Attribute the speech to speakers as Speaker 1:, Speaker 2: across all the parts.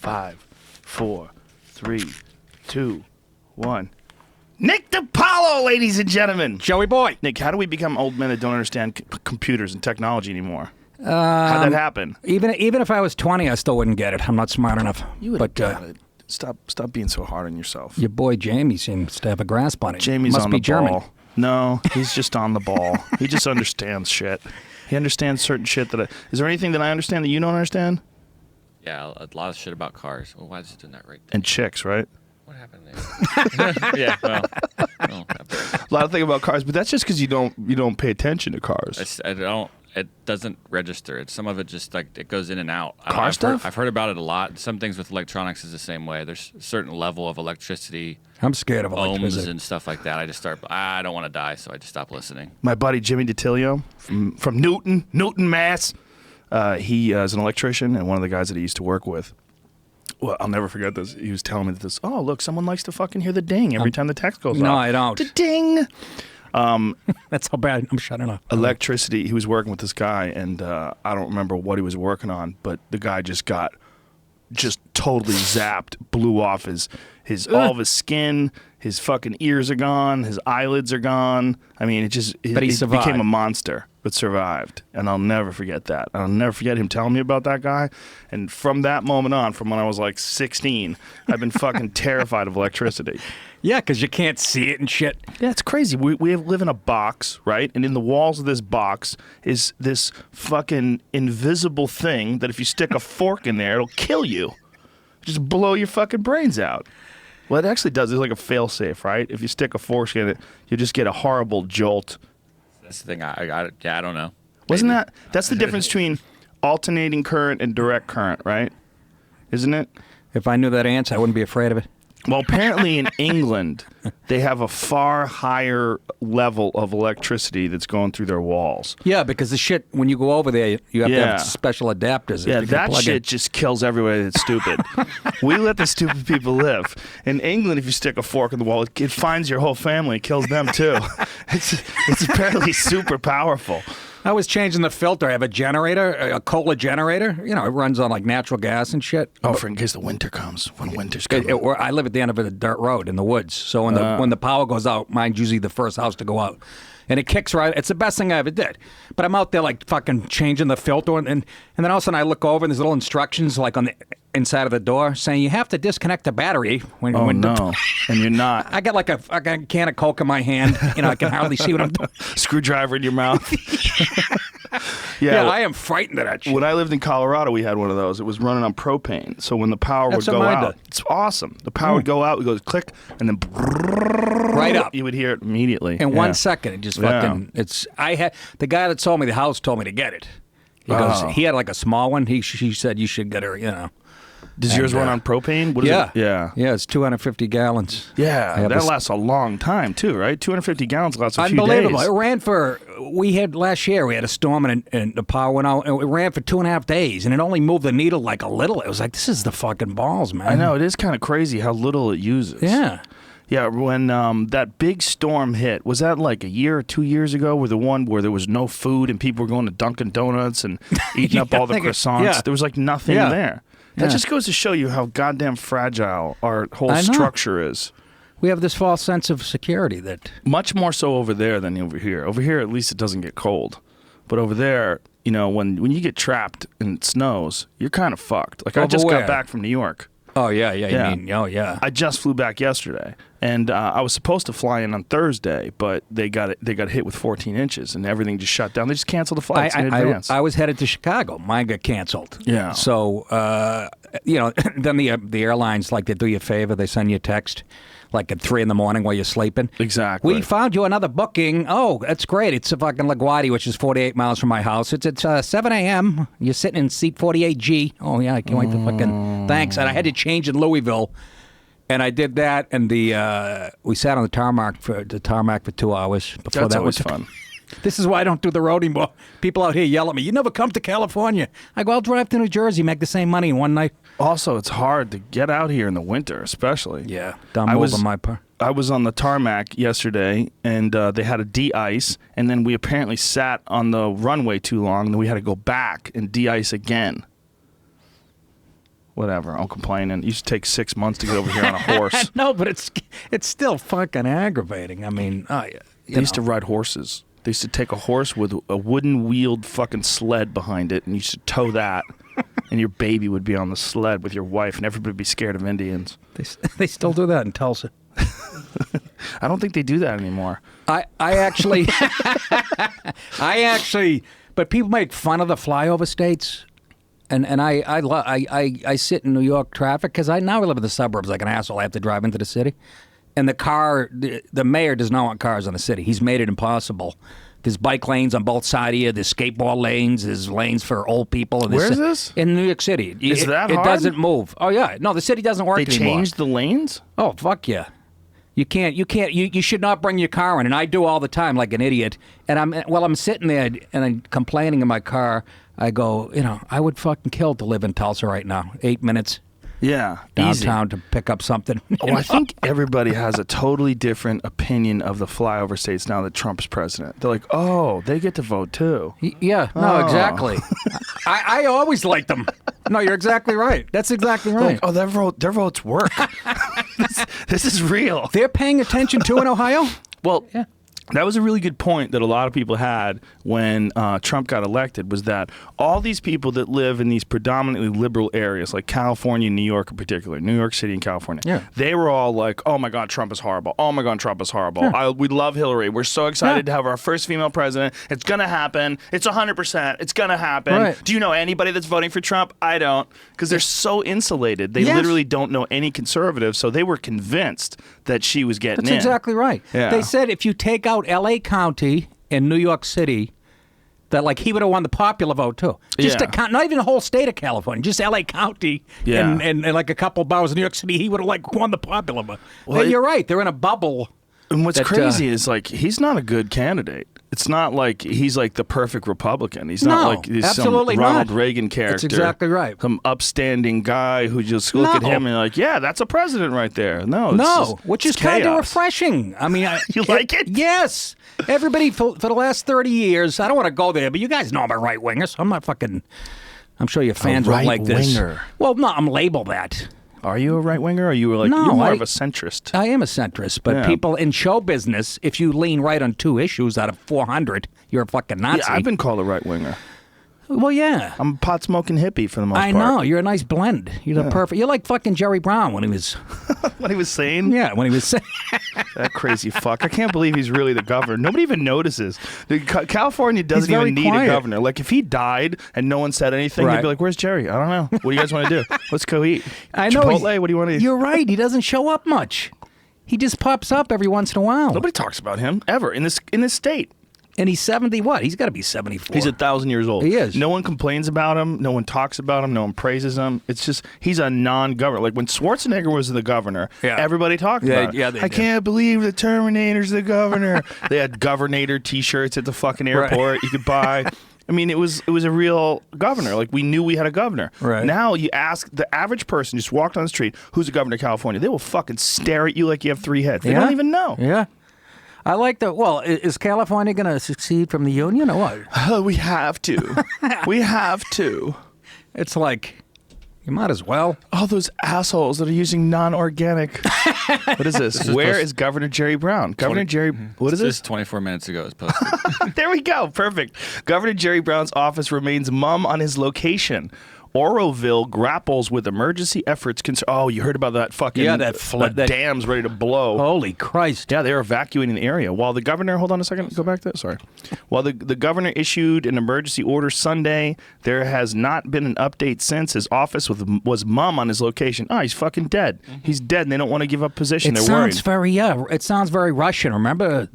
Speaker 1: 5, 4, 3, 2, 1. Nick DiPaolo, ladies and gentlemen.
Speaker 2: Joey boy.
Speaker 1: Nick, how do we become old men that don't understand computers and technology anymore? How'd that happen?
Speaker 2: Even if I was 20, I still wouldn't get it. I'm not smart enough.
Speaker 1: You would have got it. Stop being so hard on yourself.
Speaker 2: Your boy Jamie seems to have a grasp on it.
Speaker 1: Jamie's
Speaker 2: Must
Speaker 1: on
Speaker 2: be
Speaker 1: the
Speaker 2: German.
Speaker 1: ball. No, he's just on the ball. He just understands shit. He understands certain shit that is there anything that I understand that you don't understand?
Speaker 3: Yeah, a lot of shit about cars. Well, why is it doing that right there?
Speaker 1: And chicks, right?
Speaker 3: What happened there? Yeah, well,
Speaker 1: a lot of things about cars, but that's just because you don't pay attention to cars.
Speaker 3: I don't. It doesn't register. Some of it just like it goes in and out. I've heard about it a lot. Some things with electronics is the same way. There's a certain level of electricity.
Speaker 2: I'm scared of electricity.
Speaker 3: Ohms and stuff like that. I don't want to die, so I just stop listening.
Speaker 1: My buddy Jimmy DiTilio from Newton, Mass. He is an electrician and one of the guys that he used to work with. Well, I'll never forget this. He was telling me this. Oh, look, someone likes to fucking hear the ding every time the text goes off.
Speaker 2: No, I don't.
Speaker 1: The ding.
Speaker 2: That's how bad I'm shutting off.
Speaker 1: Electricity. He was working with this guy, and I don't remember what he was working on, but the guy just totally zapped, blew off all of his skin. His fucking ears are gone. His eyelids are gone. I mean,
Speaker 2: But he survived.
Speaker 1: Became a monster, but survived. And I'll never forget that. I'll never forget him telling me about that guy. And from that moment on, from when I was like 16, I've been fucking terrified of electricity.
Speaker 2: Yeah, because you can't see it and shit.
Speaker 1: Yeah, it's crazy. We live in a box, right? And in the walls of this box is this fucking invisible thing that if you stick a fork in there, it'll kill you. Just blow your fucking brains out. Well, it actually does. It's like a fail-safe, right? If you stick a fork in it, you just get a horrible jolt.
Speaker 3: That's the thing. I don't know.
Speaker 1: Wasn't that? That's the difference between alternating current and direct current, right? Isn't it?
Speaker 2: If I knew that answer, I wouldn't be afraid of it.
Speaker 1: Well, apparently in England, they have a far higher level of electricity that's going through their walls.
Speaker 2: Yeah, because the shit, when you go over there, you have to have special adapters.
Speaker 1: Yeah, that shit just kills everybody that's stupid. We let the stupid people live. In England, if you stick a fork in the wall, it finds your whole family. It kills them, too. It's apparently super powerful.
Speaker 2: I was changing the filter. I have a generator, a cola generator. You know, it runs on like natural gas and shit.
Speaker 1: Oh, for in case the winter comes. When winter's coming.
Speaker 2: I live at the end of a dirt road in the woods. So when the power goes out, mine's usually the first house to go out. And it kicks right. It's the best thing I ever did. But I'm out there like fucking changing the filter. And then all of a sudden I look over and there's little instructions like on the inside of the door saying you have to disconnect the battery.
Speaker 1: No. And you're not.
Speaker 2: I got like a fucking can of Coke in my hand. You know, I can hardly see what I'm doing.
Speaker 1: Screwdriver in your mouth.
Speaker 2: Yeah, I am frightened of that shit.
Speaker 1: When I lived in Colorado, we had one of those. It was running on propane. So when the power would go out, it's awesome. The power would go out, it goes click, and then
Speaker 2: right up.
Speaker 1: You would hear it immediately.
Speaker 2: In 1 second, it just fucking, the guy that sold me the house told me to get it. He goes, he had like a small one. She said you should get her, you know.
Speaker 1: Does yours run on propane? What is it?
Speaker 2: Yeah, it's 250 gallons.
Speaker 1: Yeah, that lasts a long time too, right? 250 gallons lasts a few days.
Speaker 2: Unbelievable. It ran last year we had a storm and the power went out, and it ran for 2.5 days, and it only moved the needle like a little. It was like, this is the fucking balls, man.
Speaker 1: I know, it is kind of crazy how little it uses.
Speaker 2: Yeah.
Speaker 1: Yeah, when that big storm hit, was that like a year or 2 years ago, where the one where there was no food and people were going to Dunkin' Donuts and eating up all the croissants? Yeah. There was like nothing there. That just goes to show you how goddamn fragile our whole structure is.
Speaker 2: We have this false sense of security that...
Speaker 1: Much more so over there than over here. Over here, at least it doesn't get cold. But over there, you know, when you get trapped and it snows, you're kind of fucked. Like, I just got back from New York.
Speaker 2: Oh, yeah. You mean,
Speaker 1: I just flew back yesterday. And I was supposed to fly in on Thursday, but they got hit with 14 inches, and everything just shut down. They just canceled the flights in advance.
Speaker 2: I was headed to Chicago. Mine got canceled.
Speaker 1: Yeah.
Speaker 2: So, then the airlines, like, they do you a favor. They send you a text, like, at 3 in the morning while you're sleeping.
Speaker 1: Exactly.
Speaker 2: We found you another booking. Oh, that's great. It's a fucking LaGuardia, which is 48 miles from my house. It's at 7 a.m. You're sitting in seat 48G. Oh, yeah, I can't wait to fucking... Thanks. And I had to change in Louisville. And I did that, and we sat on the tarmac for 2 hours. Before
Speaker 1: That's
Speaker 2: that
Speaker 1: always fun.
Speaker 2: This is why I don't do the road anymore. People out here yell at me, you never come to California. I go, I'll drive to New Jersey, make the same money in one night.
Speaker 1: Also, it's hard to get out here in the winter, especially.
Speaker 2: Yeah, dumb move on my part.
Speaker 1: I was on the tarmac yesterday, and they had a de-ice, and then we apparently sat on the runway too long, and then we had to go back and de-ice again. whatever. I'm complaining. It used to take 6 months to get over here on a horse.
Speaker 2: No, but it's still fucking aggravating. I mean,
Speaker 1: they used to ride horses. They used to take a horse with a wooden wheeled fucking sled behind it, and you used to tow that, and your baby would be on the sled with your wife, and everybody would be scared of Indians.
Speaker 2: They still do that in Tulsa.
Speaker 1: I don't think they do that anymore.
Speaker 2: I actually, but people make fun of the flyover states, and I sit in New York traffic because now I live in the suburbs like an asshole. I have to drive into the city, and the mayor does not want cars in the city. He's made it impossible. There's bike lanes on both sides of you. There's skateboard lanes. There's lanes for old people.
Speaker 1: Where is this?
Speaker 2: In New York City.
Speaker 1: Is that hard?
Speaker 2: It doesn't move. Oh yeah, no, the city doesn't work anymore.
Speaker 1: They changed the lanes?
Speaker 2: Oh fuck yeah. You can't. You should not bring your car in, and I do all the time, like an idiot. And I'm sitting there and I'm complaining in my car. I go, I would fucking kill to live in Tulsa right now. 8 minutes.
Speaker 1: Yeah,
Speaker 2: downtown
Speaker 1: easy.
Speaker 2: to pick up something.
Speaker 1: I think everybody has a totally different opinion of the flyover states now that Trump's president. They're like, oh, they get to vote too.
Speaker 2: Yeah, no, exactly. I always liked them. No, you're exactly right. That's exactly right.
Speaker 1: Like, oh, their votes work. This is real.
Speaker 2: They're paying attention too in Ohio?
Speaker 1: Well,
Speaker 2: yeah.
Speaker 1: That was a really good point that a lot of people had when Trump got elected, was that all these people that live in these predominantly liberal areas, like California, New York in particular, New York City and California, they were all like, oh my God, Trump is horrible. Oh my God, Trump is horrible.
Speaker 2: Yeah.
Speaker 1: We love Hillary. We're so excited to have our first female president. It's going to happen. It's 100%. It's going to happen.
Speaker 2: Right.
Speaker 1: Do you know anybody that's voting for Trump? I don't. Because they're so insulated. They literally don't know any conservatives, so they were convinced that she was getting in.
Speaker 2: That's exactly right.
Speaker 1: Yeah.
Speaker 2: They said if you take out L.A. County and New York City, that like he would have won the popular vote too. Just not even the whole state of California, just L.A. County and like a couple boroughs in New York City, he would have like won the popular vote. Well, you're right. They're in a bubble.
Speaker 1: And what's crazy is like he's not a good candidate. It's not like he's like the perfect Republican. He's not like he's some Ronald Reagan character.
Speaker 2: That's exactly right.
Speaker 1: Some upstanding guy who just look at him and like, yeah, that's a president right there. No,
Speaker 2: which is kind of refreshing. I mean,
Speaker 1: you like it?
Speaker 2: Yes. Everybody for the last 30 years, I don't want to go there, but you guys know I'm a right winger, so I'm not fucking. I'm sure your fans won't like this.
Speaker 1: Right-winger.
Speaker 2: Well, no, I'm labeled that.
Speaker 1: Are you a right winger, or are you like you're more of a centrist?
Speaker 2: I am a centrist, but people in show business, if you lean right on 2 issues out of 400, you're a fucking Nazi.
Speaker 1: Yeah, I've been called a right winger.
Speaker 2: Well, yeah.
Speaker 1: I'm a pot smoking hippie for the most part.
Speaker 2: I know. You're a nice blend. You're the perfect. You're like fucking Jerry Brown when he was.
Speaker 1: When he was sane?
Speaker 2: Yeah, when he was sane.
Speaker 1: That crazy fuck. I can't believe he's really the governor. Nobody even notices. California doesn't even need a governor. Like, if he died and no one said anything, they'd be like, where's Jerry? I don't know. What do you guys want to do? Let's go eat.
Speaker 2: I know.
Speaker 1: Chipotle? What do you want to eat?
Speaker 2: You're right. He doesn't show up much. He just pops up every once in a while.
Speaker 1: Nobody talks about him ever in this state.
Speaker 2: And he's 70 what? He's got to be 74.
Speaker 1: He's 1,000 years old.
Speaker 2: He is.
Speaker 1: No one complains about him. No one talks about him. No one praises him. It's just, he's a non-governor. Like when Schwarzenegger was the governor, everybody talked about it.
Speaker 2: Yeah, I
Speaker 1: can't believe the Terminator's the governor. They had Governator t-shirts at the fucking airport you could buy. I mean, it was a real governor. Like, we knew we had a governor.
Speaker 2: Right.
Speaker 1: Now, you ask the average person, just walk down the street, who's the governor of California? They will fucking stare at you like you have 3 heads. They don't even know.
Speaker 2: Yeah. I like that. Well, is California going to secede from the Union or what?
Speaker 1: Oh, we have to. We have to.
Speaker 2: It's like, you might as well.
Speaker 1: All those assholes that are using non-organic. What is this? Where is Governor Jerry Brown? Governor Jerry, what is this?
Speaker 3: Just 24 minutes ago it was posted.
Speaker 1: There we go. Perfect. Governor Jerry Brown's office remains mum on his location. Oroville grapples with emergency efforts. Oh, you heard about that fucking that dam's ready to blow.
Speaker 2: Holy Christ.
Speaker 1: Yeah, they're evacuating the area. While the governor, hold on a second, go back to that, sorry. While the governor issued an emergency order Sunday, there has not been an update since. His office was mum on his location. Oh, he's fucking dead. He's dead and they don't want to give up position. They're worried.
Speaker 2: It sounds very Russian. Remember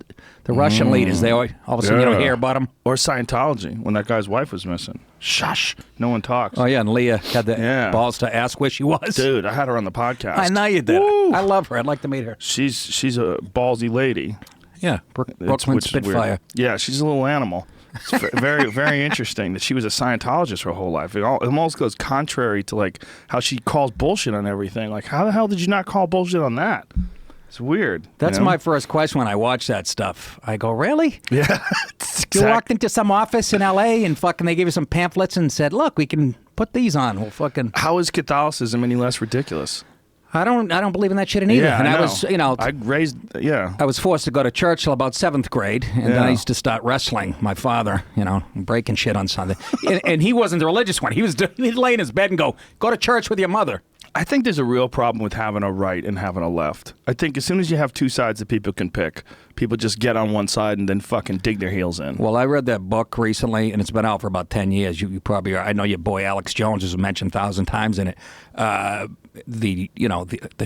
Speaker 2: the Russian leaders, they all of a sudden you don't hear about them.
Speaker 1: Or Scientology, when that guy's wife was missing. Shush. No one talks.
Speaker 2: Oh, yeah, and Leah had the balls to ask where she was.
Speaker 1: Dude, I had her on the podcast.
Speaker 2: I know you did. Woo. I love her. I'd like to meet her.
Speaker 1: She's a ballsy lady.
Speaker 2: Yeah, Brooklyn Spitfire.
Speaker 1: Yeah, she's a little animal. It's very, very interesting that she was a Scientologist her whole life. It almost goes contrary to like how she calls bullshit on everything. Like, how the hell did you not call bullshit on that? It's weird.
Speaker 2: That's my first question when I watch that stuff. I go, really?
Speaker 1: Yeah.
Speaker 2: You walked into some office in L.A. and fucking they gave you some pamphlets and said, look, we can put these on. We'll fucking.
Speaker 1: How is Catholicism any less ridiculous?
Speaker 2: I don't believe in that shit either.
Speaker 1: Yeah,
Speaker 2: and
Speaker 1: I
Speaker 2: was, I was forced to go to church till about 7th grade, and then I used to start wrestling. My father, breaking shit on Sunday, and he wasn't the religious one. He'd lay in his bed and go to church with your mother.
Speaker 1: I think there's a real problem with having a right and having a left. I think as soon as you have two sides that people can pick, people just get on one side and then fucking dig their heels in.
Speaker 2: Well, I read that book recently, and it's been out for about 10 years. You probably are. I know your boy Alex Jones has mentioned 1,000 times in it. The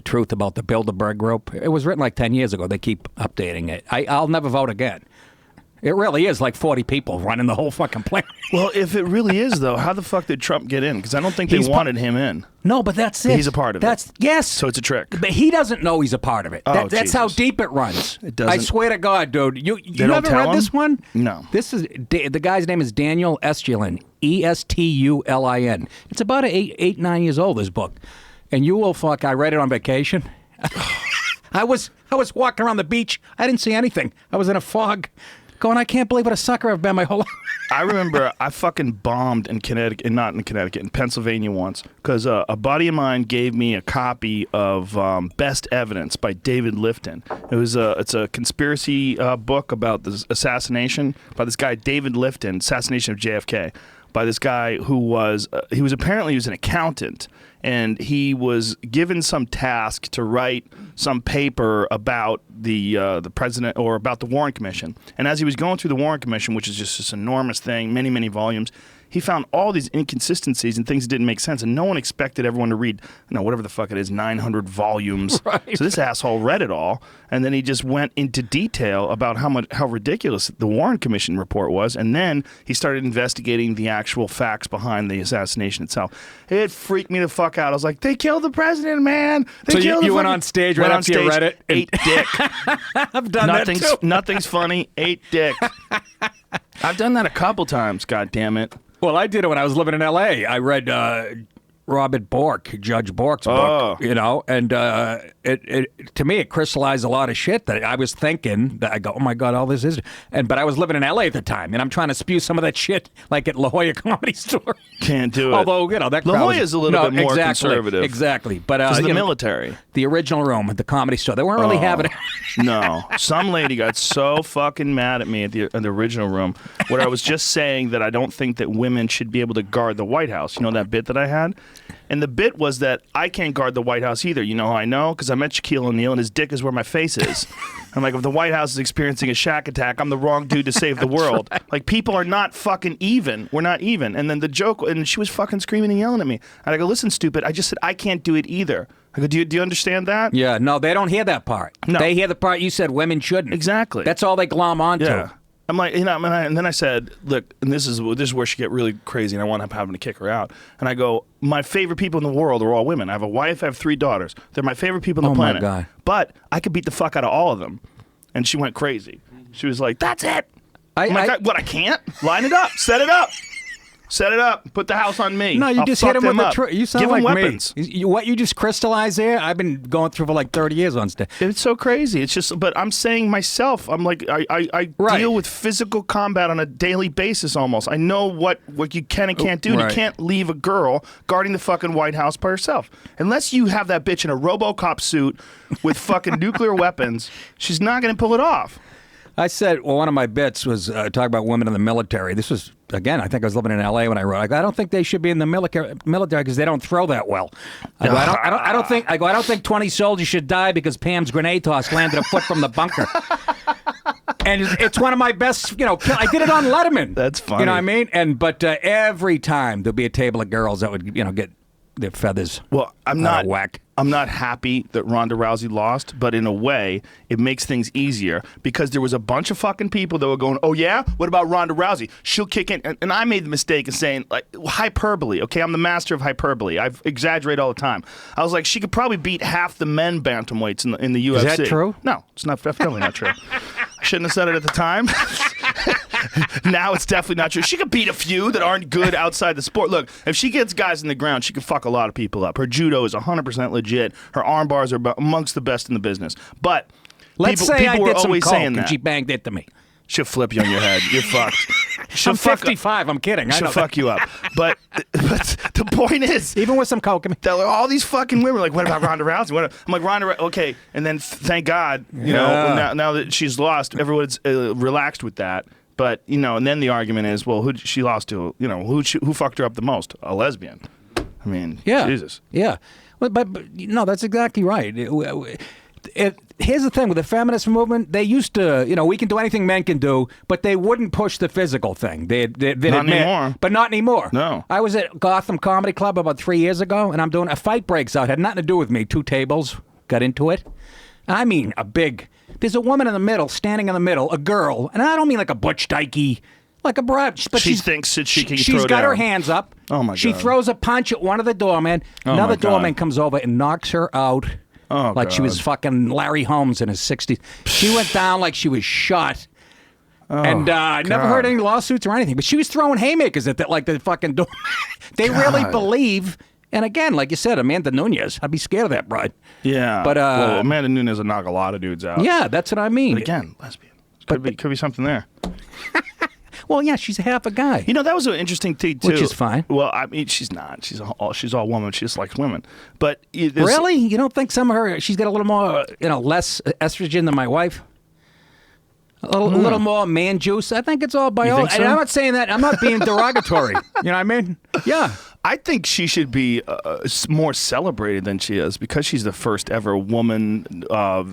Speaker 2: truth about the Bilderberg Group. It was written like 10 years ago. They keep updating it. I'll never vote again. It really is like 40 people running the whole fucking planet.
Speaker 1: Well, if it really is, though, how the fuck did Trump get in? Because I don't think they wanted him in.
Speaker 2: No, but that's it.
Speaker 1: He's a part of it.
Speaker 2: Yes.
Speaker 1: So it's a trick.
Speaker 2: But he doesn't know he's a part of it.
Speaker 1: Oh,
Speaker 2: That's how deep it runs.
Speaker 1: It doesn't.
Speaker 2: I swear to God, dude. You
Speaker 1: don't
Speaker 2: haven't
Speaker 1: tell
Speaker 2: read
Speaker 1: him?
Speaker 2: this one?
Speaker 1: No.
Speaker 2: This is the guy's name is Daniel Estulin. Estulin. It's about 9 years old, this book. And you will fuck. I read it on vacation. I was walking around the beach. I didn't see anything. I was in a fog. Going, I can't believe what a sucker I've been my whole life.
Speaker 1: I remember I fucking bombed in Connecticut, not in Connecticut, in Pennsylvania once, because a buddy of mine gave me a copy of Best Evidence by David Lifton. It's a conspiracy book about the assassination by this guy David Lifton, assassination of JFK, by this guy who was apparently an accountant. And he was given some task to write some paper about the president or about the Warren Commission. And as he was going through the Warren Commission, which is just this enormous thing, many, many volumes, he found all these inconsistencies and things that didn't make sense. And no one expected everyone to read, whatever the fuck it is, 900 volumes. Right. So this asshole read it all. And then he just went into detail about how ridiculous the Warren Commission report was. And then he started investigating the actual facts behind the assassination itself. It freaked me the fuck out. I was like, they killed the president, man.
Speaker 2: So you went on stage right after you read it?
Speaker 1: Ate dick.
Speaker 2: I've done that too.
Speaker 1: Nothing's funny. Ate dick. I've done that a couple times, God damn it.
Speaker 2: Well, I did it when I was living in L.A. I read Robert Bork, Judge Bork's book, and to me it crystallized a lot of shit that I was thinking. That I go, oh my God, all this is. But I was living in L.A. at the time, and I'm trying to spew some of that shit like at La Jolla Comedy Store.
Speaker 1: Can't do it.
Speaker 2: Although that
Speaker 1: La Jolla is a little bit more conservative.
Speaker 2: Exactly, but
Speaker 1: the military,
Speaker 2: the original room at the Comedy Store, they weren't really having it.
Speaker 1: No, some lady got so fucking mad at me at the original room where I was just saying that I don't think that women should be able to guard the White House. You know that bit that I had? And the bit was that I can't guard the White House either. You know how I know? Because I met Shaquille O'Neal and his dick is where my face is. I'm like, if the White House is experiencing a shack attack, I'm the wrong dude to save the world. Right. Like, people are not fucking even. We're not even. And then the joke, and she was fucking screaming and yelling at me. And I go, listen, stupid, I just said I can't do it either. I go, do you understand that?
Speaker 2: Yeah, no, they don't hear that part. No. They hear the part you said women shouldn't.
Speaker 1: Exactly.
Speaker 2: That's all they glom onto.
Speaker 1: Yeah. I'm like, and then I said, look, and this is where she get really crazy, and I wound up having to kick her out. And I go, my favorite people in the world are all women. I have a wife, I have 3 daughters. They're my favorite people on the planet.
Speaker 2: My God.
Speaker 1: But I could beat the fuck out of all of them. And she went crazy. She was like, that's it. I'm like, what, I can't? Line it up. Set it up. Set it up. Put the house on me.
Speaker 2: No, you just hit him with the truth. You sound
Speaker 1: Give
Speaker 2: like
Speaker 1: him weapons.
Speaker 2: Me. What you just crystallized there, I've been going through for like 30 years on stage.
Speaker 1: It's so crazy. It's just, but I'm saying myself, I'm like, I deal with physical combat on a daily basis almost. I know what you can and can't do. Right. You can't leave a girl guarding the fucking White House by herself. Unless you have that bitch in a RoboCop suit with fucking nuclear weapons, she's not going to pull it off.
Speaker 2: I said, well, one of my bits was talk about women in the military. This was, again, I think I was living in L.A. when I wrote. I go, I don't think they should be in the military because they don't throw that well. I go, I don't think 20 soldiers should die because Pam's grenade toss landed a foot from the bunker. And it's one of my best, I did it on Letterman.
Speaker 1: That's funny.
Speaker 2: You know what I mean? But every time there'd be a table of girls that would, get their feathers whack.
Speaker 1: I'm not happy that Ronda Rousey lost, but in a way, it makes things easier because there was a bunch of fucking people that were going, oh yeah? What about Ronda Rousey? She'll kick in. And I made the mistake of saying, like, hyperbole, okay? I'm the master of hyperbole. I exaggerate all the time. I was like, she could probably beat half the men bantamweights in the UFC.
Speaker 2: Is that true?
Speaker 1: No, it's definitely not true. I shouldn't have said it at the time. Now it's definitely not true. She could beat a few that aren't good outside the sport. Look, if she gets guys in the ground, she could fuck a lot of people up. Her judo is 100% legit. Her arm bars are amongst the best in the business. But
Speaker 2: let's say I
Speaker 1: people
Speaker 2: did
Speaker 1: were
Speaker 2: some
Speaker 1: always
Speaker 2: coke
Speaker 1: saying
Speaker 2: and
Speaker 1: that.
Speaker 2: she banged it to me.
Speaker 1: She'll flip you on your head. You're fucked.
Speaker 2: I'm 55. I'm kidding.
Speaker 1: She'll fuck you up. But the point is,
Speaker 2: even with some coke.
Speaker 1: all these fucking women are like, what about Ronda Rousey? I'm like, Ronda, okay. And then thank God, you know, now that she's lost, everyone's relaxed with that. But, you know, and then the argument is, well, who she lost to? You know, who fucked her up the most? A lesbian. I mean, Jesus.
Speaker 2: Yeah. But no, that's exactly right. Here's the thing with the feminist movement. They used to, you know, we can do anything men can do, but they wouldn't push the physical thing. They'd
Speaker 1: not
Speaker 2: admit,
Speaker 1: anymore.
Speaker 2: But not anymore.
Speaker 1: No.
Speaker 2: I was at Gotham Comedy Club about 3 years ago, and I'm doing a fight breaks out. Had nothing to do with me. 2 tables. Got into it. I mean, there's a woman in the middle, standing in the middle, a girl, and I don't mean like a butch dykey, like a broad. But
Speaker 1: she thinks that she can throw
Speaker 2: She's got
Speaker 1: down.
Speaker 2: her hands up.
Speaker 1: Oh, my God.
Speaker 2: She throws a punch at one of the doormen. Another doorman comes over and knocks her out.
Speaker 1: Oh,
Speaker 2: like
Speaker 1: God.
Speaker 2: she was fucking Larry Holmes in his 60s. She went down like she was shot. And I never heard any lawsuits or anything. But she was throwing haymakers at that, like the fucking door. They really believe. And again, like you said, Amanda Nunes, I'd be scared of that broad.
Speaker 1: Yeah.
Speaker 2: But
Speaker 1: well, Amanda Nunes will knock a lot of dudes out.
Speaker 2: Yeah, that's what I mean.
Speaker 1: But again, lesbian. Could be something there.
Speaker 2: Well, yeah, she's half a guy.
Speaker 1: You know, that was an interesting thing, too.
Speaker 2: Which is fine.
Speaker 1: Well, I mean, she's not. She's all woman. She just likes women. But
Speaker 2: Really? You don't think some of her, she's got a little more, less estrogen than my wife? A little more man juice. I think it's all biology.
Speaker 1: so?
Speaker 2: I'm not saying that. I'm not being derogatory. You know what I mean? Yeah.
Speaker 1: I think she should be more celebrated than she is because she's the first ever woman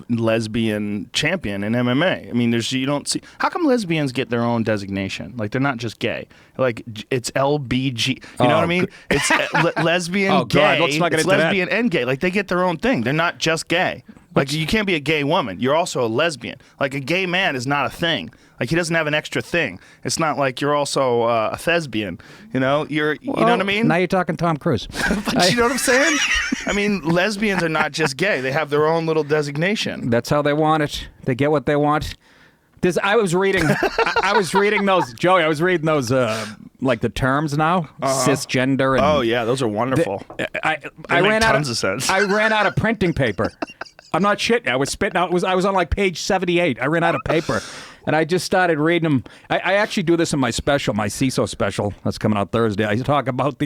Speaker 1: lesbian champion in MMA. I mean, you don't see. How come lesbians get their own designation? Like they're not just gay. Like it's LBG. You know what I mean? It's lesbian, gay.
Speaker 2: God, let's not get
Speaker 1: it's
Speaker 2: into
Speaker 1: lesbian and gay. Like they get their own thing. They're not just gay. Like you can't be a gay woman. You're also a lesbian. Like a gay man is not a thing. Like he doesn't have an extra thing. It's not like you're also a thespian. You know, you know what I mean?
Speaker 2: Now you're talking Tom Cruise.
Speaker 1: But you know what I'm saying? I mean, lesbians are not just gay. They have their own little designation.
Speaker 2: That's how they want it. They get what they want. I was reading those, Joey. I was reading those, like the terms now, cisgender. And
Speaker 1: oh yeah, those are wonderful.
Speaker 2: I
Speaker 1: make
Speaker 2: ran
Speaker 1: tons
Speaker 2: out
Speaker 1: of sense.
Speaker 2: I ran out of printing paper. I'm not shitting. I was spitting out. I was on like page 78. I ran out of paper, and I just started reading them. I actually do this in my special, my Seeso special that's coming out Thursday. I talk about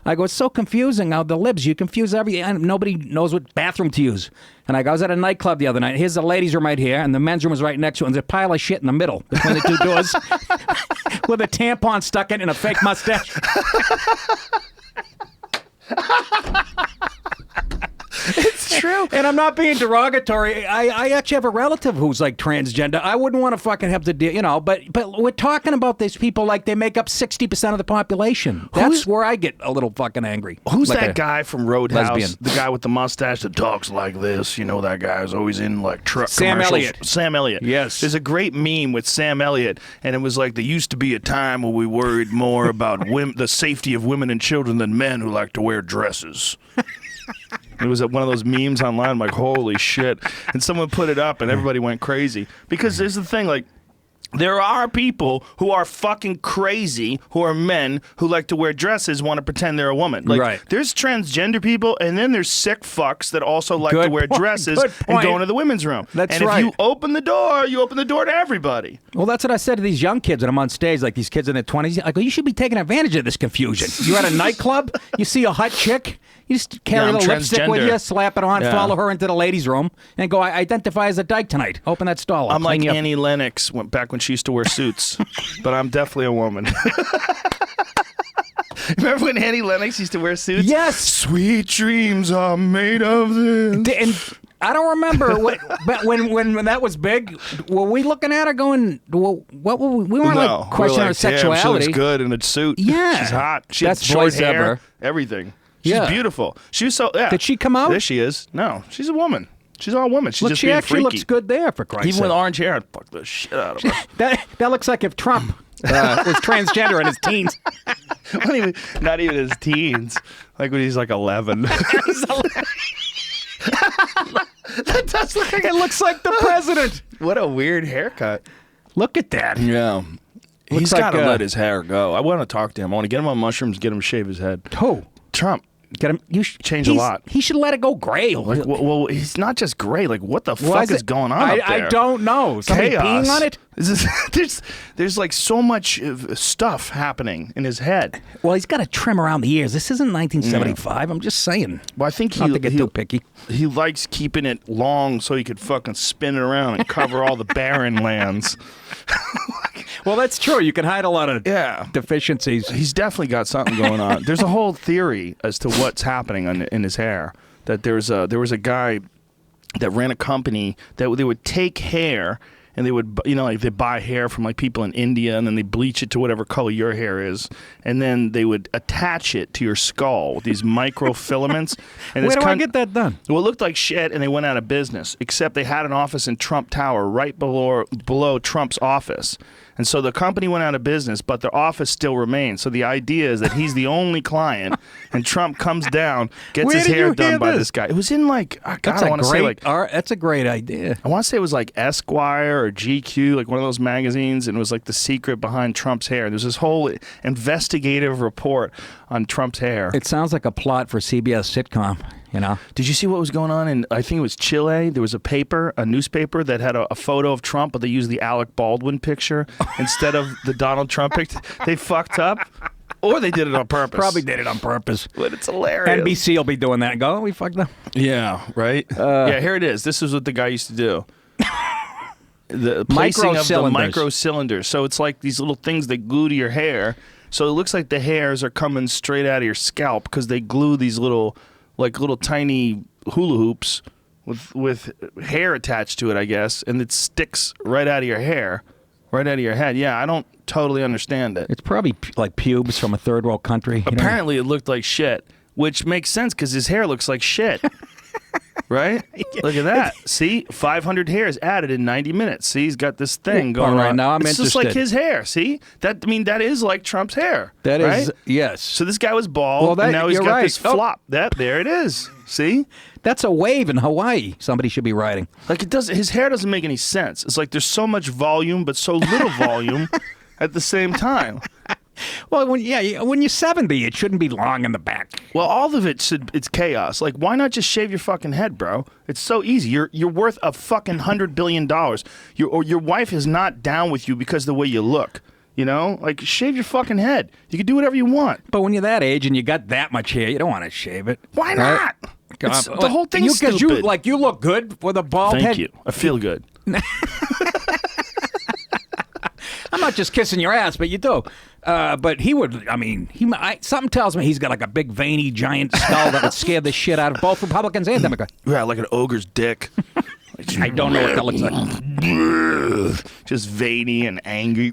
Speaker 2: I go, it's so confusing how the libs, you confuse everything, and nobody knows what bathroom to use. And I was at a nightclub the other night. Here's the ladies' room right here, and the men's room is right next to it, and there's a pile of shit in the middle between the two doors with a tampon stuck in and a fake mustache.
Speaker 1: It's true.
Speaker 2: And I'm not being derogatory. I actually have a relative who's like transgender. I wouldn't want to fucking have to deal, but we're talking about these people like they make up 60% of the population. That's where I get a little fucking angry.
Speaker 1: Who's
Speaker 2: like
Speaker 1: that guy from Roadhouse?
Speaker 2: lesbian.
Speaker 1: The guy with the mustache that talks like this. You know that guy is always in like truck
Speaker 2: Sam
Speaker 1: commercials.
Speaker 2: Elliott.
Speaker 1: Sam Elliott.
Speaker 2: Yes.
Speaker 1: There's a great meme with Sam Elliott, and it was like there used to be a time where we worried more about the safety of women and children than men who like to wear dresses. It was one of those memes online. I'm like, holy shit. And someone put it up and everybody went crazy. Because there's the thing, like, there are people who are fucking crazy, who are men, who like to wear dresses, want to pretend they're a woman. Like,
Speaker 2: right.
Speaker 1: There's transgender people, and then there's sick fucks that also like to wear dresses
Speaker 2: Good
Speaker 1: and
Speaker 2: point.
Speaker 1: go into the women's room.
Speaker 2: That's
Speaker 1: and
Speaker 2: right.
Speaker 1: if you open the door, you open the door to everybody.
Speaker 2: Well, that's what I said to these young kids when I'm on stage, like these kids in their 20s. I go, you should be taking advantage of this confusion. You're at a nightclub, you see a hot chick, you just carry a little lipstick with you, slap it on, follow her into the ladies' room, and go, I identify as a dyke tonight. Open that stall.
Speaker 1: I'm like Annie Lennox back when she used to wear suits, but I'm definitely a woman. Remember when Annie Lennox used to wear suits?
Speaker 2: Yes.
Speaker 1: Sweet dreams are made of this.
Speaker 2: And I don't remember but when that was big. Were we looking at her going, well, what were we weren't like questioning her sexuality.
Speaker 1: Damn, she looks good in a suit.
Speaker 2: Yeah.
Speaker 1: She's hot. She
Speaker 2: Best
Speaker 1: has short
Speaker 2: voice
Speaker 1: hair,
Speaker 2: ever.
Speaker 1: everything. She's beautiful. She was so, yeah.
Speaker 2: Did she come out?
Speaker 1: There she is. No, she's a woman. She's all woman. She's
Speaker 2: Look,
Speaker 1: just
Speaker 2: she
Speaker 1: being
Speaker 2: actually
Speaker 1: freaky.
Speaker 2: looks good there, for Christ's
Speaker 1: Even
Speaker 2: sake.
Speaker 1: with orange hair, I'd fuck the shit out of her.
Speaker 2: That looks like if Trump was transgender in his teens.
Speaker 1: Not even his teens. Like when he's like 11. That does look like
Speaker 2: It looks like the president.
Speaker 1: What a weird haircut.
Speaker 2: Look at that.
Speaker 1: Yeah. He's
Speaker 2: like,
Speaker 1: got to let his hair go. I want to talk to him. I want to get him on mushrooms, get him to shave his head.
Speaker 2: Who?
Speaker 1: Trump.
Speaker 2: Get him.
Speaker 1: Change a lot.
Speaker 2: He should let it go gray.
Speaker 1: Like, well, he's not just gray. Like, what the fuck is going on up there?
Speaker 2: I don't know. Somebody
Speaker 1: Chaos.
Speaker 2: peeing on it?
Speaker 1: There's like so much stuff happening in his head.
Speaker 2: Well, he's got to trim around the ears. This isn't 1975. I'm just saying.
Speaker 1: Well, I think
Speaker 2: Not to get too picky.
Speaker 1: He likes keeping it long so he could fucking spin it around and cover all the barren lands.
Speaker 2: Well, that's true. You can hide a lot of deficiencies.
Speaker 1: He's definitely got something going on. There's a whole theory as to what's happening in his hair. That there was a guy that ran a company that they would take hair and they would, like they buy hair from like people in India and then they bleach it to whatever color your hair is, and then they would attach it to your skull with these microfilaments. And
Speaker 2: Where do I get that done?
Speaker 1: Well, it looked like shit, and they went out of business. Except they had an office in Trump Tower, right below Trump's office. And so the company went out of business, but their office still remains. So the idea is that he's the only client, and Trump comes down, gets his hair done by this guy. It was in like, I don't want to say like,
Speaker 2: that's a great idea.
Speaker 1: I want to say it was like Esquire or GQ, like one of those magazines, and it was like the secret behind Trump's hair. There's this whole investigative report on Trump's hair.
Speaker 2: It sounds like a plot for CBS sitcom.
Speaker 1: Did you see what was going on in, I think it was Chile? There was a newspaper that had a photo of Trump, but they used the Alec Baldwin picture instead of the Donald Trump picture. They fucked up, or they did it on purpose.
Speaker 2: Probably did it on purpose.
Speaker 1: But it's hilarious.
Speaker 2: NBC will be doing that and go, oh, we fucked up.
Speaker 1: Yeah, right? Yeah, here it is. This is what the guy used to do. The placing of the micro cylinders. So it's like these little things that glue to your hair. So it looks like the hairs are coming straight out of your scalp because they glue these little tiny hula hoops with hair attached to it, I guess, and it sticks right out of your hair, right out of your head. Yeah, I don't totally understand it.
Speaker 2: It's probably like pubes from a third world country.
Speaker 1: Apparently, it looked like shit, which makes sense because his hair looks like shit. Right? Look at that. See? 500 hairs added in 90 minutes. See? He's got this thing going on.
Speaker 2: Right now, I'm
Speaker 1: interested. It's just like his hair. See? That is like Trump's hair.
Speaker 2: That
Speaker 1: right?
Speaker 2: is, yes.
Speaker 1: So this guy was bald, and now he's got this flop. There it is. See?
Speaker 2: That's a wave in Hawaii. Somebody should be riding.
Speaker 1: Like his hair doesn't make any sense. It's like there's so much volume, but so little volume at the same time.
Speaker 2: Well, when you're 70, it shouldn't be long in the back.
Speaker 1: Well, all of it's chaos. Like, why not just shave your fucking head, bro? It's so easy. You're worth a fucking $100 billion. Your wife is not down with you because of the way you look. Like, shave your fucking head. You can do whatever you want.
Speaker 2: But when you're that age and you got that much hair, you don't want to shave it.
Speaker 1: Why not? The whole thing's stupid.
Speaker 2: Because you look good with a bald head.
Speaker 1: Thank you. I feel good.
Speaker 2: I'm not just kissing your ass, but you do. But he would, something tells me he's got like a big, veiny, giant skull that would scare the shit out of both Republicans and Democrats.
Speaker 1: Yeah, like an ogre's dick.
Speaker 2: I don't know what that looks like.
Speaker 1: Just veiny and angry.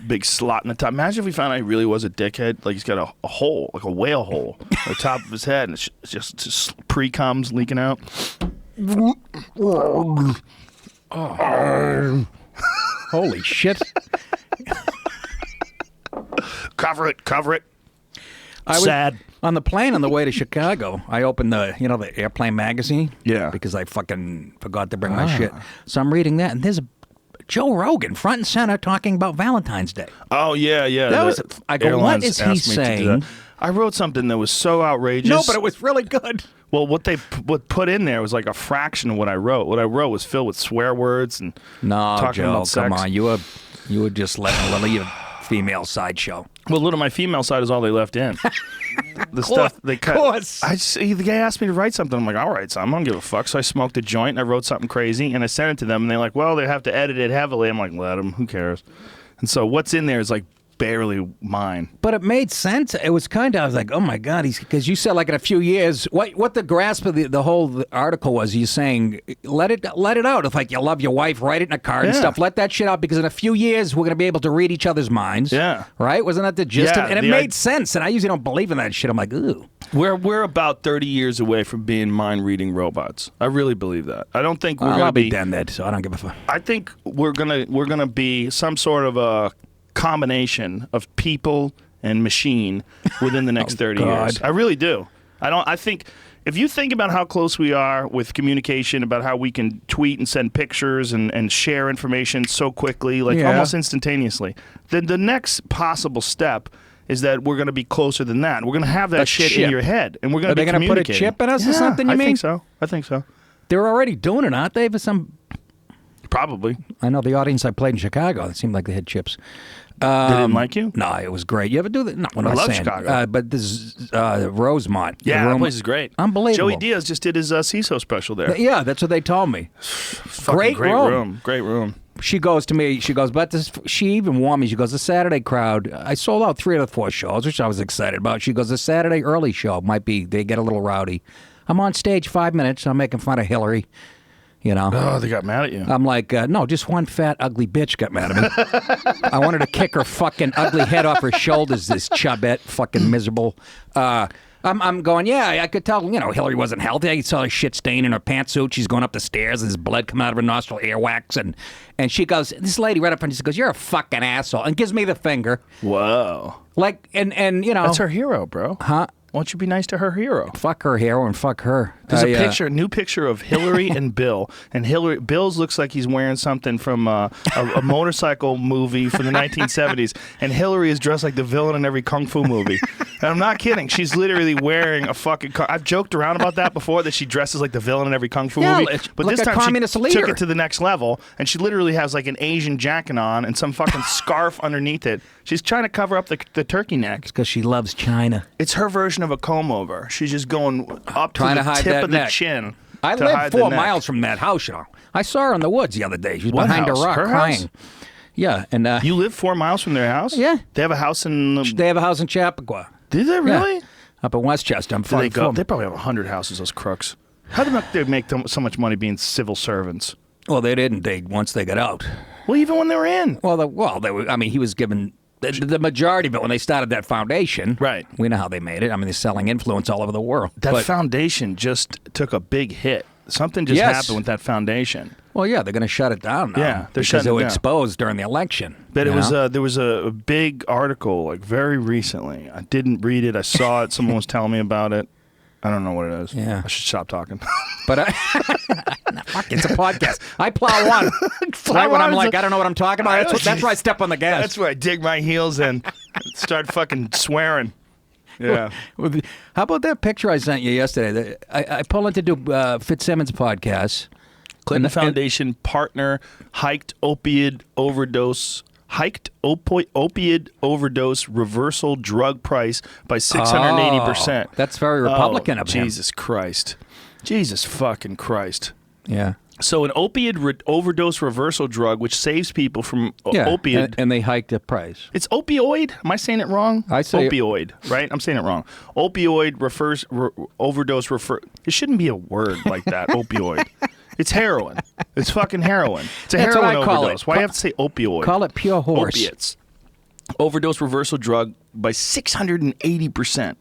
Speaker 1: Big slot in the top. Imagine if we found out he really was a dickhead. Like he's got a hole, like a whale hole, on the top of his head, and it's just pre-coms leaking out.
Speaker 2: Oh. Holy shit.
Speaker 1: Cover it.
Speaker 2: Sad. On the plane on the way to Chicago, I opened the airplane magazine.
Speaker 1: Yeah.
Speaker 2: Because I fucking forgot to bring my shit. So I'm reading that, and there's Joe Rogan front and center talking about Valentine's Day.
Speaker 1: Oh, yeah.
Speaker 2: I go, what is he saying?
Speaker 1: I wrote something that was so outrageous.
Speaker 2: No, but it was really good.
Speaker 1: Well, what they put in there was like a fraction of what I wrote. What I wrote was filled with swear words and talking
Speaker 2: Joe,
Speaker 1: about sex.
Speaker 2: Come on, you were just letting a little female side show.
Speaker 1: Well, little my female side is all they left in. The stuff they cut. The guy asked me to write something. I'm like, I'll write something. I don't give a fuck. So I smoked a joint and I wrote something crazy and I sent it to them and they're like, well, they have to edit it heavily. I'm like, let them. Who cares? And so what's in there is like barely mine.
Speaker 2: But it made sense. It was kind of, I was like, oh my God, because you said like in a few years, what the grasp of the whole article was, you saying, let it out. If like you love your wife, write it in a card and stuff. Let that shit out because in a few years, we're going to be able to read each other's minds.
Speaker 1: Yeah.
Speaker 2: Right? Wasn't that the gist?
Speaker 1: Yeah,
Speaker 2: and it made sense. And I usually don't believe in that shit. I'm like, ooh.
Speaker 1: We're about 30 years away from being mind-reading robots. I really believe that. I don't think we're going to be
Speaker 2: dead, so I don't give a fuck.
Speaker 1: I think we're gonna be some sort of a combination of people and machine within the next 30 years. I really do. I think if you think about how close we are with communication, about how we can tweet and send pictures and share information so quickly, like almost instantaneously, then the next possible step is that we're going to be closer than that. We're going to have that shit
Speaker 2: chip.
Speaker 1: in your head, and we're going to be
Speaker 2: Are they going to put a chip in us or something, you
Speaker 1: I
Speaker 2: mean?
Speaker 1: think so. I think so.
Speaker 2: They're already doing it, aren't they? For some...
Speaker 1: Probably.
Speaker 2: I know the audience I played in Chicago, it seemed like they had chips.
Speaker 1: They didn't like you?
Speaker 2: No, it was great. You ever do that? No,
Speaker 1: I love Chicago.
Speaker 2: But this is Rosemont.
Speaker 1: Yeah, that place is great.
Speaker 2: Unbelievable.
Speaker 1: Joey Diaz just did his Seeso special there.
Speaker 2: Yeah, that's what they told me.
Speaker 1: Great room. Great room.
Speaker 2: She goes to me, but she even warned me. She goes, the Saturday crowd, I sold out 3 of the 4 shows, which I was excited about. She goes, the Saturday early show they get a little rowdy. I'm on stage 5 minutes, I'm making fun of Hillary. You know?
Speaker 1: Oh, they got mad at you.
Speaker 2: I'm like, no, just one fat, ugly bitch got mad at me. I wanted to kick her fucking ugly head off her shoulders, this chubette, fucking miserable. I'm going, yeah, I could tell, Hillary wasn't healthy. I saw a shit stain in her pantsuit. She's going up the stairs, and there's blood coming out of her nostril, earwax. And she goes, this lady right up front, she goes, you're a fucking asshole, and gives me the finger.
Speaker 1: Whoa.
Speaker 2: Like, and
Speaker 1: That's her hero, bro.
Speaker 2: Huh?
Speaker 1: Why don't you be nice to her hero?
Speaker 2: Fuck her hero and fuck her.
Speaker 1: There's a new picture of Hillary and Bill. And Bill's looks like he's wearing something from a motorcycle movie from the 1970s. And Hillary is dressed like the villain in every kung fu movie. And I'm not kidding. She's literally wearing a fucking... I've joked around about that before, that she dresses like the villain in every kung fu movie. But
Speaker 2: like
Speaker 1: this time
Speaker 2: communist
Speaker 1: she
Speaker 2: leader.
Speaker 1: took it to the next level. And she literally has like an Asian jacket on and some fucking scarf underneath it. She's trying to cover up the turkey neck.
Speaker 2: It's because she loves China.
Speaker 1: It's her version of a comb over. She's just going up
Speaker 2: Trying
Speaker 1: to
Speaker 2: to
Speaker 1: the
Speaker 2: hide
Speaker 1: tip
Speaker 2: that
Speaker 1: of the
Speaker 2: neck.
Speaker 1: chin.
Speaker 2: I
Speaker 1: to
Speaker 2: live
Speaker 1: hide
Speaker 2: 4
Speaker 1: the neck.
Speaker 2: miles from that house, I saw her in the woods the other day. She was
Speaker 1: What
Speaker 2: behind
Speaker 1: house?
Speaker 2: a rock
Speaker 1: Her
Speaker 2: crying.
Speaker 1: house?
Speaker 2: Yeah, and
Speaker 1: You live 4 miles from their house?
Speaker 2: Yeah.
Speaker 1: They have a house in...
Speaker 2: they have a house in Chappaqua.
Speaker 1: Did they really?
Speaker 2: Yeah. Up in Westchester. I'm
Speaker 1: Do they go?
Speaker 2: from.
Speaker 1: They probably have 100 houses, those crooks. How do they make so much money being civil servants?
Speaker 2: Well, they didn't. Once they got out.
Speaker 1: Well, even when they were in.
Speaker 2: They were. I mean, he was given the majority of it when they started that foundation.
Speaker 1: Right.
Speaker 2: We know how they made it. I mean, they're selling influence all over the world.
Speaker 1: That foundation just took a big hit. Something just happened with that foundation.
Speaker 2: Well, yeah, they're going to shut it down now.
Speaker 1: Yeah, they're
Speaker 2: because
Speaker 1: shutting
Speaker 2: they
Speaker 1: it
Speaker 2: were
Speaker 1: down.
Speaker 2: exposed during the election.
Speaker 1: But it was there was a big article like very recently. I didn't read it. I saw it. Someone was telling me about it. I don't know what it is.
Speaker 2: Yeah.
Speaker 1: I should stop talking.
Speaker 2: But fuck, it's a podcast. I plow on. Right when I'm like, I don't know what I'm talking about. That's where I step on the gas.
Speaker 1: That's where I dig my heels in, start fucking swearing. Yeah.
Speaker 2: How about that picture I sent you yesterday? I pull in to do Fitzsimmons' podcast.
Speaker 1: Clinton Foundation partner hiked opioid overdose reversal drug price by 680%.
Speaker 2: That's very Republican of him.
Speaker 1: Jesus Christ. Jesus fucking Christ.
Speaker 2: Yeah.
Speaker 1: So an opioid overdose reversal drug which saves people from opioid.
Speaker 2: And they hiked the price.
Speaker 1: It's opioid? Am I saying it wrong?
Speaker 2: I say
Speaker 1: opioid, right? I'm saying it wrong. Opioid overdose It shouldn't be a word like that, opioid. It's heroin. It's fucking heroin. It's a
Speaker 2: That's
Speaker 1: heroin
Speaker 2: what I call
Speaker 1: overdose.
Speaker 2: it.
Speaker 1: Why do you have to say opioid?
Speaker 2: Call it pure horse.
Speaker 1: Opiates. Overdose reversal drug by 680%.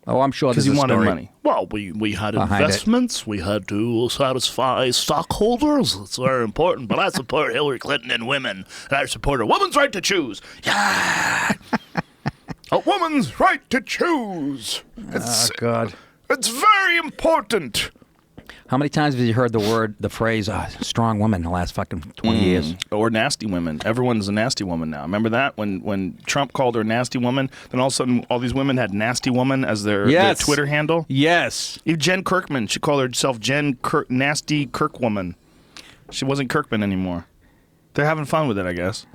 Speaker 2: Oh, I'm sure
Speaker 1: Because
Speaker 2: there's
Speaker 1: he
Speaker 2: a
Speaker 1: wanted
Speaker 2: story.
Speaker 1: money. Well, we had
Speaker 2: Behind
Speaker 1: investments. We had to satisfy stockholders. It's very important. But I support Hillary Clinton and women. And I support a woman's right to choose. Yeah. A woman's right to choose.
Speaker 2: Oh, God.
Speaker 1: It's very important.
Speaker 2: How many times have you heard the phrase, strong woman in the last fucking 20 years?
Speaker 1: Or nasty women. Everyone's a nasty woman now. Remember that? When Trump called her a nasty woman, then all of a sudden all these women had nasty woman as their Twitter handle?
Speaker 2: Yes.
Speaker 1: Even Jen Kirkman, she called herself Nasty Kirkwoman. She wasn't Kirkman anymore. They're having fun with it, I guess.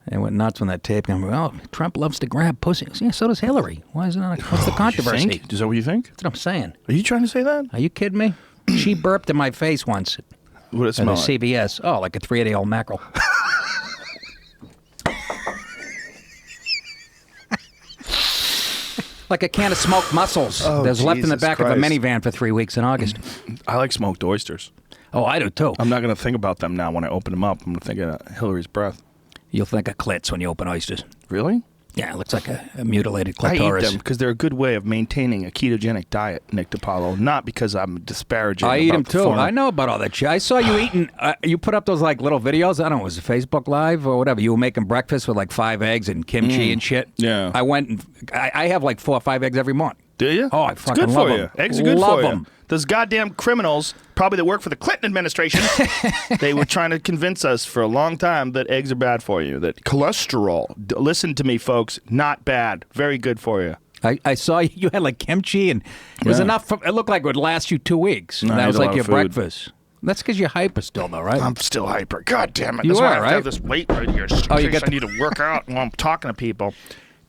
Speaker 2: They went nuts when that tape came. Oh, Trump loves to grab pussy. Yeah, so does Hillary. Why is it not? What's the controversy?
Speaker 1: You think? Is that what you think?
Speaker 2: That's what I'm saying.
Speaker 1: Are you trying to say that?
Speaker 2: Are you kidding me? She burped in my face once
Speaker 1: What did it
Speaker 2: at
Speaker 1: smell
Speaker 2: a
Speaker 1: like?
Speaker 2: CBS. Oh, like a 3-day-old mackerel. Like a can of smoked mussels.
Speaker 1: Oh,
Speaker 2: There's left in the
Speaker 1: Jesus
Speaker 2: back of
Speaker 1: Christ.
Speaker 2: a minivan for 3 weeks in August.
Speaker 1: I like smoked oysters.
Speaker 2: Oh, I do too.
Speaker 1: I'm not going to think about them now when I open them up. I'm going to think of Hillary's breath.
Speaker 2: You'll think of clits when you open oysters.
Speaker 1: Really?
Speaker 2: Yeah, it looks like a mutilated
Speaker 1: I eat
Speaker 2: clitoris.
Speaker 1: them because they're a good way of maintaining a ketogenic diet, Nick DiPaolo. Not because I'm disparaging.
Speaker 2: I eat them
Speaker 1: about the
Speaker 2: too.
Speaker 1: form.
Speaker 2: I know about all that shit. I saw you eating. You put up those like little videos. I don't know. Was it Facebook Live or whatever? You were making breakfast with like 5 eggs and kimchi and shit.
Speaker 1: Yeah.
Speaker 2: I went and I have like 4 or 5 eggs every morning.
Speaker 1: Do you?
Speaker 2: Oh, I
Speaker 1: It's
Speaker 2: fucking
Speaker 1: good
Speaker 2: love
Speaker 1: for
Speaker 2: them.
Speaker 1: you. Eggs are good
Speaker 2: Love
Speaker 1: for you.
Speaker 2: them.
Speaker 1: Those goddamn criminals, probably that work for the Clinton administration, they were trying to convince us for a long time that eggs are bad for you. That cholesterol. Listen to me, folks. Not bad. Very good for you.
Speaker 2: I saw you had like kimchi, and it was enough. It looked like it would last you 2 weeks.
Speaker 1: No,
Speaker 2: And
Speaker 1: I
Speaker 2: that was
Speaker 1: eat a lot
Speaker 2: like your
Speaker 1: of food.
Speaker 2: breakfast. That's because you're hyper still, though, right?
Speaker 1: I'm still hyper. God damn it.
Speaker 2: You
Speaker 1: That's why I
Speaker 2: are,
Speaker 1: have
Speaker 2: right?
Speaker 1: to have this weight right here. Just in
Speaker 2: Oh, you
Speaker 1: case
Speaker 2: got
Speaker 1: I need to work out while I'm talking to people.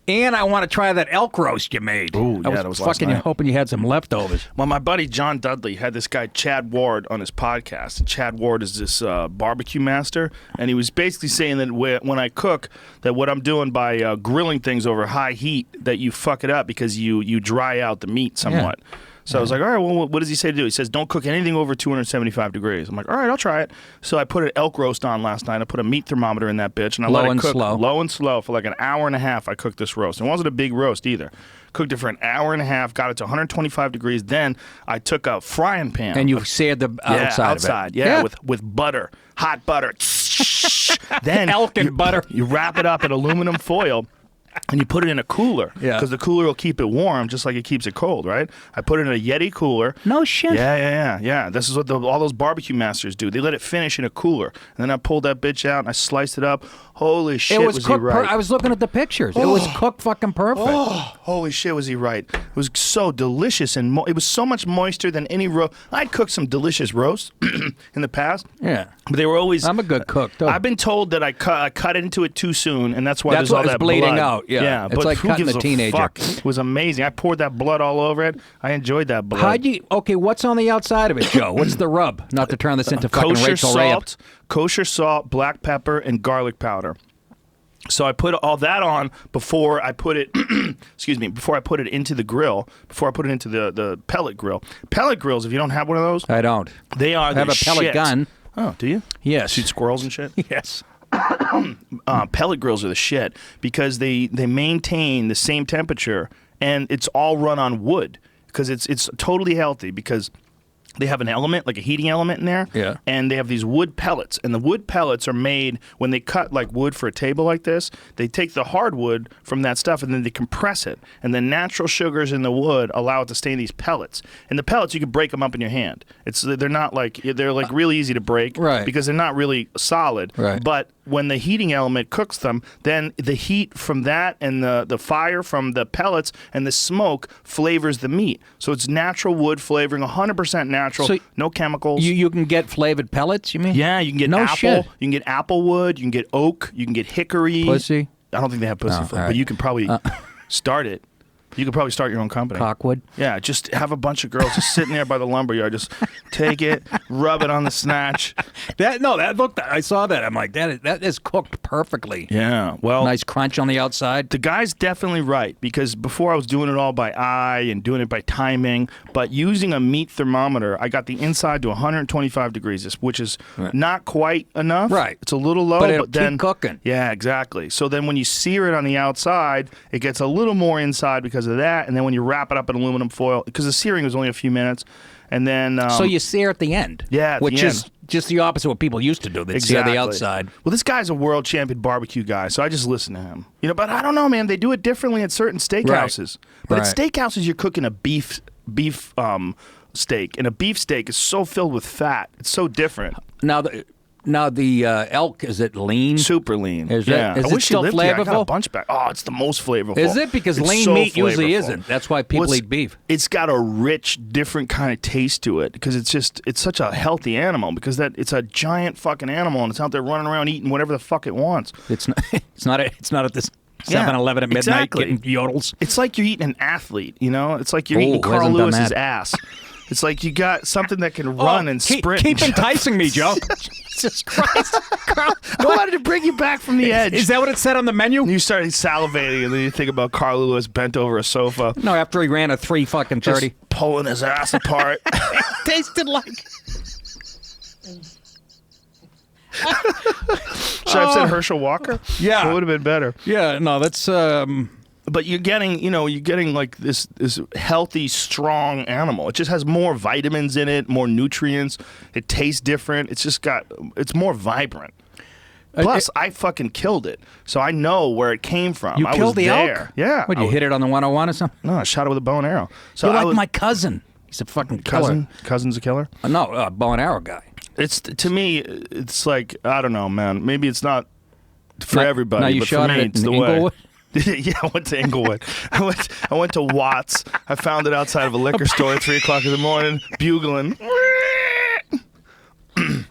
Speaker 2: And I want to try that elk roast you made.
Speaker 1: Ooh,
Speaker 2: I
Speaker 1: yeah, that was last
Speaker 2: fucking
Speaker 1: night.
Speaker 2: hoping you had some leftovers.
Speaker 1: Well, my buddy John Dudley had this guy Chad Ward on his podcast. And Chad Ward is this barbecue master, and he was basically saying that when I cook, that what I'm doing by grilling things over high heat, that you fuck it up because you dry out the meat somewhat. So I was like, all right, well, what does he say to do? He says, don't cook anything over 275 degrees. I'm like, all right, I'll try it. So I put an elk roast on last night. I put a meat thermometer in that bitch, and I let it cook low and slow for like an hour and a half. I cooked this roast. It wasn't a big roast either. Cooked it for an hour and a half, got it to 125 degrees. Then I took a frying pan.
Speaker 2: And you seared the outside of it.
Speaker 1: Yeah, with butter, hot butter. Then
Speaker 2: elk and butter.
Speaker 1: You wrap it up in aluminum foil. And you put it in a cooler, because the cooler will keep it warm, just like it keeps it cold, right? I put it in a Yeti cooler.
Speaker 2: No shit.
Speaker 1: Yeah. This is what all those barbecue masters do. They let it finish in a cooler, and then I pulled that bitch out and I sliced it up. Holy shit,
Speaker 2: It was
Speaker 1: he
Speaker 2: cooked.
Speaker 1: right?
Speaker 2: I was looking at the pictures. It was cooked fucking perfect.
Speaker 1: Oh, holy shit, was he right? It was so delicious, and it was so much moister than any roast. I'd cooked some delicious roasts in the past.
Speaker 2: Yeah.
Speaker 1: But they were always.
Speaker 2: I'm a good cook, too.
Speaker 1: I've been told that I cut into it too soon, and that's why
Speaker 2: That's
Speaker 1: there's all
Speaker 2: what was
Speaker 1: that
Speaker 2: bleeding
Speaker 1: blood.
Speaker 2: out, yeah. It's
Speaker 1: but
Speaker 2: like
Speaker 1: who
Speaker 2: cutting
Speaker 1: gives
Speaker 2: a teenager.
Speaker 1: Fuck? It was amazing. I poured that blood all over it. I enjoyed that blood.
Speaker 2: Okay, what's on the outside of it, Joe? What's the rub? Not to turn this into fucking
Speaker 1: kosher salt, black pepper, and garlic powder. So I put all that on before I put it, before I put it into the grill, before I put it into the pellet grill. Pellet grills, if you don't have one of those,
Speaker 2: I don't.
Speaker 1: they are
Speaker 2: I have
Speaker 1: the
Speaker 2: a pellet
Speaker 1: shit.
Speaker 2: gun.
Speaker 1: Oh, do you?
Speaker 2: Yes.
Speaker 1: Shoot squirrels and shit?
Speaker 2: Yes.
Speaker 1: Pellet grills are the shit because they maintain the same temperature, and it's all run on wood because it's totally healthy because they have an element, like a heating element in there.
Speaker 2: Yeah.
Speaker 1: And they have these wood pellets. And the wood pellets are made, when they cut like wood for a table like this, they take the hardwood from that stuff and then they compress it. And the natural sugars in the wood allow it to stay in these pellets. And the pellets, you can break them up in your hand. They're like really easy to break.
Speaker 2: Right.
Speaker 1: Because they're not really solid.
Speaker 2: Right.
Speaker 1: But when the heating element cooks them, then the heat from that and the fire from the pellets and the smoke flavors the meat. So it's natural wood flavoring, 100% natural,
Speaker 2: So
Speaker 1: no chemicals.
Speaker 2: You can get flavored pellets, you mean?
Speaker 1: Yeah, you can get
Speaker 2: No
Speaker 1: apple.
Speaker 2: shit.
Speaker 1: You can get apple wood. You can get oak. You can get hickory.
Speaker 2: Pussy?
Speaker 1: I don't think they have pussy flavor,
Speaker 2: all
Speaker 1: but
Speaker 2: right.
Speaker 1: you can probably start it. You could probably start your own company.
Speaker 2: Cockwood?
Speaker 1: Yeah, just have a bunch of girls just sitting there by the lumberyard. Just take it, rub it on the snatch.
Speaker 2: I saw that. I'm like, that is cooked perfectly.
Speaker 1: Yeah, well,
Speaker 2: Nice crunch on the outside.
Speaker 1: the guy's definitely right because before I was doing it all by eye and doing it by timing, but using a meat thermometer, I got the inside to 125 degrees, which is not quite enough.
Speaker 2: Right.
Speaker 1: It's a little low,
Speaker 2: But it'll
Speaker 1: then
Speaker 2: keep cooking.
Speaker 1: Yeah, exactly. So then when you sear it on the outside, it gets a little more inside because of that, and then when you wrap it up in aluminum foil, because the searing was only a few minutes, and then
Speaker 2: So you sear at the end.
Speaker 1: Yeah, at the
Speaker 2: which is
Speaker 1: end.
Speaker 2: just the opposite of what people used to do. They'd sear the outside.
Speaker 1: Well, this guy's a world champion barbecue guy, so I just listen to him. But I don't know, man. They do it differently at certain steakhouses. But at steakhouses, you're cooking a beef steak, and a beef steak is so filled with fat. It's so different.
Speaker 2: Now the elk, is it lean?
Speaker 1: Super lean.
Speaker 2: Is
Speaker 1: yeah.
Speaker 2: it
Speaker 1: I wish
Speaker 2: still
Speaker 1: you lived here. I got a
Speaker 2: flavorful?
Speaker 1: bunch back. Oh, it's the most flavorful.
Speaker 2: Is it? Because
Speaker 1: It's
Speaker 2: lean
Speaker 1: so
Speaker 2: meat usually
Speaker 1: flavorful.
Speaker 2: isn't. That's why people eat beef.
Speaker 1: It's got a rich, different kind of taste to it because it's such a healthy animal because it's a giant fucking animal and it's out there running around eating whatever the fuck it wants.
Speaker 2: It's not at this 7-Eleven at midnight
Speaker 1: exactly.
Speaker 2: getting yodels.
Speaker 1: It's like you're eating an athlete, It's like you're eating
Speaker 2: who
Speaker 1: Carl
Speaker 2: hasn't done
Speaker 1: Lewis's
Speaker 2: that?
Speaker 1: ass. It's like you got something that can run and sprint.
Speaker 2: Keep
Speaker 1: and
Speaker 2: enticing me, Joe.
Speaker 1: Jesus Christ. Carl, I wanted to bring you back from the edge.
Speaker 2: Is that what it said on the menu?
Speaker 1: You started salivating, and then you think about Carl Lewis bent over a sofa.
Speaker 2: No, after he ran a 3:30.
Speaker 1: Just pulling his ass apart.
Speaker 2: Tasted like.
Speaker 1: Should I have said Herschel Walker?
Speaker 2: Yeah.
Speaker 1: It would have been better.
Speaker 2: Yeah, no, that's.
Speaker 1: But you're getting like this healthy, strong animal. It just has more vitamins in it, more nutrients. It tastes different. It's more vibrant. Plus, I fucking killed it, so I know where it came from.
Speaker 2: You
Speaker 1: I
Speaker 2: killed
Speaker 1: was
Speaker 2: the
Speaker 1: there.
Speaker 2: elk?
Speaker 1: Yeah.
Speaker 2: What, you hit it on the 101 or something?
Speaker 1: No, I shot it with a bow and arrow. So
Speaker 2: You're like my cousin. He's a fucking killer.
Speaker 1: Cousin's a killer?
Speaker 2: No, bow and arrow guy.
Speaker 1: It's to me, it's like, I don't know, man. Maybe it's not for everybody,
Speaker 2: now you
Speaker 1: but
Speaker 2: shot
Speaker 1: for me,
Speaker 2: it
Speaker 1: it's
Speaker 2: in
Speaker 1: the
Speaker 2: Inglewood?
Speaker 1: way. Yeah, I went to Inglewood. I went to Watts. I found it outside of a liquor store at 3 o'clock in the morning, bugling.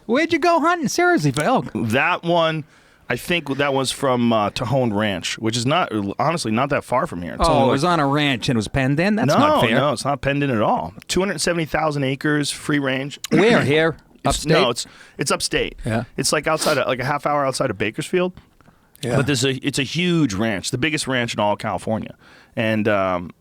Speaker 2: Where'd you go hunting? Seriously, for elk?
Speaker 1: That one, I think that was from Tejon Ranch, which is not, honestly, not that far from here. It's
Speaker 2: Oh,
Speaker 1: only
Speaker 2: it was on a ranch and it was penned in? That's not fair.
Speaker 1: No, it's not penned in at all. 270,000 acres, free range.
Speaker 2: Where? Here? Upstate?
Speaker 1: No, it's upstate.
Speaker 2: Yeah.
Speaker 1: It's like like a half hour outside of Bakersfield.
Speaker 2: Yeah.
Speaker 1: But it's a huge ranch, the biggest ranch in all of California. And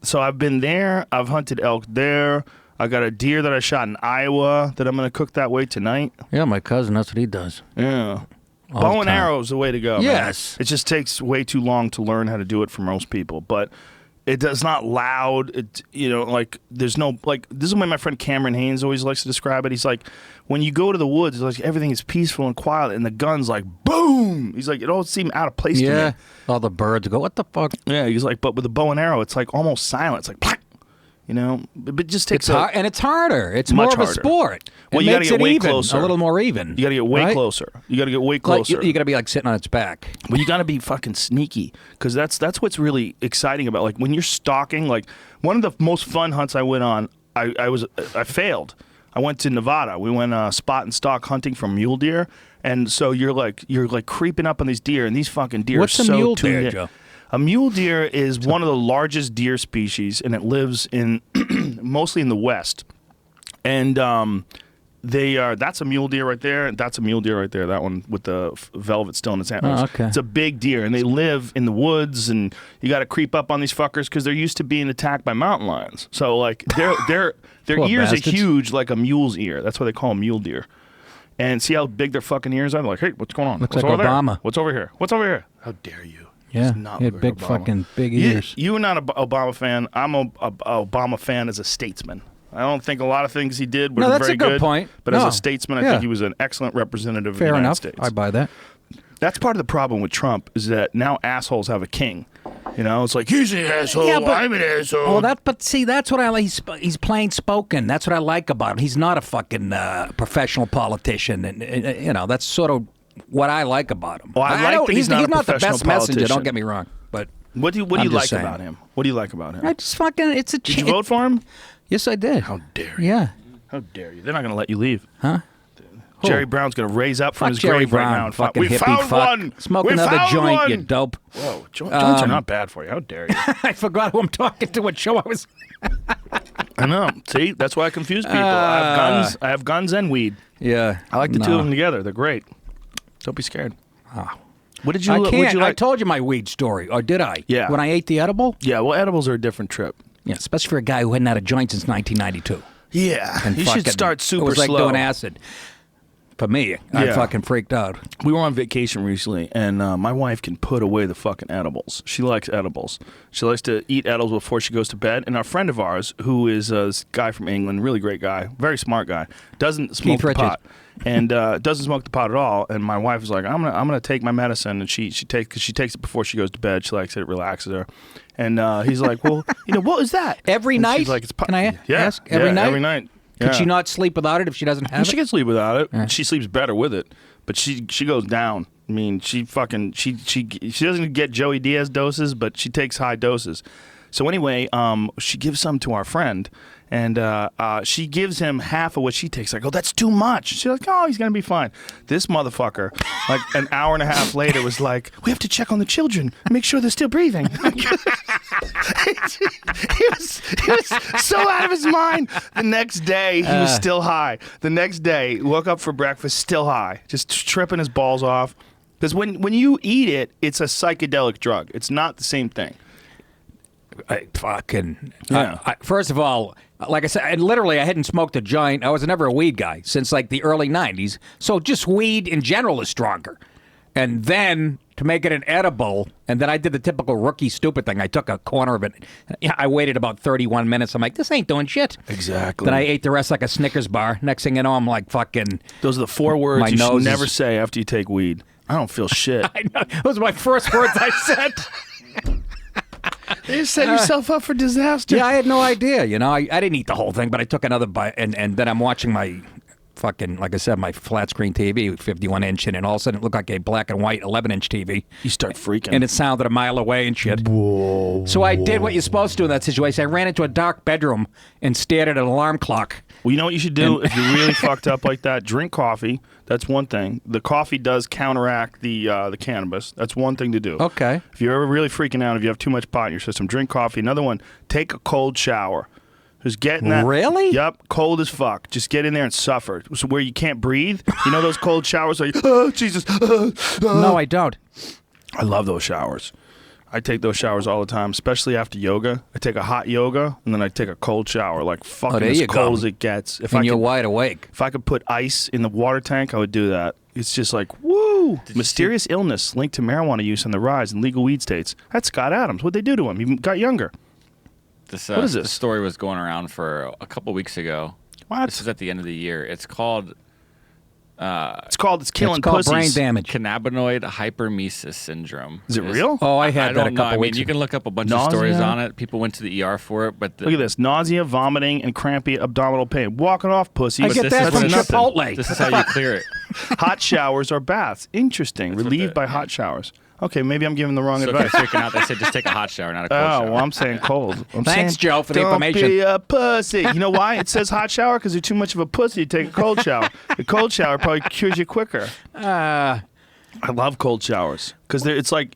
Speaker 1: so I've been there. I've hunted elk there. I got a deer that I shot in Iowa that I'm going to cook that way tonight.
Speaker 2: Yeah, my cousin, that's what he does.
Speaker 1: Yeah.
Speaker 2: All
Speaker 1: Bow
Speaker 2: the
Speaker 1: and
Speaker 2: time.
Speaker 1: arrow is the way to go.
Speaker 2: Yes.
Speaker 1: Man. It just takes way too long to learn how to do it for most people. But it does not loud. It, like there's no, like, this is the way my friend Cameron Haynes always likes to describe it. He's like, when you go to the woods, it's like everything is peaceful and quiet and the gun's like, boom. He's like, it all seems out of place to
Speaker 2: Yeah.
Speaker 1: me.
Speaker 2: All the birds go, what the fuck?
Speaker 1: Yeah. He's like, but with the bow and arrow, it's like almost silent. It's like, plack. But it just takes
Speaker 2: And it's harder. It's
Speaker 1: Much
Speaker 2: more of a
Speaker 1: harder.
Speaker 2: sport.
Speaker 1: Well,
Speaker 2: It
Speaker 1: you gotta
Speaker 2: makes
Speaker 1: get
Speaker 2: it
Speaker 1: way
Speaker 2: even,
Speaker 1: closer.
Speaker 2: a little more even.
Speaker 1: You got to get way
Speaker 2: right?
Speaker 1: closer. You got to get way
Speaker 2: Like,
Speaker 1: closer.
Speaker 2: you got to be like sitting on its back.
Speaker 1: Well, you got to be fucking sneaky because that's what's really exciting about, like, when you're stalking. Like, one of the most fun hunts I went on, I failed. I went to Nevada. We went spot and stalk hunting for mule deer, and so you're like creeping up on these deer, and these fucking deer
Speaker 2: What's
Speaker 1: are
Speaker 2: a
Speaker 1: so
Speaker 2: mule
Speaker 1: tuned
Speaker 2: deer,
Speaker 1: in.
Speaker 2: Joe?
Speaker 1: A mule deer is one of the largest deer species, and it lives in mostly in the West. And that's a mule deer right there, and that's a mule deer right there. That one with the velvet still in its antlers.
Speaker 2: Oh, okay.
Speaker 1: It's a big deer, and they live in the woods, and you got to creep up on these fuckers because they're used to being attacked by mountain lions. So like their
Speaker 2: Poor
Speaker 1: ears
Speaker 2: bastards.
Speaker 1: are huge, like a mule's ear. That's why they call them mule deer. And see how big their fucking ears are? They're like, hey, what's going on?
Speaker 2: Looks
Speaker 1: What's
Speaker 2: like
Speaker 1: over
Speaker 2: Obama.
Speaker 1: There? What's over here? What's over here? How dare you?
Speaker 2: Yeah,
Speaker 1: It's not
Speaker 2: he had
Speaker 1: like
Speaker 2: big
Speaker 1: Obama.
Speaker 2: fucking big ears.
Speaker 1: You're not an Obama fan. I'm a Obama fan as a statesman. I don't think a lot of things he did were
Speaker 2: No, that's
Speaker 1: very
Speaker 2: a good point.
Speaker 1: But as
Speaker 2: No.
Speaker 1: a statesman, I
Speaker 2: Yeah.
Speaker 1: think he was an excellent representative of
Speaker 2: Fair
Speaker 1: the United
Speaker 2: enough.
Speaker 1: States.
Speaker 2: I buy that.
Speaker 1: That's part of the problem with Trump is that now assholes have a king. It's like, he's an asshole,
Speaker 2: Yeah, but-
Speaker 1: I'm an asshole.
Speaker 2: Well, but see, that's what I like. He's plain spoken. That's what I like about him. He's not a fucking professional politician, and that's sort of what I like about him.
Speaker 1: Well, I like
Speaker 2: don't-
Speaker 1: that he's not a
Speaker 2: not the
Speaker 1: professional
Speaker 2: best messenger.
Speaker 1: politician.
Speaker 2: Don't get me wrong, but
Speaker 1: what do you
Speaker 2: I'm just
Speaker 1: like
Speaker 2: saying.
Speaker 1: about him? What do you like about him?
Speaker 2: I just fucking it's a.
Speaker 1: Did you vote for him?
Speaker 2: Yes, I did.
Speaker 1: How dare you?
Speaker 2: Yeah,
Speaker 1: How dare you? They're not going to let you leave.
Speaker 2: huh?
Speaker 1: Jerry Brown's going to raise up from
Speaker 2: Fuck
Speaker 1: his
Speaker 2: Jerry
Speaker 1: grave
Speaker 2: Brown,
Speaker 1: right now. And
Speaker 2: fucking
Speaker 1: we
Speaker 2: hippie
Speaker 1: found
Speaker 2: fuck.
Speaker 1: one.
Speaker 2: Smoke
Speaker 1: we
Speaker 2: another
Speaker 1: found
Speaker 2: joint,
Speaker 1: one.
Speaker 2: you dope.
Speaker 1: Whoa, joints are not bad for you. How dare you?
Speaker 2: I forgot who I'm talking to. What show I was.
Speaker 1: I know. See, that's why I confuse people. I have guns. I have guns and weed.
Speaker 2: Yeah,
Speaker 1: I like the two of them together. They're great. Don't be scared. What did you?
Speaker 2: I
Speaker 1: What
Speaker 2: can't.
Speaker 1: did you
Speaker 2: I
Speaker 1: like?
Speaker 2: told you my weed story, or did I?
Speaker 1: Yeah.
Speaker 2: When I ate the edible.
Speaker 1: Yeah. Well, edibles are a different trip.
Speaker 2: Yeah, especially for a guy who hadn't had a joint since 1992.
Speaker 1: Yeah.
Speaker 2: And
Speaker 1: You should
Speaker 2: fucking-
Speaker 1: start super
Speaker 2: It was like
Speaker 1: slow.
Speaker 2: doing acid. For me, I
Speaker 1: Yeah.
Speaker 2: fucking freaked out.
Speaker 1: We were on vacation recently, and my wife can put away the fucking edibles. She likes edibles. She likes to eat edibles before she goes to bed. And our friend of ours, who is this guy from England, really great guy, very smart guy, doesn't smoke the pot, and doesn't smoke the pot at all. And my wife is like, I'm gonna take my medicine, and she takes it before she goes to bed. She likes it; it relaxes her. And he's like, well, what is that?
Speaker 2: Every
Speaker 1: And
Speaker 2: night?
Speaker 1: she's like, it's pot.
Speaker 2: Can I
Speaker 1: yeah,
Speaker 2: ask? Every
Speaker 1: yeah,
Speaker 2: night?
Speaker 1: Every night.
Speaker 2: Could
Speaker 1: Yeah.
Speaker 2: she not sleep without it if she doesn't have
Speaker 1: She
Speaker 2: it?
Speaker 1: can sleep without it.
Speaker 2: Yeah.
Speaker 1: She sleeps better with it, but she goes down. I mean, she doesn't get Joey Diaz doses, but she takes high doses. So anyway, she gives some to our friend, and she gives him half of what she takes. I go, that's too much. She's like, oh, he's gonna be fine. This motherfucker, like an hour and a half later, was like, we have to check on the children, make sure they're still breathing. he was so out of his mind. The next day, he was still high. The next day, woke up for breakfast, still high, just tripping his balls off. Because when you eat it, it's a psychedelic drug. It's not the same thing.
Speaker 2: Yeah. First of all, like I said, I hadn't smoked a joint. I was never a weed guy since like the early 90s. So just weed in general is stronger. And then to make it an edible, and then I did the typical rookie stupid thing. I took a corner of it. I waited about 31 minutes. I'm like, this ain't doing shit.
Speaker 1: Exactly.
Speaker 2: Then I ate the rest like a Snickers bar. Next thing you know, I'm like fucking...
Speaker 1: Those are the 4 words
Speaker 2: My
Speaker 1: you should
Speaker 2: nose
Speaker 1: never
Speaker 2: is-
Speaker 1: say after you take weed. I don't feel shit.
Speaker 2: I know. Those were my first words I said.
Speaker 1: You set yourself up for disaster.
Speaker 2: Yeah, I had no idea. You know, I didn't eat the whole thing, but I took another bite, and then I'm watching my fucking, like I said, my flat screen TV, 51-inch, and all of a sudden it looked like a black and white 11-inch TV.
Speaker 1: You start freaking.
Speaker 2: And it sounded a mile away and shit.
Speaker 1: Whoa.
Speaker 2: So I did what you're supposed to do in that situation. I ran into a dark bedroom and stared at an alarm clock.
Speaker 1: Well, you know what you should do if you're really fucked up like that? Drink coffee. That's one thing. The coffee does counteract the cannabis. That's one thing to do.
Speaker 2: Okay.
Speaker 1: If you're ever really freaking out, if you have too much pot in your system, drink coffee. Another one, take a cold shower. Just getting that.
Speaker 2: Really?
Speaker 1: Yep, cold as fuck. Just get in there and suffer. So where you can't breathe. You know those cold showers? Like, oh, Jesus.
Speaker 2: No, I don't.
Speaker 1: I love those showers. I take those showers all the time, especially after yoga. I take a hot yoga, and then I take a cold shower, like fucking
Speaker 2: there
Speaker 1: as
Speaker 2: you
Speaker 1: cold
Speaker 2: go.
Speaker 1: as it gets. If
Speaker 2: And
Speaker 1: I
Speaker 2: you're
Speaker 1: could,
Speaker 2: wide awake.
Speaker 1: if I could put ice in the water tank, I would do that. It's just like, woo! Mysterious illness linked to marijuana use on the rise in legal weed states. That's Scott Adams. What'd they do to him? He got younger.
Speaker 3: What
Speaker 1: is
Speaker 3: this
Speaker 1: this?
Speaker 3: story was going around for a couple weeks ago.
Speaker 1: What?
Speaker 3: This is at the end of the year. It's called
Speaker 1: It's killing
Speaker 2: It's called
Speaker 1: pussies.
Speaker 2: brain damage.
Speaker 3: cannabinoid hypermesis syndrome.
Speaker 1: Is it real?
Speaker 2: Oh, I had
Speaker 3: I
Speaker 2: that a
Speaker 3: don't know.
Speaker 2: couple
Speaker 3: I mean,
Speaker 2: weeks
Speaker 3: you
Speaker 2: ago.
Speaker 3: can look up a bunch
Speaker 1: Nausea?
Speaker 3: of stories on it. People went to the ER for it, but
Speaker 1: Look at this. Nausea, vomiting, and crampy abdominal pain. Walk it off, pussy.
Speaker 2: I get
Speaker 3: this
Speaker 2: that
Speaker 3: is
Speaker 2: from
Speaker 3: what-
Speaker 2: Chipotle.
Speaker 3: This is how you clear it.
Speaker 1: Hot showers or baths. Interesting.
Speaker 3: That's what
Speaker 1: Relieved
Speaker 3: the-
Speaker 1: by hot showers. Okay, maybe I'm giving the wrong
Speaker 3: So if
Speaker 1: advice.
Speaker 3: you're freaking out, they said just take a hot shower, not a cold
Speaker 1: Oh,
Speaker 3: shower.
Speaker 1: well, I'm saying cold. I'm
Speaker 2: Thanks,
Speaker 1: saying,
Speaker 2: Joe, for the
Speaker 1: don't
Speaker 2: information.
Speaker 1: be a pussy. You know why? It says hot shower because you're too much of a pussy to take a cold shower. The cold shower probably cures you quicker. I love cold showers because it's like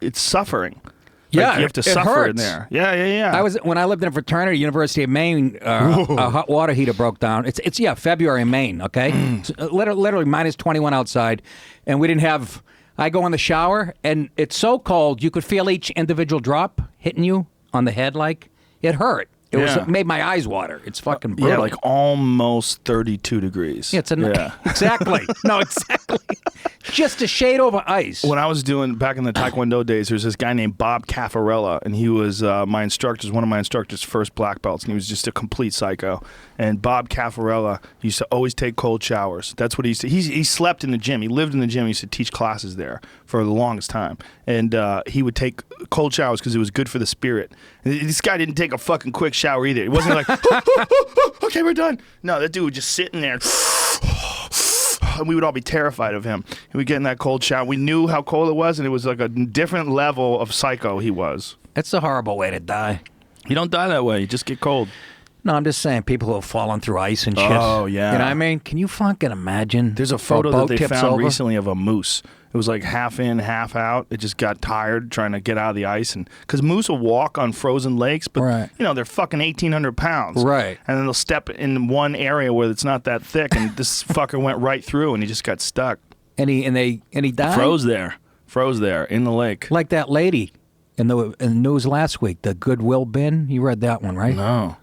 Speaker 1: it's suffering.
Speaker 2: Yeah,
Speaker 1: Like you have to
Speaker 2: it
Speaker 1: suffer in
Speaker 2: hurts.
Speaker 1: there. Yeah.
Speaker 2: When I lived in a fraternity, University of Maine, a hot water heater broke down. It's February in Maine, okay? So, literally minus 21 outside, and we didn't have. I go in the shower, and it's so cold you could feel each individual drop hitting you on the head. Like it hurt. It made my eyes water. It's fucking brutal.
Speaker 1: Yeah, like almost 32 degrees.
Speaker 2: Yeah, exactly. No, exactly. Just a shade over ice.
Speaker 1: When I was doing back in the Taekwondo days, there's this guy named Bob Caffarella, and he was one of my instructor's first black belts, and he was just a complete psycho. And Bob Caffarella used to always take cold showers. That's what he used to. He slept in the gym. He lived in the gym. He used to teach classes there for the longest time, and he would take cold showers because it was good for the spirit. And this guy didn't take a fucking quick shower either. It wasn't like, okay, we're done. No, that dude would just sit in there. And we would all be terrified of him. He would get in that cold shower. We knew how cold it was, and it was like a different level of psycho he was.
Speaker 2: It's a horrible way to die.
Speaker 1: You don't die that way. You just get cold.
Speaker 2: No, I'm just saying people who have fallen through ice and shit.
Speaker 1: Oh, yeah.
Speaker 2: You know what I mean? Can you fucking imagine?
Speaker 1: There's a photo that
Speaker 2: boat
Speaker 1: they
Speaker 2: tips
Speaker 1: found
Speaker 2: over?
Speaker 1: recently of a moose. It was like half in, half out. It just got tired trying to get out of the ice. And because moose will walk on frozen lakes, but,
Speaker 2: Right.
Speaker 1: you know, they're fucking 1,800 pounds.
Speaker 2: Right.
Speaker 1: And then they'll step in one area where it's not that thick, and this fucker went right through, and he just got stuck.
Speaker 2: And he died?
Speaker 1: Froze there in the lake.
Speaker 2: Like that lady in the news last week, the Goodwill bin. You read that one, right?
Speaker 1: No.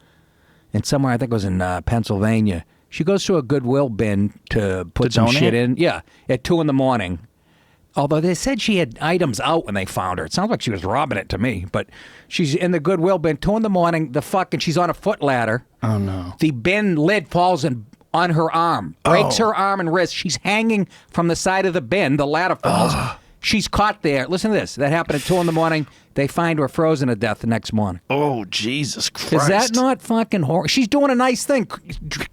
Speaker 2: And somewhere, I think it was in Pennsylvania. She goes to a Goodwill bin to put some
Speaker 1: donate?
Speaker 2: shit in. Yeah, at 2 a.m. Although they said she had items out when they found her. It sounds like she was robbing it to me. But she's in the Goodwill bin, 2 a.m. She's on a foot ladder.
Speaker 1: Oh, no.
Speaker 2: The bin lid falls on her arm, breaks
Speaker 1: Oh.
Speaker 2: her arm and wrist. She's hanging from the side of the bin. The ladder falls. She's caught there. Listen to this. That happened at 2 a.m. They find her frozen to death the next morning.
Speaker 1: Oh, Jesus Christ.
Speaker 2: Is that not fucking horrible? She's doing a nice thing,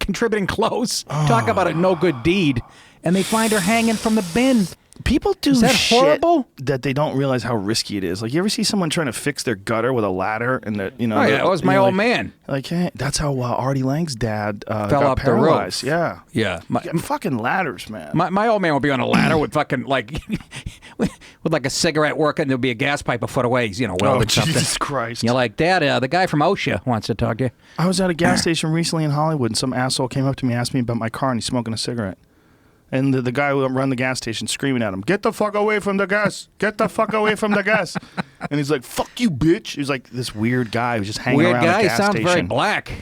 Speaker 2: contributing clothes. Talk about a no good deed. And they find her hanging from the bin.
Speaker 1: People do
Speaker 2: Is that
Speaker 1: shit
Speaker 2: horrible?
Speaker 1: that they don't realize how risky it is. Like, you ever see someone trying to fix their gutter with a ladder, and that, you know?
Speaker 2: Oh, yeah, that was my old man.
Speaker 1: Like, hey, that's how Artie Lang's dad
Speaker 2: Fell
Speaker 1: got
Speaker 2: off the roof.
Speaker 1: paralyzed. Yeah,
Speaker 2: Yeah.
Speaker 1: fucking ladders, man.
Speaker 2: My old man would be on a ladder with fucking, like, with like a cigarette working, and there'll be a gas pipe a foot away. He's, welding something.
Speaker 1: Jesus Christ!
Speaker 2: You're like, Dad, the guy from OSHA wants to talk to you.
Speaker 1: I was at a gas station recently in Hollywood, and some asshole came up to me, asked me about my car, and he's smoking a cigarette. And the guy who run the gas station screaming at him, "Get the fuck away from the gas! Get the fuck away from the gas!" And he's like, "Fuck you, bitch!" He was like this weird guy who was just hanging
Speaker 2: Weird
Speaker 1: around
Speaker 2: guy.
Speaker 1: a
Speaker 2: He
Speaker 1: gas
Speaker 2: sounds
Speaker 1: station.
Speaker 2: very black.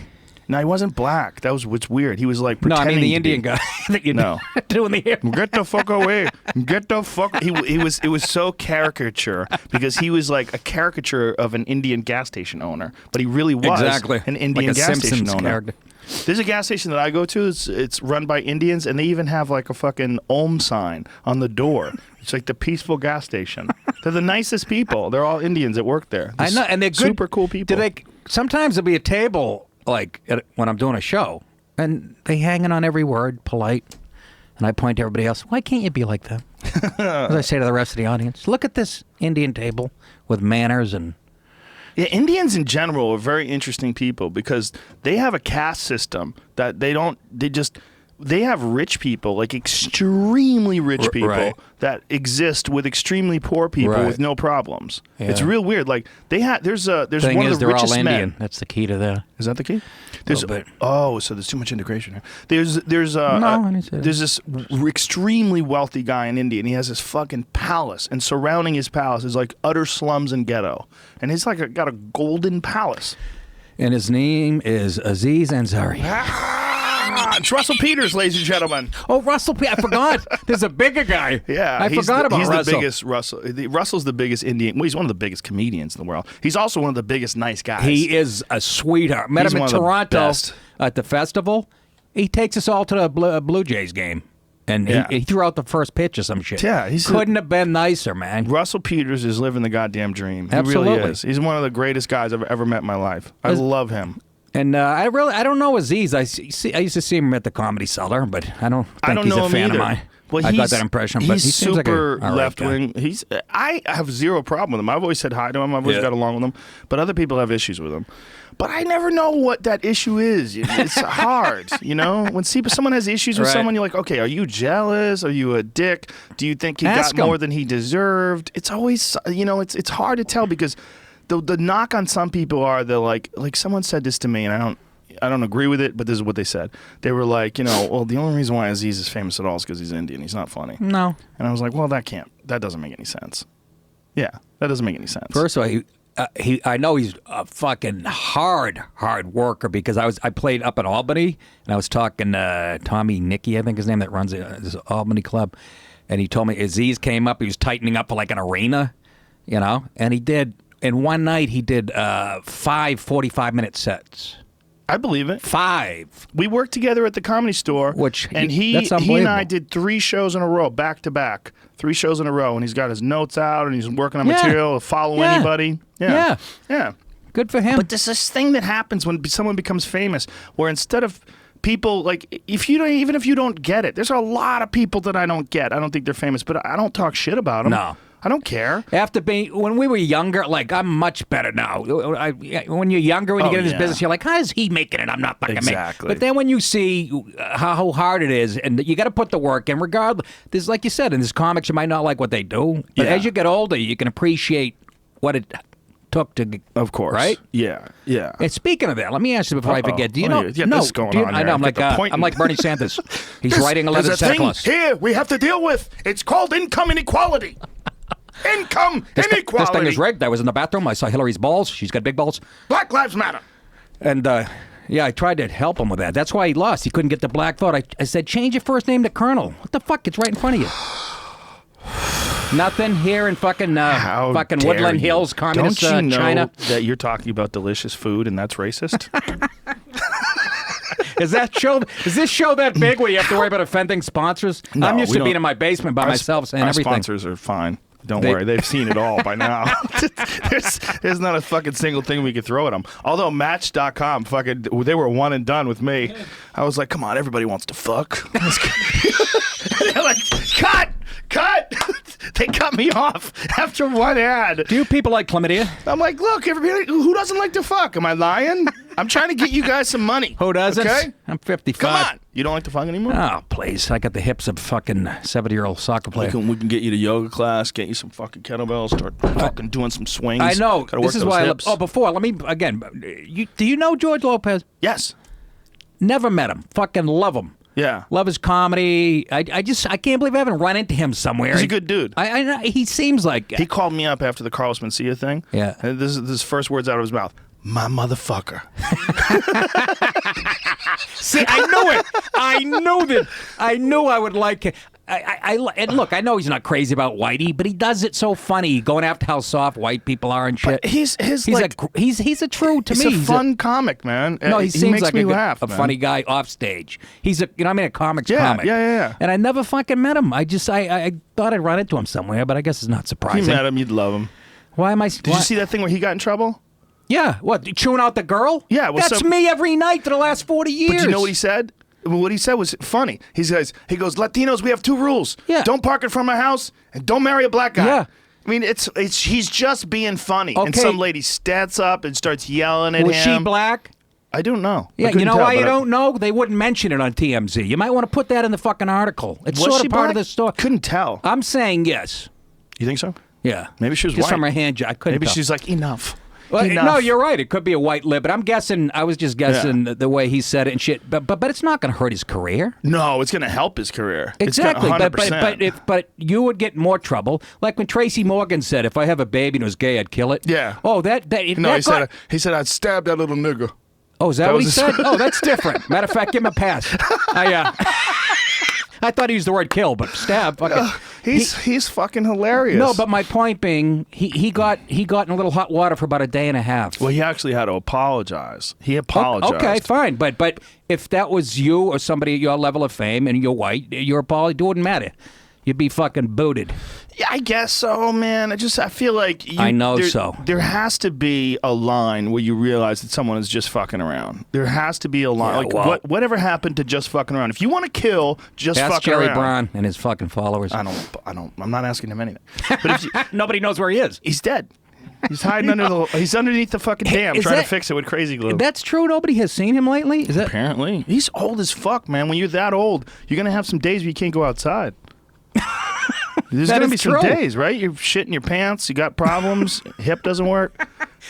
Speaker 1: No, he wasn't black. That was what's weird. He was like
Speaker 2: No, I
Speaker 1: pretending
Speaker 2: mean the
Speaker 1: to
Speaker 2: Indian
Speaker 1: be.
Speaker 2: guy that you
Speaker 1: No.
Speaker 2: doing the hair.
Speaker 1: Get the fuck away! Get the fuck! It was so caricature because he was like a caricature of an Indian gas station owner, but he really was
Speaker 2: Exactly.
Speaker 1: an Indian
Speaker 2: Like a
Speaker 1: gas
Speaker 2: Simpsons
Speaker 1: station owner.
Speaker 2: character.
Speaker 1: There's a gas station that I go to. It's run by Indians, and they even have like a fucking Om sign on the door. It's like the peaceful gas station. They're the nicest people. They're all Indians that work there.
Speaker 2: I know, and they're good,
Speaker 1: super cool people.
Speaker 2: Sometimes there'll be a table like when I'm doing a show, and they hanging on every word, polite. And I point to everybody else. Why can't you be like that? As I say to the rest of the audience, look at this Indian table with manners and.
Speaker 1: Yeah, Indians in general are very interesting people because they have a caste system that they have rich people, like extremely rich people that exist with extremely poor people with no problems. Yeah. It's real weird. Like there's one of the richest
Speaker 2: they're all Indian.
Speaker 1: men.
Speaker 2: That's the key to that.
Speaker 1: Is that the key?
Speaker 2: A bit.
Speaker 1: Oh, so there's too much integration here. There's this extremely wealthy guy in India, and he has this fucking palace, and surrounding his palace is like utter slums and ghetto, and he's like got a golden palace.
Speaker 2: And his name is Aziz Ansari.
Speaker 1: It's Russell Peters, ladies and gentlemen.
Speaker 2: Oh, Russell Peters. I forgot. There's a bigger guy.
Speaker 1: Yeah.
Speaker 2: I forgot about Russell.
Speaker 1: He's the biggest Russell. Russell's the biggest Indian. Well, he's one of the biggest comedians in the world. He's also one of the biggest nice guys.
Speaker 2: He is a sweetheart. Met him in Toronto at the festival. He takes us all to the Blue Jays game. And he threw out the first pitch or some shit.
Speaker 1: Yeah.
Speaker 2: Couldn't have been nicer, man.
Speaker 1: Russell Peters is living the goddamn dream.
Speaker 2: Absolutely.
Speaker 1: He really is. He's one of the greatest guys I've ever met in my life. I love him.
Speaker 2: And I don't know Aziz. I used to see him at the Comedy Cellar, but I don't think he's a fan of mine.
Speaker 1: Well,
Speaker 2: I got that impression, but he seems
Speaker 1: super
Speaker 2: like a
Speaker 1: left wing. I have zero problem with him. I've always said hi to him. I've always got along with him. But other people have issues with him. But I never know what that issue is. It's hard, you know. When someone has issues with someone, you're like, okay, are you jealous? Are you a dick? Do you think he got more than he deserved? It's always, it's hard to tell because the knock on some people are they're like someone said this to me, and I don't agree with it, but this is what they said. They were like, well, the only reason why Aziz is famous at all is because he's Indian. He's not funny.
Speaker 2: No.
Speaker 1: And I was like, well, that doesn't make any sense. Yeah, that doesn't make any sense.
Speaker 2: First of all, I know he's a fucking hard worker because I played up in Albany and I was talking to Tommy Nicky, I think his name, that runs this Albany club, and he told me Aziz came up, he was tightening up for like an arena, and he did. And one night he did 5 45-minute sets.
Speaker 1: I believe it.
Speaker 2: 5.
Speaker 1: We worked together at the Comedy Store, he and I did 3 shows in a row, back to back. 3 shows in a row, and he's got his notes out, and he's working on material, follow anybody. Yeah.
Speaker 2: Good for him.
Speaker 1: But there's this thing that happens when someone becomes famous, where instead of people, like, even if you don't get it, there's a lot of people that I don't get. I don't think they're famous, but I don't talk shit about them.
Speaker 2: No.
Speaker 1: I don't care.
Speaker 2: When we were younger, like, I'm much better now. When you're younger, when you get in this business, you're like, how is he making it? I'm not fucking making it. But then when you see how hard it is, and you got to put the work in, regardless, there's, like you said, in these comics, you might not like what they do. But as you get older, you can appreciate what it took to,
Speaker 1: of course,
Speaker 2: right?
Speaker 1: Yeah.
Speaker 2: And speaking of that, let me ask you before I forget. Do you know?
Speaker 1: This is going on.
Speaker 2: I know. I'm like Bernie Sanders. He's writing a letter to Santa Claus.
Speaker 1: Here we have to deal with. It's called income inequality. Income inequality.
Speaker 2: This thing is rigged. I was in the bathroom. I saw Hillary's balls. She's got big balls.
Speaker 1: Black Lives Matter.
Speaker 2: And I tried to help him with that. That's why he lost. He couldn't get the black vote. I said, change your first name to Colonel. What the fuck? It's right in front of you. Nothing here in fucking Woodland Hills, communist
Speaker 1: Don't you know
Speaker 2: China.
Speaker 1: That you're talking about delicious food and that's racist?
Speaker 2: Is this show that big where you have to worry about offending sponsors?
Speaker 1: No,
Speaker 2: I'm used to being in my basement by myself saying everything.
Speaker 1: Our sponsors are fine. Don't worry. They've seen it all by now. There's not a fucking single thing we could throw at them. Although Match.com, they were one and done with me. I was like, come on, everybody wants to fuck. They're like, cut! They cut me off after one ad.
Speaker 2: Do you people like chlamydia?
Speaker 1: I'm like, look, everybody, who doesn't like to fuck? Am I lying? I'm trying to get you guys some money.
Speaker 2: Who doesn't?
Speaker 1: Okay?
Speaker 2: I'm 55.
Speaker 1: Come on. You don't like to fuck anymore?
Speaker 2: Oh, please. I got the hips of fucking 70-year-old soccer player.
Speaker 1: We can get you to yoga class, get you some fucking kettlebells, start fucking doing some swings.
Speaker 2: I know. This is why I love...
Speaker 1: hips.
Speaker 2: Oh, before, let me... Again, do you know George Lopez?
Speaker 1: Yes.
Speaker 2: Never met him. Fucking love him.
Speaker 1: Yeah.
Speaker 2: Love his comedy. I can't believe I haven't run into him somewhere.
Speaker 1: He's a good dude.
Speaker 2: He seems like...
Speaker 1: He called me up after the Carlos Mencia thing.
Speaker 2: Yeah.
Speaker 1: And this is his first words out of his mouth. My motherfucker.
Speaker 2: See, I knew it. I knew that. I knew I would like it. And look, I know he's not crazy about Whitey, but he does it so funny, going after how soft white people are and shit.
Speaker 1: But he's
Speaker 2: a true to me.
Speaker 1: He's a fun comic, man.
Speaker 2: No, he seems
Speaker 1: makes
Speaker 2: like
Speaker 1: me laugh,
Speaker 2: a funny guy off stage. He's a a comics comic.
Speaker 1: Yeah.
Speaker 2: And I never fucking met him. I thought I'd run into him somewhere, but I guess it's not surprising.
Speaker 1: If you met him, you'd love him.
Speaker 2: Why am I?
Speaker 1: Did you see that thing where he got in trouble?
Speaker 2: Yeah, what? Chewing out the girl?
Speaker 1: Yeah, well,
Speaker 2: that's me every night for the last 40 years.
Speaker 1: But you know what he said? What he said was funny. He goes, Latinos, we have 2 rules.
Speaker 2: Yeah.
Speaker 1: Don't park in front of my house, and don't marry a black guy.
Speaker 2: Yeah.
Speaker 1: I mean, he's just being funny.
Speaker 2: Okay.
Speaker 1: And some lady stands up and starts yelling at him.
Speaker 2: Was she black?
Speaker 1: I don't know.
Speaker 2: Yeah, you know why you don't know? They wouldn't mention it on TMZ. You might want to put that in the fucking article. It's
Speaker 1: Was
Speaker 2: sort
Speaker 1: she
Speaker 2: of part
Speaker 1: black?
Speaker 2: of the story.
Speaker 1: Couldn't tell.
Speaker 2: I'm saying yes.
Speaker 1: You think so?
Speaker 2: Yeah.
Speaker 1: Maybe she was
Speaker 2: just
Speaker 1: white.
Speaker 2: from her hand. I couldn't
Speaker 1: Maybe
Speaker 2: tell.
Speaker 1: she's like, enough.
Speaker 2: Well,
Speaker 1: Enough.
Speaker 2: no, you're right. It could be a white lib, but I'm guessing. I was just guessing the way he said it and shit. But it's not going to hurt his career.
Speaker 1: No, it's going to help his career.
Speaker 2: Exactly.
Speaker 1: It's 100%.
Speaker 2: But you would get more trouble. Like when Tracy Morgan said, "If I have a baby and it was gay, I'd kill it."
Speaker 1: Yeah.
Speaker 2: Oh,
Speaker 1: he said I'd stab that little nigga.
Speaker 2: Oh, is that what he said? Oh, that's different. Matter of fact, give him a pass. I thought he used the word kill, but stab.
Speaker 1: He's fucking hilarious.
Speaker 2: No, but my point being, he got in a little hot water for about a day and a half.
Speaker 1: Well, he actually had to apologize. He apologized.
Speaker 2: Okay, fine. But if that was you or somebody at your level of fame and you're white, your apology wouldn't matter. You'd be fucking booted.
Speaker 1: Yeah, I guess so, man. I feel like there has to be a line where you realize that someone is just fucking around. There has to be a line.
Speaker 2: Yeah,
Speaker 1: whatever happened to just fucking around? If you want to kill, just
Speaker 2: Ask
Speaker 1: fucking
Speaker 2: Jerry
Speaker 1: around.
Speaker 2: Brown and his fucking followers.
Speaker 1: I'm not asking him anything. But if you,
Speaker 2: nobody knows where he is.
Speaker 1: He's dead. He's hiding he's underneath the fucking dam trying to fix it with crazy glue.
Speaker 2: That's true. Nobody has seen him lately. Is that
Speaker 1: apparently? He's old as fuck, man. When you're that old, you're gonna have some days where you can't go outside. There's going to be some days, right? You're shitting your pants. You got problems. Hip doesn't work.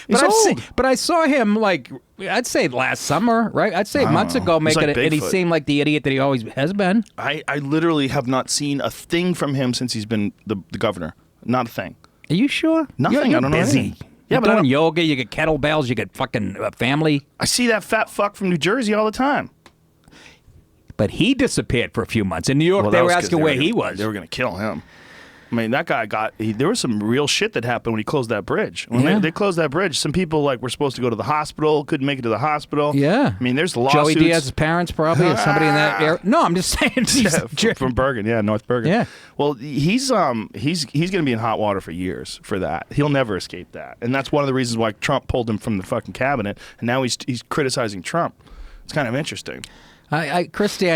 Speaker 2: But I saw him I'd say last summer, right? I'd say months ago, and he seemed like the idiot that he always has been.
Speaker 1: I literally have not seen a thing from him since he's been the governor. Not a thing.
Speaker 2: Are you sure?
Speaker 1: Nothing.
Speaker 2: You're
Speaker 1: I don't know
Speaker 2: busy.
Speaker 1: anything.
Speaker 2: You're doing yoga. You get kettlebells. You get fucking family.
Speaker 1: I see that fat fuck from New Jersey all the time.
Speaker 2: But he disappeared for a few months. In New York, they were asking where he was.
Speaker 1: They were going to kill him. I mean, that guy there was some real shit that happened when he closed that bridge. When they closed that bridge, some people were supposed to go to the hospital, couldn't make it to the hospital.
Speaker 2: Yeah.
Speaker 1: I mean, there's lawsuits.
Speaker 2: Joey Diaz's parents probably, or somebody in that area. No, I'm just saying.
Speaker 1: From Bergen, North Bergen.
Speaker 2: Yeah.
Speaker 1: Well, he's going to be in hot water for years for that. He'll never escape that. And that's one of the reasons why Trump pulled him from the fucking cabinet, and now he's criticizing Trump. It's kind of interesting.
Speaker 2: Christie,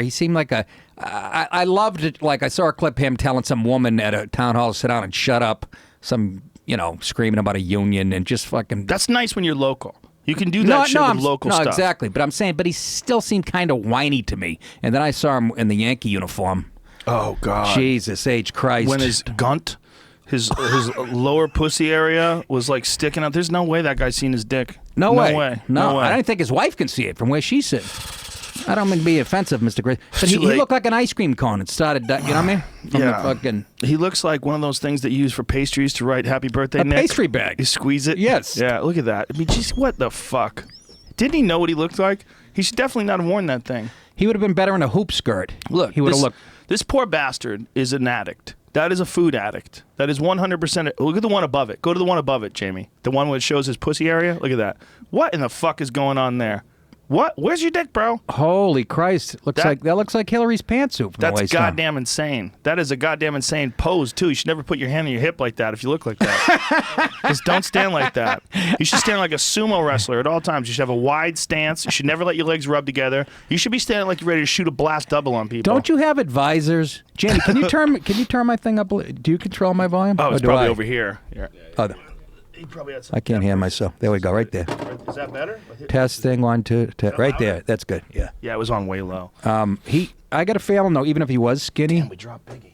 Speaker 2: he seemed like I loved it. Like I saw a clip of him telling some woman at a town hall to sit down and shut up, screaming about a union and just fucking.
Speaker 1: That's nice when you're local. You can do that shit with local stuff.
Speaker 2: No, exactly. But I'm saying, he still seemed kind of whiny to me. And then I saw him in the Yankee uniform.
Speaker 1: Oh, God.
Speaker 2: Jesus H. Christ.
Speaker 1: When his gunt, his lower pussy area was sticking out. There's no way that guy's seen his dick.
Speaker 2: No way.
Speaker 1: No way.
Speaker 2: I don't think his wife can see it from where she's sitting. I don't mean to be offensive, Mr. Gray, but he looked like an ice cream cone. It started, you know what I mean? From the fucking...
Speaker 1: He looks like one of those things that you use for pastries to write "Happy Birthday, Nick."
Speaker 2: A pastry bag.
Speaker 1: You squeeze it.
Speaker 2: Yes.
Speaker 1: Yeah. Look at that. I mean, just what the fuck? Didn't he know what he looked like? He should definitely not have worn that thing.
Speaker 2: He would have been better in a hoop skirt.
Speaker 1: Look,
Speaker 2: he would have looked.
Speaker 1: This poor bastard is an addict. That is a food addict. That is 100%. Look at the one above it. Go to the one above it, Jamie. The one where it shows his pussy area. Look at that. What in the fuck is going on there? What? Where's your dick, bro?
Speaker 2: Holy Christ! That looks like Hillary's pantsuit. From
Speaker 1: That's
Speaker 2: the waist
Speaker 1: goddamn insane. That is a goddamn insane pose too. You should never put your hand on your hip like that if you look like that. Just don't stand like that. You should stand like a sumo wrestler at all times. You should have a wide stance. You should never let your legs rub together. You should be standing like you're ready to shoot a blast double on people.
Speaker 2: Don't you have advisors, Jamie? Can you turn my thing up? Do you control my volume?
Speaker 1: Oh, it's probably over here. Yeah.
Speaker 2: Oh, I can't hear myself. There we go, right there.
Speaker 1: Is that better?
Speaker 2: Testing 1, 2, right there. That's good. Yeah.
Speaker 1: Yeah, it was on way low.
Speaker 2: I got a feeling though, even if he was skinny.
Speaker 1: Damn, we dropped Biggie.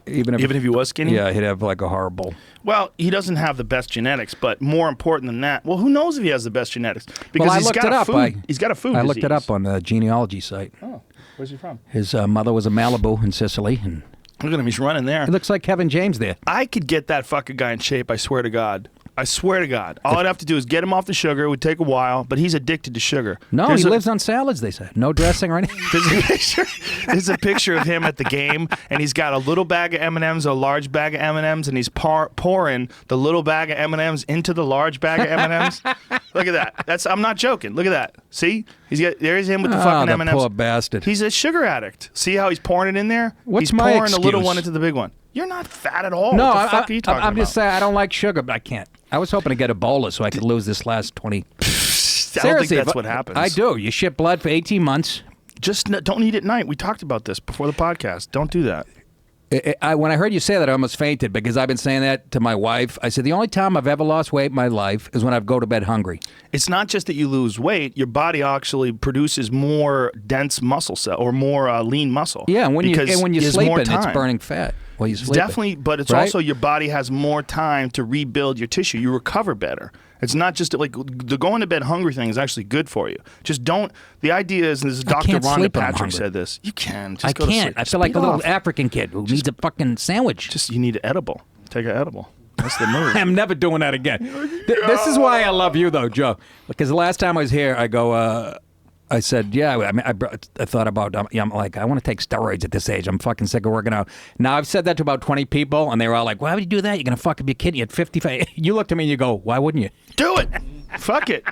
Speaker 2: Even if
Speaker 1: he was skinny?
Speaker 2: Yeah, he'd have a horrible.
Speaker 1: Well, he doesn't have the best genetics, but more important than that, who knows if he has the best genetics? Because
Speaker 2: I looked it up.
Speaker 1: He's got a food
Speaker 2: I
Speaker 1: disease.
Speaker 2: looked it up on the genealogy site.
Speaker 1: Oh, where's he from?
Speaker 2: His mother was a Malibu in Sicily, and
Speaker 1: look at him. He's running there.
Speaker 2: It looks like Kevin James there.
Speaker 1: I could get that fucking guy in shape. I swear to God. I swear to God. All I'd have to do is get him off the sugar. It would take a while, but he's addicted to sugar.
Speaker 2: No, he lives on salads, they said. No dressing or anything.
Speaker 1: There's a picture of him at the game, and he's got a little bag of M&Ms, a large bag of M&Ms, and he's pouring the little bag of M&Ms into the large bag of M&Ms. Look at that. I'm not joking. Look at that. See? There's him with the fucking M&Ms.
Speaker 2: Poor bastard.
Speaker 1: He's a sugar addict. See how he's pouring it in there?
Speaker 2: What's
Speaker 1: he's
Speaker 2: my
Speaker 1: pouring
Speaker 2: excuse?
Speaker 1: the little one into the big one. You're not fat at all.
Speaker 2: No,
Speaker 1: what the fuck are you talking about?
Speaker 2: I'm just saying I don't like sugar, but I can't. I was hoping to get Ebola so I could lose this last 20.
Speaker 1: I don't
Speaker 2: Seriously,
Speaker 1: think that's what happens.
Speaker 2: I do. You shit blood for 18 months.
Speaker 1: Just don't eat at night. We talked about this before the podcast. Don't do that.
Speaker 2: When I heard you say that, I almost fainted because I've been saying that to my wife. I said, the only time I've ever lost weight in my life is when I go to bed hungry.
Speaker 1: It's not just that you lose weight. Your body actually produces more dense muscle cell or more lean muscle.
Speaker 2: Yeah, and when you're sleeping, it's burning fat. Well, you sleep.
Speaker 1: Definitely, but it's also your body has more time to rebuild your tissue. You recover better. It's not just like the going to bed hungry thing is actually good for you. Just don't. The idea is, and this is Dr. Rhonda Patrick said this. You can. Just
Speaker 2: I
Speaker 1: go
Speaker 2: can't.
Speaker 1: To sleep.
Speaker 2: I feel like a little African kid who needs a fucking sandwich.
Speaker 1: You need an edible. Take an edible. That's the move.
Speaker 2: I'm never doing that again. This is why I love you, though, Joe. Because the last time I was here, I said, yeah, I thought about, I'm like, I want to take steroids at this age. I'm fucking sick of working out. Now, I've said that to about 20 people, and they were all like, why would you do that? You're going to fuck up your kidney at 55. You look at me and you go, why wouldn't you?
Speaker 1: Do it. Fuck it.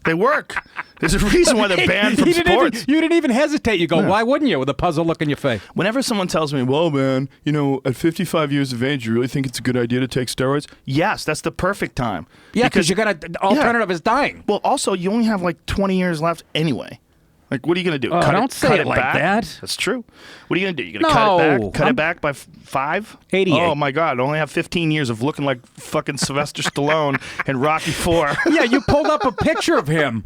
Speaker 1: They work. There's a reason why they're banned from sports.
Speaker 2: You didn't even hesitate. You go, why wouldn't you? With a puzzled look in your face.
Speaker 1: Whenever someone tells me, well, man, at 55 years of age, you really think it's a good idea to take steroids? Yes, that's the perfect time.
Speaker 2: Yeah, because you got an alternative is dying.
Speaker 1: Well, also, you only have like 20 years left anyway. Like, what are you going to do?
Speaker 2: Don't say it like that.
Speaker 1: That's true. What are you going to do? You're going to cut it back? Cut it back by 5?
Speaker 2: 88.
Speaker 1: Oh, my God. I only have 15 years of looking like fucking Sylvester Stallone in Rocky IV.
Speaker 2: Yeah, you pulled up a picture of him.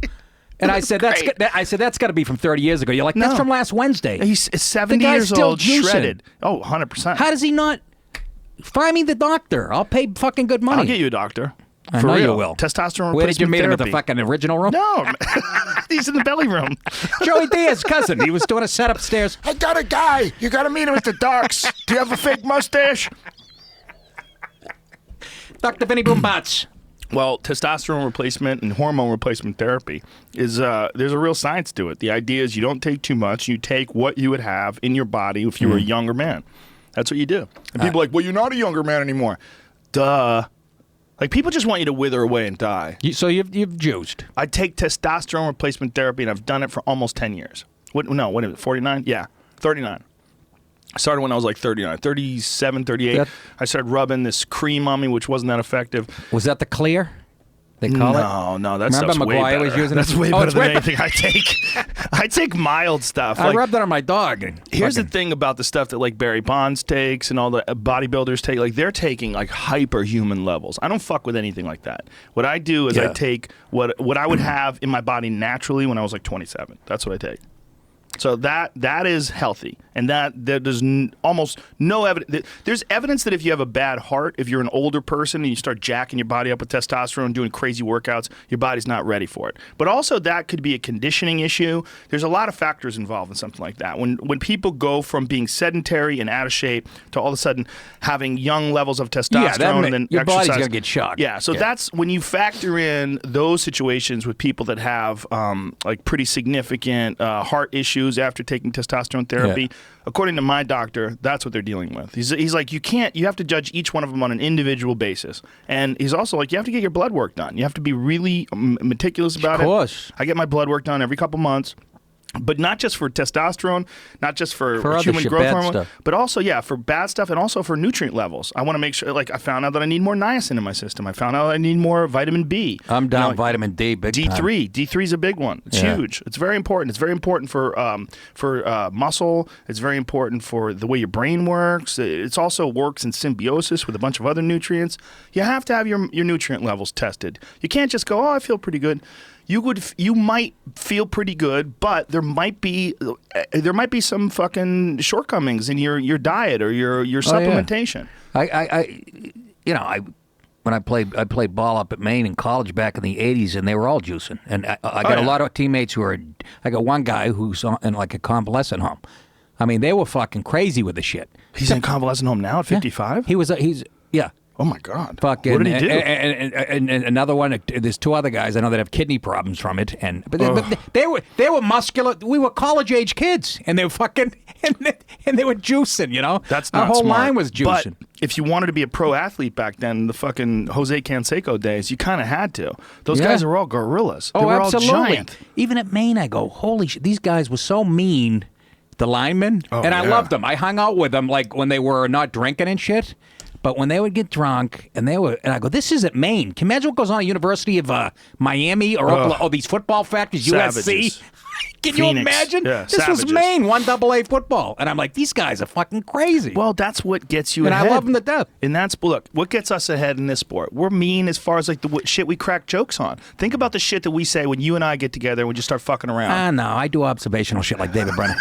Speaker 2: And I said, that's got to be from 30 years ago. You're like, that's from last Wednesday.
Speaker 1: He's 70 years old, shredded. Oh, 100%.
Speaker 2: How does he not? Find me the doctor. I'll pay fucking good money.
Speaker 1: I'll get you a doctor.
Speaker 2: I know you will.
Speaker 1: Testosterone replacement
Speaker 2: Where did you meet him, at the
Speaker 1: therapy.
Speaker 2: fucking original room?
Speaker 1: No. He's in the belly room.
Speaker 2: Joey Diaz's cousin. He was doing a set upstairs.
Speaker 1: I got a guy. You got to meet him at the docks. Do you have a fake mustache?
Speaker 2: Dr. Vinny Boombots.
Speaker 1: Well, testosterone replacement and hormone replacement therapy is there's a real science to it. The idea is you don't take too much. You take what you would have in your body if you were a younger man. That's what you do. And people are like, well, you're not a younger man anymore. Duh. Like, people just want you to wither away and die.
Speaker 2: So you've juiced.
Speaker 1: I take testosterone replacement therapy, and I've done it for almost 10 years. What is it, 49? Yeah, 39. I started when I was like 39, 37, 38. I started rubbing this cream on me, which wasn't that effective.
Speaker 2: Was that the Clear? They call it?
Speaker 1: No, that stuff's way better.
Speaker 2: Was using
Speaker 1: That's way better than anything I take. I take mild stuff.
Speaker 2: I rubbed that on my dog.
Speaker 1: Here's the thing about the stuff that like Barry Bonds takes and all the bodybuilders take. Like, they're taking like hyperhuman levels. I don't fuck with anything like that. What I do is I take what I would have in my body naturally when I was like 27. That's what I take. So that is healthy, and there's almost no evidence. There's evidence that if you have a bad heart, if you're an older person and you start jacking your body up with testosterone, doing crazy workouts, your body's not ready for it. But also that could be a conditioning issue. There's a lot of factors involved in something like that. When people go from being sedentary and out of shape to all of a sudden having young levels of testosterone and then
Speaker 2: your
Speaker 1: exercise,
Speaker 2: body's gonna get shocked.
Speaker 1: Yeah, so that's when you factor in those situations with people that have like pretty significant heart issues after taking testosterone therapy. According to my doctor, that's what they're dealing with. He's like, you have to judge each one of them on an individual basis. And he's also like, you have to get your blood work done. You have to be really meticulous about it.
Speaker 2: Of course.
Speaker 1: I get my blood work done every couple months. But not just for testosterone, not just for human growth hormone,
Speaker 2: stuff.
Speaker 1: but also, for bad stuff and also for nutrient levels. I want to make sure, like, I found out that I need more niacin in my system. I found out I need more vitamin B.
Speaker 2: I'm down vitamin D, big
Speaker 1: D3.
Speaker 2: time.
Speaker 1: D3 is a big one. It's huge. It's very important. It's very important for muscle. It's very important for the way your brain works. It also works in symbiosis with a bunch of other nutrients. You have to have your nutrient levels tested. You can't just go, I feel pretty good. You might feel pretty good, but there might be some fucking shortcomings in your diet or your supplementation.
Speaker 2: When I played ball up at Maine in college back in the 80s, and they were all juicing. And I got a lot of teammates I got one guy who's in like a convalescent home. I mean, they were fucking crazy with the shit.
Speaker 1: He's in a convalescent home now at 55?
Speaker 2: He's
Speaker 1: Oh my God!
Speaker 2: Fucking,
Speaker 1: what did he do?
Speaker 2: And another one. There's 2 other guys I know that have kidney problems from it, but they were muscular. We were college age kids, and they were fucking and they were juicing. You know,
Speaker 1: That's not
Speaker 2: our whole
Speaker 1: smart.
Speaker 2: line was juicing.
Speaker 1: But if you wanted to be a pro athlete back then, the fucking Jose Canseco days, you kind of had to. Those guys were all gorillas. They were
Speaker 2: absolutely.
Speaker 1: all giant.
Speaker 2: Even at Maine, I go, holy shit! These guys were so mean. The linemen, and I loved them. I hung out with them like when they were not drinking and shit. But when they would get drunk, and I go, this isn't Maine. Can you imagine what goes on at University of Miami or these football factories,
Speaker 1: Savages.
Speaker 2: USC? Can
Speaker 1: Phoenix.
Speaker 2: you imagine?
Speaker 1: Yeah,
Speaker 2: this
Speaker 1: savages.
Speaker 2: was Maine, 1AA football. And I'm like, these guys are fucking crazy.
Speaker 1: Well, that's what gets you
Speaker 2: and
Speaker 1: ahead.
Speaker 2: I love them to death.
Speaker 1: And that's, look, what gets us ahead in this sport? We're mean as far as like the shit we crack jokes on. Think about the shit that we say when you and I get together and we just start fucking around.
Speaker 2: No, I do observational shit like David Brennan.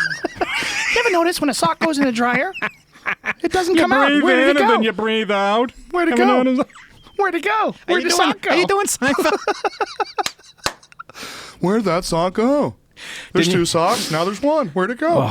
Speaker 1: You ever notice when a sock goes in the dryer? It doesn't come out.
Speaker 2: Breathe
Speaker 1: Where did
Speaker 2: in
Speaker 1: it
Speaker 2: and
Speaker 1: go?
Speaker 2: then you breathe out.
Speaker 1: Where'd it go? Where'd it go? Where'd the sock go?
Speaker 2: Are you doing Seinfeld?
Speaker 1: Where'd that sock go? There's 2 socks. Now there's 1. Where'd it go?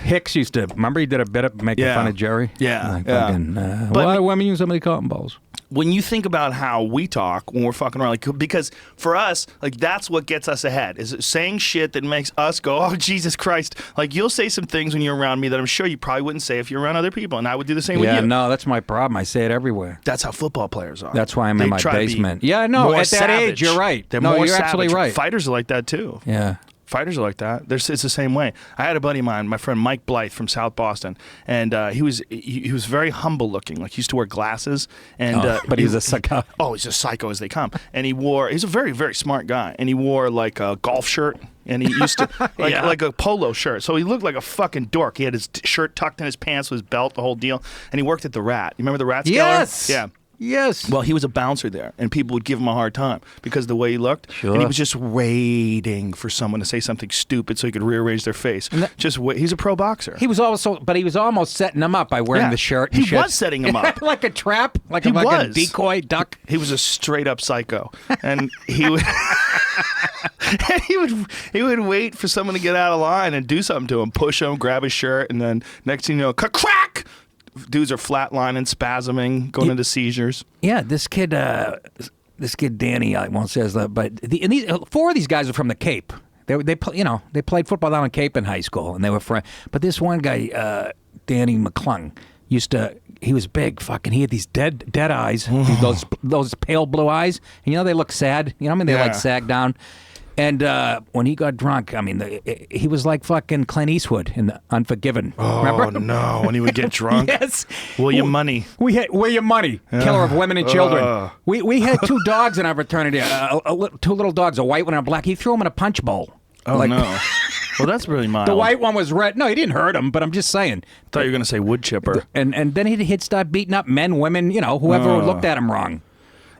Speaker 2: Hicks used to, remember he did a bit of making fun of Jerry?
Speaker 1: Yeah,
Speaker 2: Like
Speaker 1: yeah.
Speaker 2: fucking, a
Speaker 1: But-
Speaker 2: lot of women use so many cotton balls.
Speaker 1: When you think about how we talk when we're fucking around, like, because for us, like, that's what gets us ahead, is saying shit that makes us go, oh, Jesus Christ. Like, you'll say some things when you're around me that I'm sure you probably wouldn't say if you're around other people, and I would do the same with you.
Speaker 2: Yeah, no, that's my problem. I say it everywhere.
Speaker 1: That's how football players are.
Speaker 2: That's why I'm
Speaker 1: They
Speaker 2: in my
Speaker 1: try to be
Speaker 2: basement. Yeah, no,
Speaker 1: more
Speaker 2: at that
Speaker 1: savage.
Speaker 2: age, you're right.
Speaker 1: They're
Speaker 2: No,
Speaker 1: more
Speaker 2: you're
Speaker 1: savage.
Speaker 2: absolutely right.
Speaker 1: Fighters are like that, too.
Speaker 2: Yeah.
Speaker 1: Fighters are like that. It's the same way. I had a buddy of mine, my friend Mike Blythe from South Boston, and he was very humble looking. Like, he used to wear glasses, and
Speaker 2: But he was a psycho.
Speaker 1: Oh, he's as psycho as they come. And he's a very, very smart guy. And he wore like a golf shirt. And he used to, like a polo shirt. So he looked like a fucking dork. He had his shirt tucked in his pants with his belt, the whole deal. And he worked at the Rat. You remember the Rat Skeller?
Speaker 2: Yes.
Speaker 1: Yeah.
Speaker 2: Yes.
Speaker 1: Well, he was a bouncer there, and people would give him a hard time because of the way he looked.
Speaker 2: Sure.
Speaker 1: And he was just waiting for someone to say something stupid so he could rearrange their face. Just wait. He's a pro boxer.
Speaker 2: He was almost setting them up by wearing the shirt and
Speaker 1: He
Speaker 2: shit.
Speaker 1: was setting him up.
Speaker 2: Like a trap, like
Speaker 1: He
Speaker 2: a fucking
Speaker 1: was.
Speaker 2: decoy duck.
Speaker 1: He was a straight up psycho, and he would. And he would wait for someone to get out of line and do something to him, push him, grab his shirt, and then next thing you know, crack! Dudes are flatlining, spasming, going into seizures.
Speaker 2: Yeah, this kid Danny, I won't say that, but these 4 of these guys are from the Cape. They played football down in Cape in high school, and they were friends. But this one guy, Danny McClung, he was big, fucking. He had these dead eyes, those pale blue eyes, and they look sad. You know what I mean? They like sag down. And when he got drunk, I mean, he was like fucking Clint Eastwood in The Unforgiven.
Speaker 1: Oh,
Speaker 2: remember?
Speaker 1: no, when he would get drunk.
Speaker 2: Yes.
Speaker 1: William Money.
Speaker 2: We had William Money, killer of women and children. We had 2 dogs in our fraternity, 2 little dogs, a white one and a black. He threw them in a punch bowl.
Speaker 1: Oh, no. Well, that's really mild.
Speaker 2: The white one was red. No, he didn't hurt him, but I'm just saying.
Speaker 1: I thought you were going to say wood chipper.
Speaker 2: And then he'd start beating up men, women, whoever looked at him wrong.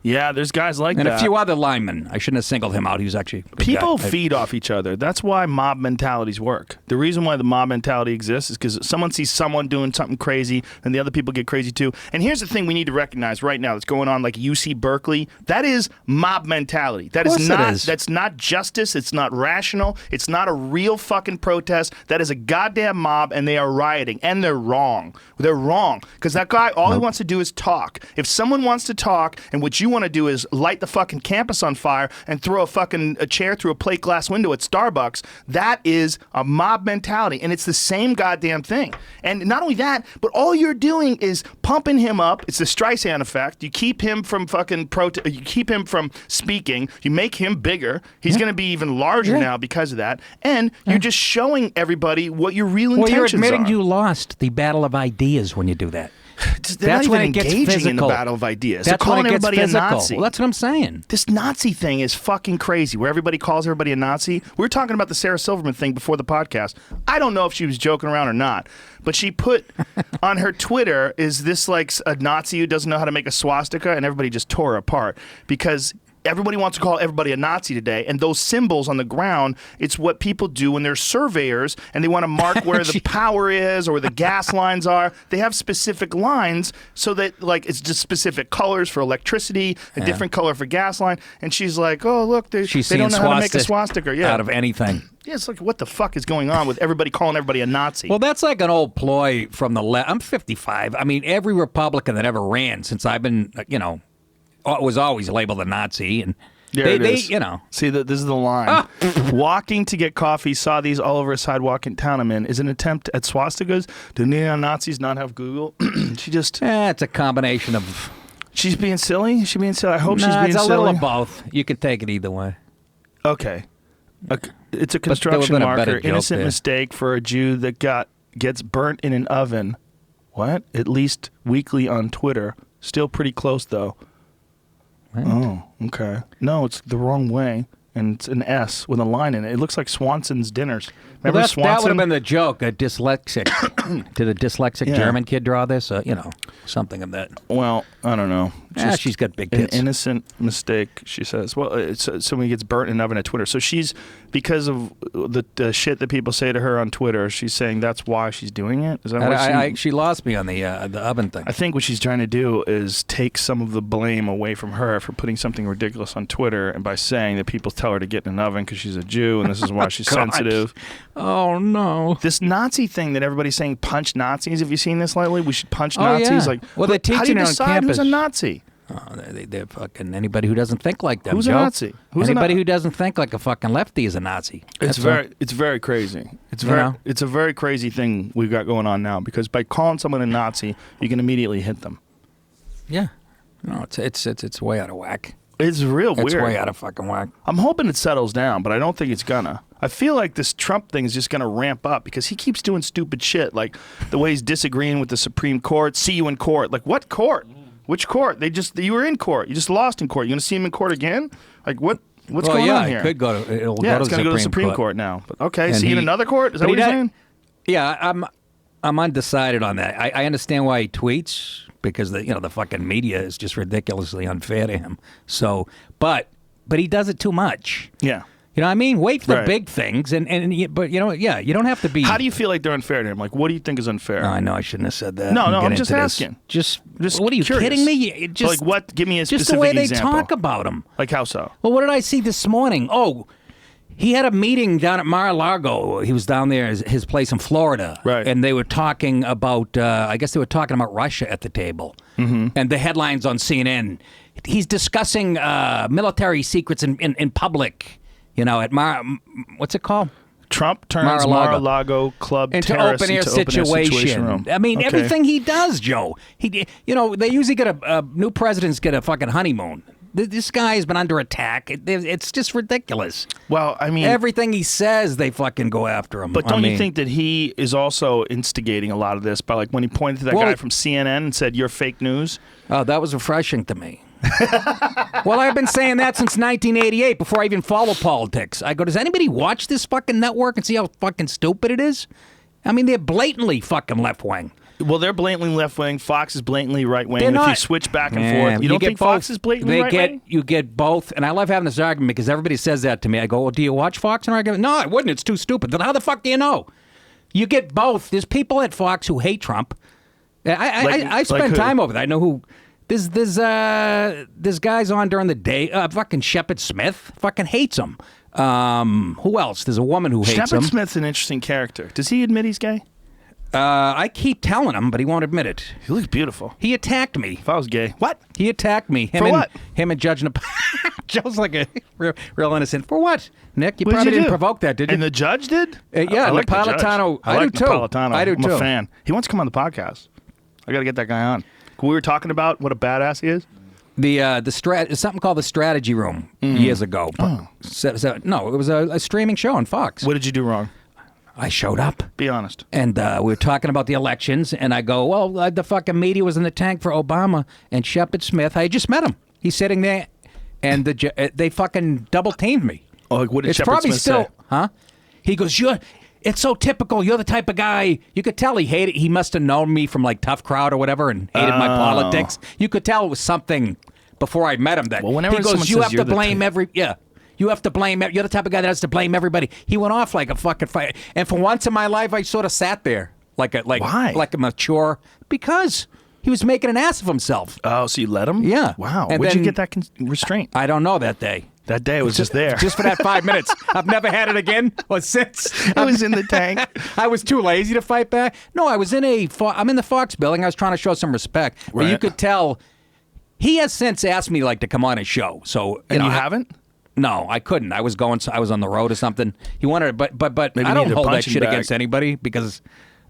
Speaker 1: Yeah, there's guys like
Speaker 2: And
Speaker 1: that.
Speaker 2: a few other linemen. I shouldn't have singled him out. He was actually a good
Speaker 1: People
Speaker 2: guy.
Speaker 1: feed off each other. That's why mob mentalities work. The reason why the mob mentality exists is because someone sees someone doing something crazy, and the other people get crazy too. And here's the thing we need to recognize right now that's going on, like UC Berkeley. That is mob mentality. That is not. That's not justice. It's not rational. It's not a real fucking protest. That is a goddamn mob, and they are rioting, and they're wrong. They're wrong because that guy, all he wants to do is talk. If someone wants to talk, and what you want to do is light the fucking campus on fire and throw a chair through a plate glass window at Starbucks, that is a mob mentality, and it's the same goddamn thing. And not only that, but all you're doing is pumping him up. It's the Streisand effect. You keep him from you keep him from speaking. You make him bigger. He's going to be even larger now because of that. And you're just showing everybody what your real intentions are.
Speaker 2: Well, you're admitting you lost the battle of ideas when you do that.
Speaker 1: They're
Speaker 2: That's
Speaker 1: not
Speaker 2: when
Speaker 1: even
Speaker 2: it gets
Speaker 1: engaging
Speaker 2: physical.
Speaker 1: in the battle of ideas.
Speaker 2: That's
Speaker 1: They're calling
Speaker 2: when it gets
Speaker 1: everybody
Speaker 2: physical.
Speaker 1: a Nazi.
Speaker 2: Well, that's what I'm saying.
Speaker 1: This Nazi thing is fucking crazy, where everybody calls everybody a Nazi. We were talking about the Sarah Silverman thing before the podcast. I don't know if she was joking around or not, but she put on her Twitter, is this like a Nazi who doesn't know how to make a swastika? And everybody just tore her apart because everybody wants to call everybody a Nazi today, and those symbols on the ground, it's what people do when they're surveyors and they want to mark where the power is or where the gas lines are. They have specific lines so that, like, it's just specific colors for electricity, a different color for gas line. And she's like, oh, look, they don't know how to make a swastika.
Speaker 2: Out of anything.
Speaker 1: Yeah, it's like, what the fuck is going on with everybody calling everybody a Nazi?
Speaker 2: Well, that's like an old ploy from the left. I'm 55. I mean, every Republican that ever ran since I've been, was always labeled a Nazi. And they
Speaker 1: See, this is the line. Walking to get coffee, saw these all over a sidewalk in town I'm in. Is an attempt at swastikas. Do neo-Nazis not have Google? She just...
Speaker 2: it's a combination of...
Speaker 1: She's being silly? Is she being silly? I hope she's being silly.
Speaker 2: It's a little of both. You can take it either way.
Speaker 1: Okay. It's a construction marker. Innocent mistake for a Jew that gets burnt in an oven. What? At least weekly on Twitter. Still pretty close, though.
Speaker 2: What?
Speaker 1: Oh, okay. No, it's the wrong way. And it's an S with a line in it. It looks like Swanson's dinners. Remember Swanson?
Speaker 2: That would have been the joke, a dyslexic. Did a dyslexic German kid draw this? Something of that.
Speaker 1: Well, I don't know.
Speaker 2: She's got big tits.
Speaker 1: An innocent mistake, she says. Well, somebody gets burnt in an oven at Twitter. So she's, because of the shit that people say to her on Twitter, she's saying that's why she's doing it? Is that why
Speaker 2: she lost me on the oven thing.
Speaker 1: I think what she's trying to do is take some of the blame away from her for putting something ridiculous on Twitter, and by saying that people tell her to get in an oven because she's a Jew and this is why she's sensitive.
Speaker 2: Oh, no.
Speaker 1: This Nazi thing that everybody's saying, punch Nazis. Have you seen this lately? We should punch Nazis.
Speaker 2: Yeah. Well, they're teaching
Speaker 1: how do you
Speaker 2: it on
Speaker 1: decide
Speaker 2: campus.
Speaker 1: Who's a Nazi?
Speaker 2: Oh, they're fucking anybody who doesn't think like them.
Speaker 1: Who's
Speaker 2: Joe.
Speaker 1: a Nazi?
Speaker 2: Anybody who doesn't think like a fucking lefty is a Nazi.
Speaker 1: It's very crazy. It's a very crazy thing we've got going on now, because by calling someone a Nazi, you can immediately hit them.
Speaker 2: Yeah. No, it's way out of whack.
Speaker 1: It's real weird.
Speaker 2: It's way out of fucking whack.
Speaker 1: I'm hoping it settles down, but I don't think it's gonna. I feel like this Trump thing is just gonna ramp up because he keeps doing stupid shit, like the way he's disagreeing with the Supreme Court. See you in court. Like, what court? Which court? You were in court. You just lost in court. You gonna see him in court again? Like, what's going on here?
Speaker 2: It could go to. It's
Speaker 1: going to go to the Supreme Court now. But okay, see you in another court. Is that what you're saying?
Speaker 2: Yeah, I'm undecided on that. I understand why he tweets, because the fucking media is just ridiculously unfair to him. So, but he does it too much.
Speaker 1: Yeah.
Speaker 2: You know what I mean? Wait for the big things, but you don't have to be.
Speaker 1: How do you feel like they're unfair to him? Like, what do you think is unfair?
Speaker 2: No, I know I shouldn't have said that.
Speaker 1: No, I'm just asking.
Speaker 2: Just what are you
Speaker 1: curious.
Speaker 2: kidding me? Just
Speaker 1: like what? Give me a specific
Speaker 2: example. Just the way
Speaker 1: example.
Speaker 2: they talk about him.
Speaker 1: Like how so?
Speaker 2: Well, what did I see this morning? Oh, he had a meeting down at Mar-a-Lago. He was down there at his place in Florida.
Speaker 1: Right.
Speaker 2: And they were talking about, I guess they were talking about Russia at the table. Mm-hmm. And the headlines on CNN, he's discussing military secrets in public, at what's it called?
Speaker 1: Trump turns Mar-a-Lago club
Speaker 2: into
Speaker 1: terrorists
Speaker 2: open-air
Speaker 1: into situation room.
Speaker 2: I mean, everything he does, Joe. They usually get new presidents get a fucking honeymoon. This guy has been under attack. It's just ridiculous.
Speaker 1: Well, I mean,
Speaker 2: everything he says, they fucking go after him.
Speaker 1: But don't you think that he is also instigating a lot of this by, like, when he pointed to that guy from CNN and said, "You're fake news"?
Speaker 2: Oh, that was refreshing to me. Well, I've been saying that since 1988, before I even followed politics. I go, does anybody watch this fucking network and see how fucking stupid it is? I mean, they're blatantly fucking left-wing.
Speaker 1: Well, they're blatantly left-wing. Fox is blatantly right-wing. And if you switch back and forth, you don't think Fox is blatantly right-wing?
Speaker 2: You get both. And I love having this argument because everybody says that to me. I go, well, do you watch Fox? And I go, no, I wouldn't. It's too stupid. Then how the fuck do you know? You get both. There's people at Fox who hate Trump. I spend time over there. I know who... There's guys on during the day. Fucking Shepard Smith fucking hates him. Who else? There's a woman who hates him.
Speaker 1: Shepard Smith's an interesting character. Does he admit he's gay?
Speaker 2: I keep telling him, but he won't admit it.
Speaker 1: He looks beautiful.
Speaker 2: He attacked me.
Speaker 1: If I was gay. What?
Speaker 2: He attacked me.
Speaker 1: For what?
Speaker 2: Him and Judge Joe's like a real innocent. For what? Nick, you probably didn't provoke that, did you?
Speaker 1: And the judge did?
Speaker 2: Yeah,
Speaker 1: I like
Speaker 2: Napolitano.
Speaker 1: I like
Speaker 2: do too.
Speaker 1: Napolitano.
Speaker 2: I do
Speaker 1: I'm
Speaker 2: too.
Speaker 1: a fan. He wants to come on the podcast. I got to get that guy on. We were talking about what a badass he is.
Speaker 2: Something called the Strategy Room years ago.
Speaker 1: Oh.
Speaker 2: No, it was a streaming show on Fox.
Speaker 1: What did you do wrong?
Speaker 2: I showed up.
Speaker 1: Be honest.
Speaker 2: And we were talking about the elections, and I go, well, the fucking media was in the tank for Obama, and Shepard Smith, I just met him. He's sitting there, and they fucking double-teamed me.
Speaker 1: Oh, like what did Shepard Smith say?
Speaker 2: Huh? He goes, it's so typical. You're the type of guy. You could tell he hated. He must have known me from like Tough Crowd or whatever, and hated my politics. You could tell it was something before I met him. That
Speaker 1: whenever
Speaker 2: he goes, you have to blame You have to blame. You're the type of guy that has to blame everybody. He went off like a fucking fight. And for once in my life, I sort of sat there
Speaker 1: Why?
Speaker 2: like a mature, because he was making an ass of himself.
Speaker 1: Oh, so you let him?
Speaker 2: Yeah.
Speaker 1: Wow.
Speaker 2: And
Speaker 1: Where'd you get that restraint?
Speaker 2: I don't know that day.
Speaker 1: That day it was just there.
Speaker 2: Just for that 5 minutes. I've never had it again or since.
Speaker 1: It was in the tank.
Speaker 2: I was too lazy to fight back. No, I'm in the Fox building. I was trying to show some respect. But you could tell he has since asked me like to come on his show. So
Speaker 1: you haven't?
Speaker 2: No, I couldn't. I was on the road or something. He wanted, but
Speaker 1: Maybe
Speaker 2: I don't hold that
Speaker 1: punching
Speaker 2: shit
Speaker 1: bag.
Speaker 2: against anybody because,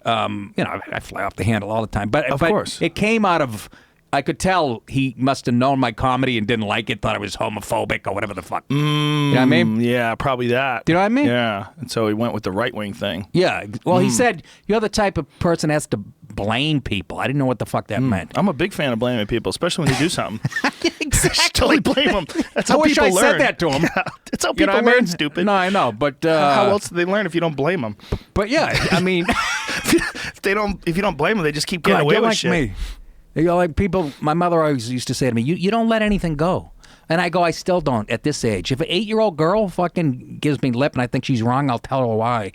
Speaker 2: I fly off the handle all the time. But
Speaker 1: Of course.
Speaker 2: it came out of. I could tell he must have known my comedy and didn't like it. Thought I was homophobic or whatever the fuck. You know what I mean?
Speaker 1: Yeah, probably that.
Speaker 2: Do you know what I mean?
Speaker 1: Yeah, and so he went with the right wing thing.
Speaker 2: Yeah. Well, he said you're the type of person that has to blame people. I didn't know what the fuck that meant.
Speaker 1: I'm a big fan of blaming people, especially when they do something.
Speaker 2: Exactly.
Speaker 1: Totally blame them. That's how
Speaker 2: I wish
Speaker 1: people
Speaker 2: I
Speaker 1: learn.
Speaker 2: said that to him.
Speaker 1: Yeah, that's how
Speaker 2: You
Speaker 1: people
Speaker 2: know what I
Speaker 1: learn,
Speaker 2: mean?
Speaker 1: stupid.
Speaker 2: No, I know, but
Speaker 1: How else do they learn if you don't blame them?
Speaker 2: But yeah, I mean,
Speaker 1: If you don't blame them, they just keep getting
Speaker 2: God,
Speaker 1: away
Speaker 2: you're
Speaker 1: with
Speaker 2: like
Speaker 1: shit.
Speaker 2: me. You know, like people. My mother always used to say to me, "You don't let anything go." And I go, I still don't at this age. If an 8-year-old girl fucking gives me lip and I think she's wrong, I'll tell her why.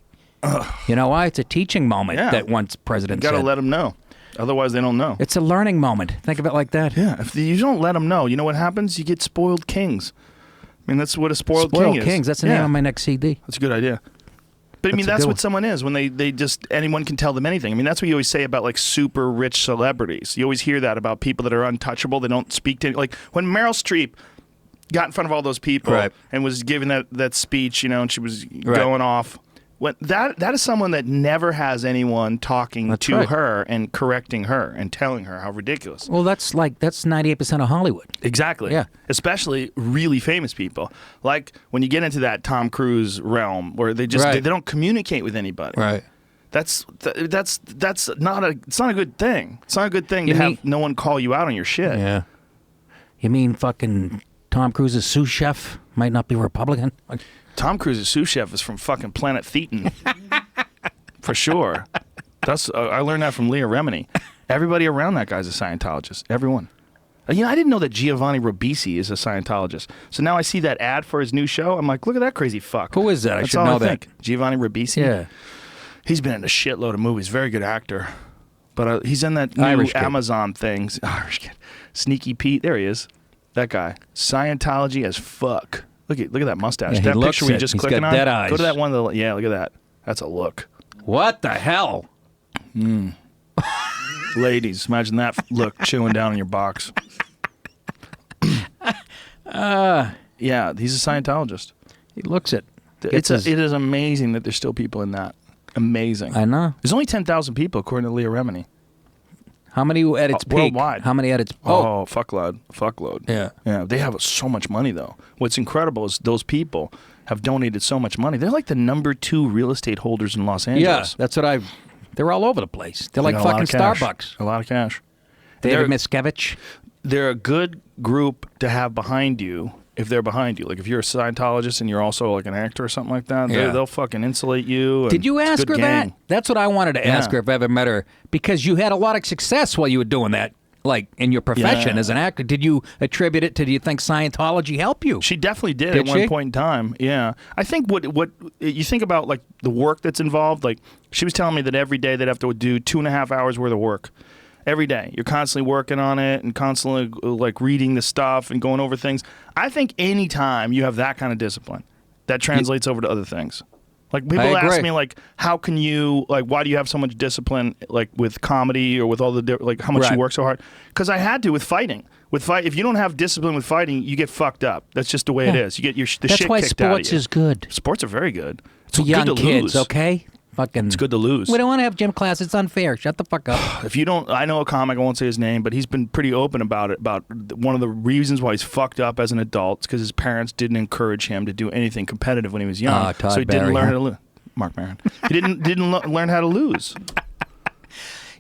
Speaker 2: You know why? It's a teaching moment that once president
Speaker 1: You got to
Speaker 2: said.
Speaker 1: let them know. Otherwise, they don't know.
Speaker 2: It's a learning moment. Think of it like that.
Speaker 1: Yeah, if you don't let them know, you know what happens? You get spoiled kings. I mean, that's what a spoiled king
Speaker 2: Spoiled
Speaker 1: is.
Speaker 2: Kings. That's the name of my next CD.
Speaker 1: That's a good idea. But I mean,
Speaker 2: That's a
Speaker 1: that's
Speaker 2: good
Speaker 1: what
Speaker 2: one.
Speaker 1: someone is when they just anyone can tell them anything. I mean, that's what you always say about like super rich celebrities. You always hear that about people that are untouchable. They don't speak to like when Meryl Streep got in front of all those people
Speaker 2: Right.
Speaker 1: and was giving that speech, and she was going off. When that is someone that never has anyone talking
Speaker 2: That's
Speaker 1: to
Speaker 2: right.
Speaker 1: her and correcting her and telling her how ridiculous.
Speaker 2: Well, that's 98% of Hollywood.
Speaker 1: Exactly.
Speaker 2: Yeah.
Speaker 1: Especially really famous people. Like when you get into that Tom Cruise realm where they
Speaker 2: Right.
Speaker 1: they don't communicate with anybody.
Speaker 2: Right.
Speaker 1: That's not a good thing. It's not a good thing to have no one call you out on your shit.
Speaker 2: Yeah. You mean fucking Tom Cruise's sous chef might not be Republican?
Speaker 1: Tom Cruise's sous chef is from fucking Planet Thetan. For sure. That's I learned that from Leah Remini. Everybody around that guy's a Scientologist. Everyone. I didn't know that Giovanni Ribisi is a Scientologist. So now I see that ad for his new show. I'm like, look at that crazy fuck.
Speaker 2: Who is that? I
Speaker 1: That's
Speaker 2: should
Speaker 1: all
Speaker 2: know
Speaker 1: I
Speaker 2: that.
Speaker 1: think. Giovanni Ribisi.
Speaker 2: Yeah.
Speaker 1: He's been in a shitload of movies. Very good actor. But he's in that new
Speaker 2: Irish kid.
Speaker 1: Amazon thing. Irish kid. Sneaky Pete. There he is. That guy. Scientology as fuck. Look at that mustache.
Speaker 2: Yeah, he
Speaker 1: that
Speaker 2: looks
Speaker 1: picture we
Speaker 2: it.
Speaker 1: just
Speaker 2: He's
Speaker 1: clicking
Speaker 2: got
Speaker 1: on.
Speaker 2: dead eyes.
Speaker 1: Go to that one. Yeah, look at that. That's a look.
Speaker 2: What the hell?
Speaker 1: Ladies, imagine that look chewing down in your box. Yeah, he's a Scientologist.
Speaker 2: He looks it.
Speaker 1: It is amazing that there's still people in that. Amazing.
Speaker 2: I know.
Speaker 1: There's only 10,000 people, according to Leah Remini.
Speaker 2: How many at its peak?
Speaker 1: Worldwide.
Speaker 2: How many at its...
Speaker 1: Oh, fuckload.
Speaker 2: Yeah.
Speaker 1: Yeah, they have so much money, though. What's incredible is those people have donated so much money. They're like the number 2 real estate holders in Los
Speaker 2: Yeah,
Speaker 1: Angeles.
Speaker 2: that's what they're all over the place. They're like
Speaker 1: They got a lot
Speaker 2: fucking
Speaker 1: of cash.
Speaker 2: Starbucks.
Speaker 1: A lot of cash.
Speaker 2: David Miscavige.
Speaker 1: They're a good group to have behind you if they're behind you. Like if you're a Scientologist and you're also like an actor or something like that,
Speaker 2: Yeah.
Speaker 1: they'll fucking insulate you. And
Speaker 2: Did you
Speaker 1: it's a
Speaker 2: ask
Speaker 1: good
Speaker 2: her
Speaker 1: gang.
Speaker 2: that? That's what I wanted to ask
Speaker 1: Yeah.
Speaker 2: her if I ever met her. Because you had a lot of success while you were doing that, like in your profession
Speaker 1: Yeah.
Speaker 2: as an actor. Did you attribute it to, do you think Scientology helped you?
Speaker 1: She definitely did
Speaker 2: Did
Speaker 1: at one
Speaker 2: she?
Speaker 1: point in time. Yeah, I think what you think about like the work that's involved. Like she was telling me that every day they'd have to do 2.5 hours worth of work. Every day, you're constantly working on it and constantly like reading the stuff and going over things. I think any time you have that kind of discipline, that translates over to other things. Like people ask me like, how can you like, why do you have so much discipline like with comedy or with all the like how much you work so hard? Because I had to with fighting. If you don't have discipline with fighting, you get fucked up. That's just the way it is. You get the
Speaker 2: That's
Speaker 1: shit
Speaker 2: why
Speaker 1: kicked out of
Speaker 2: sports
Speaker 1: you.
Speaker 2: is good.
Speaker 1: Sports are very good. It's
Speaker 2: For
Speaker 1: good
Speaker 2: young
Speaker 1: to
Speaker 2: kids,
Speaker 1: lose.
Speaker 2: okay? Fucking.
Speaker 1: It's good to lose.
Speaker 2: We don't want to have gym class. It's unfair. Shut the fuck up.
Speaker 1: If you don't, I know a comic, I won't say his name, but he's been pretty open about it, about one of the reasons why he's fucked up as an adult is because his parents didn't encourage him to do anything competitive when he was young.
Speaker 2: Todd
Speaker 1: so he didn't
Speaker 2: Barry,
Speaker 1: learn
Speaker 2: huh?
Speaker 1: how to lose. Mark Maron. He didn't learn how to lose.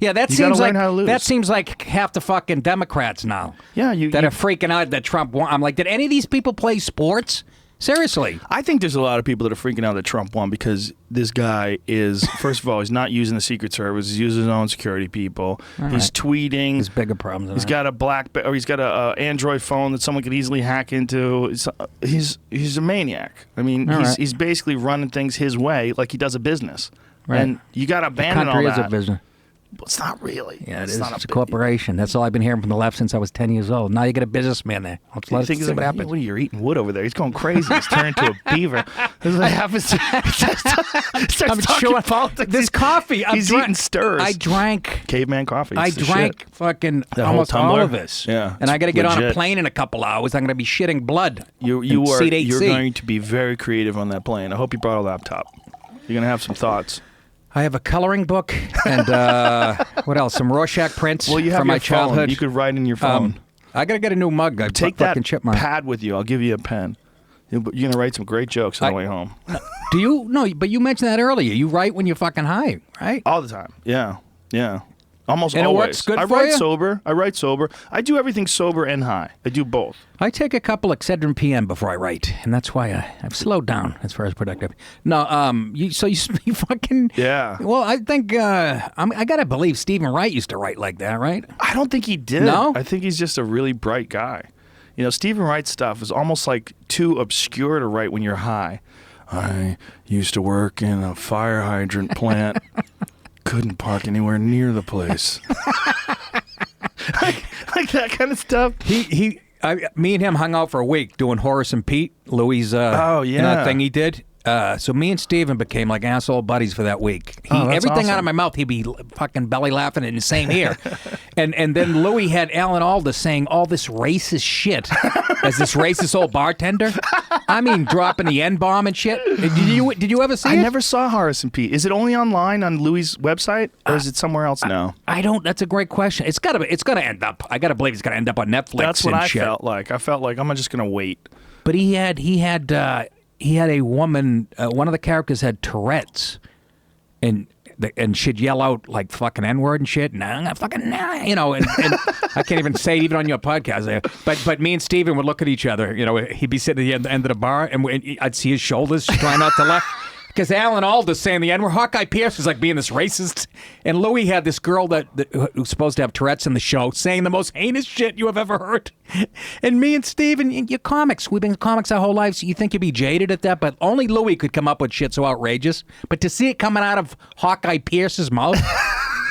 Speaker 2: Yeah, that
Speaker 1: You gotta
Speaker 2: seems
Speaker 1: learn
Speaker 2: like
Speaker 1: how to lose.
Speaker 2: that seems like half the fucking Democrats now.
Speaker 1: Yeah,
Speaker 2: that are freaking out that Trump won. I'm like, did any of these people play sports? Seriously.
Speaker 1: I think there's a lot of people that are freaking out that Trump won because this guy is, first of all, he's not using the Secret Service. He's using his own security people. He's tweeting.
Speaker 2: There's bigger problems than
Speaker 1: He's got a he's got a Android phone that someone could easily hack into. He's a maniac. I mean, he's basically running things his way like he does a business.
Speaker 2: Right.
Speaker 1: And you got to abandon all
Speaker 2: country
Speaker 1: that.
Speaker 2: is a business.
Speaker 1: It's not really.
Speaker 2: Yeah,
Speaker 1: it's
Speaker 2: it's a corporation. That's all I've been hearing from the left since I was 10 years old. Now you get a businessman there. Let's see what happens.
Speaker 1: What are you eating wood over there? He's going crazy. He's turned into a beaver. This is what happens. I'm talking politics.
Speaker 2: This coffee.
Speaker 1: He's eating stirs.
Speaker 2: I drank
Speaker 1: caveman coffee.
Speaker 2: I drank fucking almost all of this.
Speaker 1: Yeah,
Speaker 2: and I got to get on a plane in a couple hours. I'm going to be shitting blood. You're
Speaker 1: going to be very creative on that plane. I hope you brought a laptop. You're going to have some thoughts.
Speaker 2: I have a coloring book and what else? Some Rorschach prints from my childhood.
Speaker 1: You could write in your phone.
Speaker 2: I got to get a new mug.
Speaker 1: Take that pad with you. I'll give you a pen. You're going to write some great jokes on the way home.
Speaker 2: Do you? No, but you mentioned that earlier. You write when you're fucking high, right?
Speaker 1: All the time. Yeah. Yeah. Almost
Speaker 2: and
Speaker 1: always.
Speaker 2: It works good
Speaker 1: I
Speaker 2: for
Speaker 1: write
Speaker 2: you?
Speaker 1: sober. I write sober. I do everything sober and high. I do both.
Speaker 2: I take a couple Excedrin PM before I write, and that's why I've slowed down as far as productive. No, you fucking Well, I think I gotta believe Stephen Wright used to write like that, right?
Speaker 1: I don't think he did.
Speaker 2: No,
Speaker 1: I think he's just a really bright guy. You know, Stephen Wright's stuff is almost like too obscure to write when you're high. I used to work in a fire hydrant plant. Couldn't park anywhere near the place. like that kind of stuff.
Speaker 2: Me and him hung out for a week doing Horace and Pete, Louis' thing he did. So me and Steven became like asshole buddies for that week. Everything awesome. Out of my mouth, he'd be fucking belly laughing in the same ear. and then Louis had Alan Alda saying all this racist shit as this racist old bartender. I mean, dropping the N-bomb and shit. Did you ever see it?
Speaker 1: I never saw Horace and Pete. Is it only online on Louis' website, or is it somewhere else now?
Speaker 2: I don't. That's a great question. It's gotta end up. I gotta believe it's gonna end up on Netflix.
Speaker 1: That's what I
Speaker 2: shit.
Speaker 1: felt like. I felt like I'm just gonna wait.
Speaker 2: But he had a woman. One of the characters had Tourette's, and she'd yell out like fucking N-word and shit. Nah, fucking nah, and I can't even say it even on your podcast. But me and Steven would look at each other. He'd be sitting at the end of the bar, and I'd see his shoulders trying not to laugh. Because Alan Alda's saying the N-word. Hawkeye Pierce was like being this racist. And Louis had this girl that who's supposed to have Tourette's in the show saying the most heinous shit you have ever heard. And me and Steven, you're comics. We've been comics our whole lives. So you think you'd be jaded at that? But only Louis could come up with shit so outrageous. But to see it coming out of Hawkeye Pierce's mouth,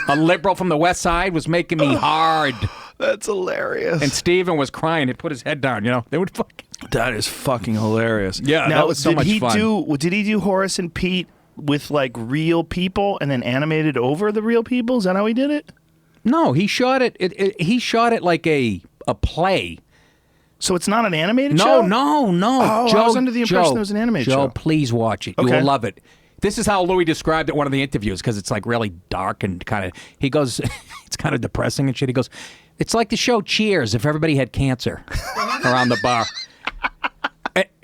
Speaker 2: a liberal from the West Side, was making me hard.
Speaker 1: That's hilarious.
Speaker 2: And Steven was crying. He'd put his head down, They would fucking...
Speaker 1: That is fucking hilarious.
Speaker 2: Yeah,
Speaker 1: now,
Speaker 2: that was so much fun.
Speaker 1: Did he do Horace and Pete with like real people and then animated over the real people? Is that how he did it?
Speaker 2: No, he shot it. He shot it like a play.
Speaker 1: So it's not an animated show?
Speaker 2: No.
Speaker 1: Oh,
Speaker 2: Joe,
Speaker 1: I was under the impression it was an animated show.
Speaker 2: Joe, please watch it. You will love it. This is how Louis described it in one of the interviews, because it's like really dark and kind of, he goes, it's kind of depressing and shit. He goes, it's like the show Cheers if everybody had cancer around the bar.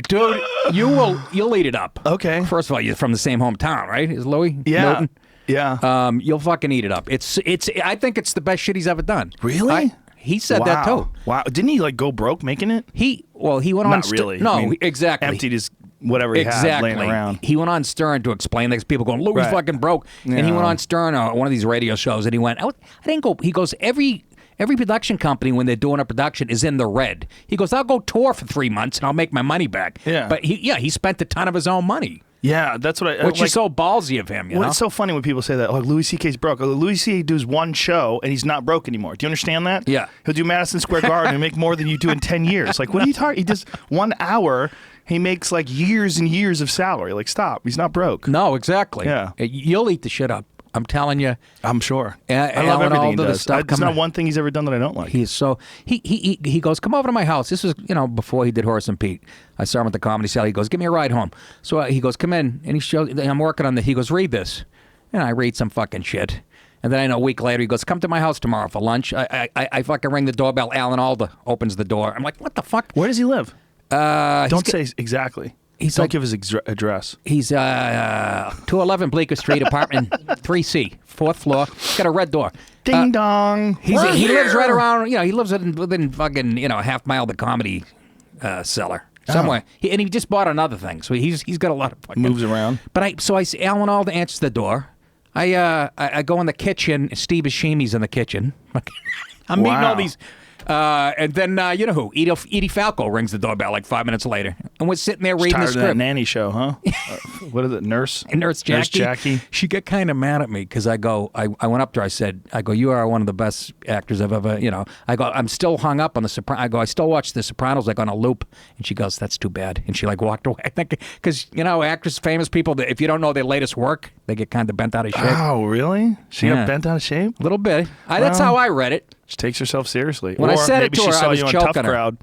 Speaker 2: Dude, you'll eat it up.
Speaker 1: Okay.
Speaker 2: First of all, you're from the same hometown, right? Is Louis?
Speaker 1: Yeah.
Speaker 2: Milton?
Speaker 1: Yeah.
Speaker 2: You'll fucking eat it up. It's. I think it's the best shit he's ever done.
Speaker 1: Really?
Speaker 2: He said that too.
Speaker 1: Wow. Didn't he like go broke making it?
Speaker 2: He went on.
Speaker 1: Not really.
Speaker 2: No, exactly.
Speaker 1: Emptied his whatever he had laying around.
Speaker 2: He went on Stern to explain that, people going, Louis fucking broke. Yeah. And he went on Stern on one of these radio shows, and he went, I didn't go. He goes, every production company, when they're doing a production, is in the red. He goes, I'll go tour for 3 months and I'll make my money back.
Speaker 1: Yeah.
Speaker 2: But he spent a ton of his own money.
Speaker 1: Yeah, that's what I...
Speaker 2: Which is so ballsy of him,
Speaker 1: It's so funny when people say that. Like, Louis C.K.'s broke. Louis C.K. does one show and he's not broke anymore. Do you understand that?
Speaker 2: Yeah.
Speaker 1: He'll do Madison Square Garden and make more than you do in 10 years. Like, what are you talking... He does 1 hour... He makes like years and years of salary. Like, stop. He's not broke.
Speaker 2: No, exactly.
Speaker 1: Yeah.
Speaker 2: You'll eat the shit up. I'm telling you.
Speaker 1: I'm sure.
Speaker 2: I
Speaker 1: love everything he does.
Speaker 2: Stuff
Speaker 1: There's not one thing he's ever done that I don't like.
Speaker 2: He goes, come over to my house. This was, before he did Horace and Pete. I saw him at the Comedy Cellar. He goes, give me a ride home. So he goes, come in. And he shows, I'm working on he goes, read this. And I read some fucking shit. And then I know a week later, he goes, come to my house tomorrow for lunch. I fucking ring the doorbell. Alan Alda opens the door. I'm like, what the fuck?
Speaker 1: Where does he live? Don't say exactly. Don't give his address.
Speaker 2: He's 211 Bleecker Street, apartment 3C, 4th floor. He's got a red door.
Speaker 1: Ding dong.
Speaker 2: He lives right around, he lives within fucking, a half mile of the Comedy Cellar. Somewhere. And he just bought another thing. So he's got a lot of fucking...
Speaker 1: Moves around.
Speaker 2: But I see Alan Alda answers the door. I go in the kitchen. Steve Buscemi's in the kitchen. I'm meeting all these... And then, you know who? Edie Falco rings the doorbell like 5 minutes later. And we're sitting there reading the
Speaker 1: Tired of that
Speaker 2: script.
Speaker 1: nanny show, huh? What is it, Nurse?
Speaker 2: Nurse Jackie.
Speaker 1: Nurse Jackie.
Speaker 2: She got kind of mad at me because I went up to her. I go, you are one of the best actors I've ever, I go, I'm still hung up on The Sopranos. I go, I still watch The Sopranos like on a loop. And she goes, that's too bad. And she like walked away. I think because, actors, famous people, if you don't know their latest work, they get kind of bent out of shape.
Speaker 1: Oh, really? She got bent out of shape?
Speaker 2: A little bit. That's how I read it.
Speaker 1: She takes herself seriously.
Speaker 2: When
Speaker 1: or
Speaker 2: I said
Speaker 1: maybe
Speaker 2: it to her,
Speaker 1: she saw
Speaker 2: I was
Speaker 1: you on
Speaker 2: choking
Speaker 1: Tough
Speaker 2: her.
Speaker 1: Crowd.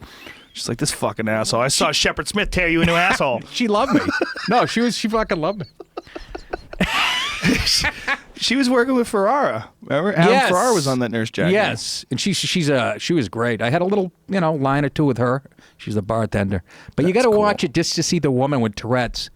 Speaker 1: She's like, this fucking asshole. I saw Shepard Smith tear you a new asshole.
Speaker 2: She loved me. No, she fucking loved me.
Speaker 1: She was working with Ferrara. Remember? Adam Ferrara was on that Nurse Jackie.
Speaker 2: Yes, and she was great. I had a little line or two with her. She's a bartender, but you got to watch it just to see the woman with Tourette's.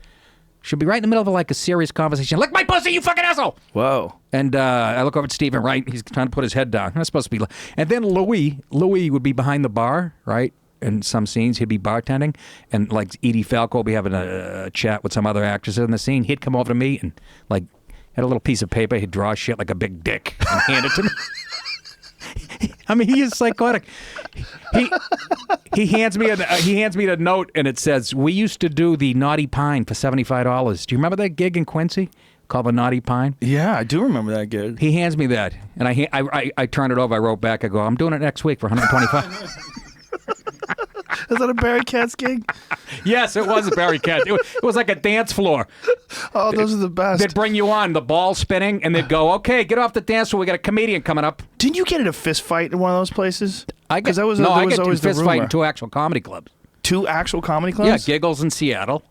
Speaker 2: She'll be right in the middle of like a serious conversation. Lick my pussy, you fucking asshole!
Speaker 1: Whoa.
Speaker 2: And I look over at Stephen Wright. He's trying to put his head down. That's supposed to be. And then Louis would be behind the bar, right? In some scenes, he'd be bartending, and like Edie Falco would be having a chat with some other actresses in the scene. He'd come over to me and like had a little piece of paper. He'd draw shit like a big dick and hand it to me. I mean, he is psychotic. He hands me the note, and it says, "We used to do the Naughty Pine for $75. Do you remember that gig in Quincy called the Naughty Pine?"
Speaker 1: Yeah, I do remember that gig.
Speaker 2: He hands me that, and I turned it over. I wrote back. I go, "I'm doing it next week for $125."
Speaker 1: Is that a Barry Katz gig?
Speaker 2: Yes, it was a Barry Katz. It was like a dance floor.
Speaker 1: Oh, those are the best.
Speaker 2: They'd bring you on, the ball spinning, and they'd go, "Okay, get off the dance floor. We got a comedian coming up."
Speaker 1: Didn't you get in a fist fight in one of those places?
Speaker 2: I got
Speaker 1: there was
Speaker 2: in
Speaker 1: always
Speaker 2: a
Speaker 1: the
Speaker 2: fist
Speaker 1: rumor.
Speaker 2: fight in 2 actual comedy clubs.
Speaker 1: 2 actual comedy clubs?
Speaker 2: Yeah, Giggles in Seattle.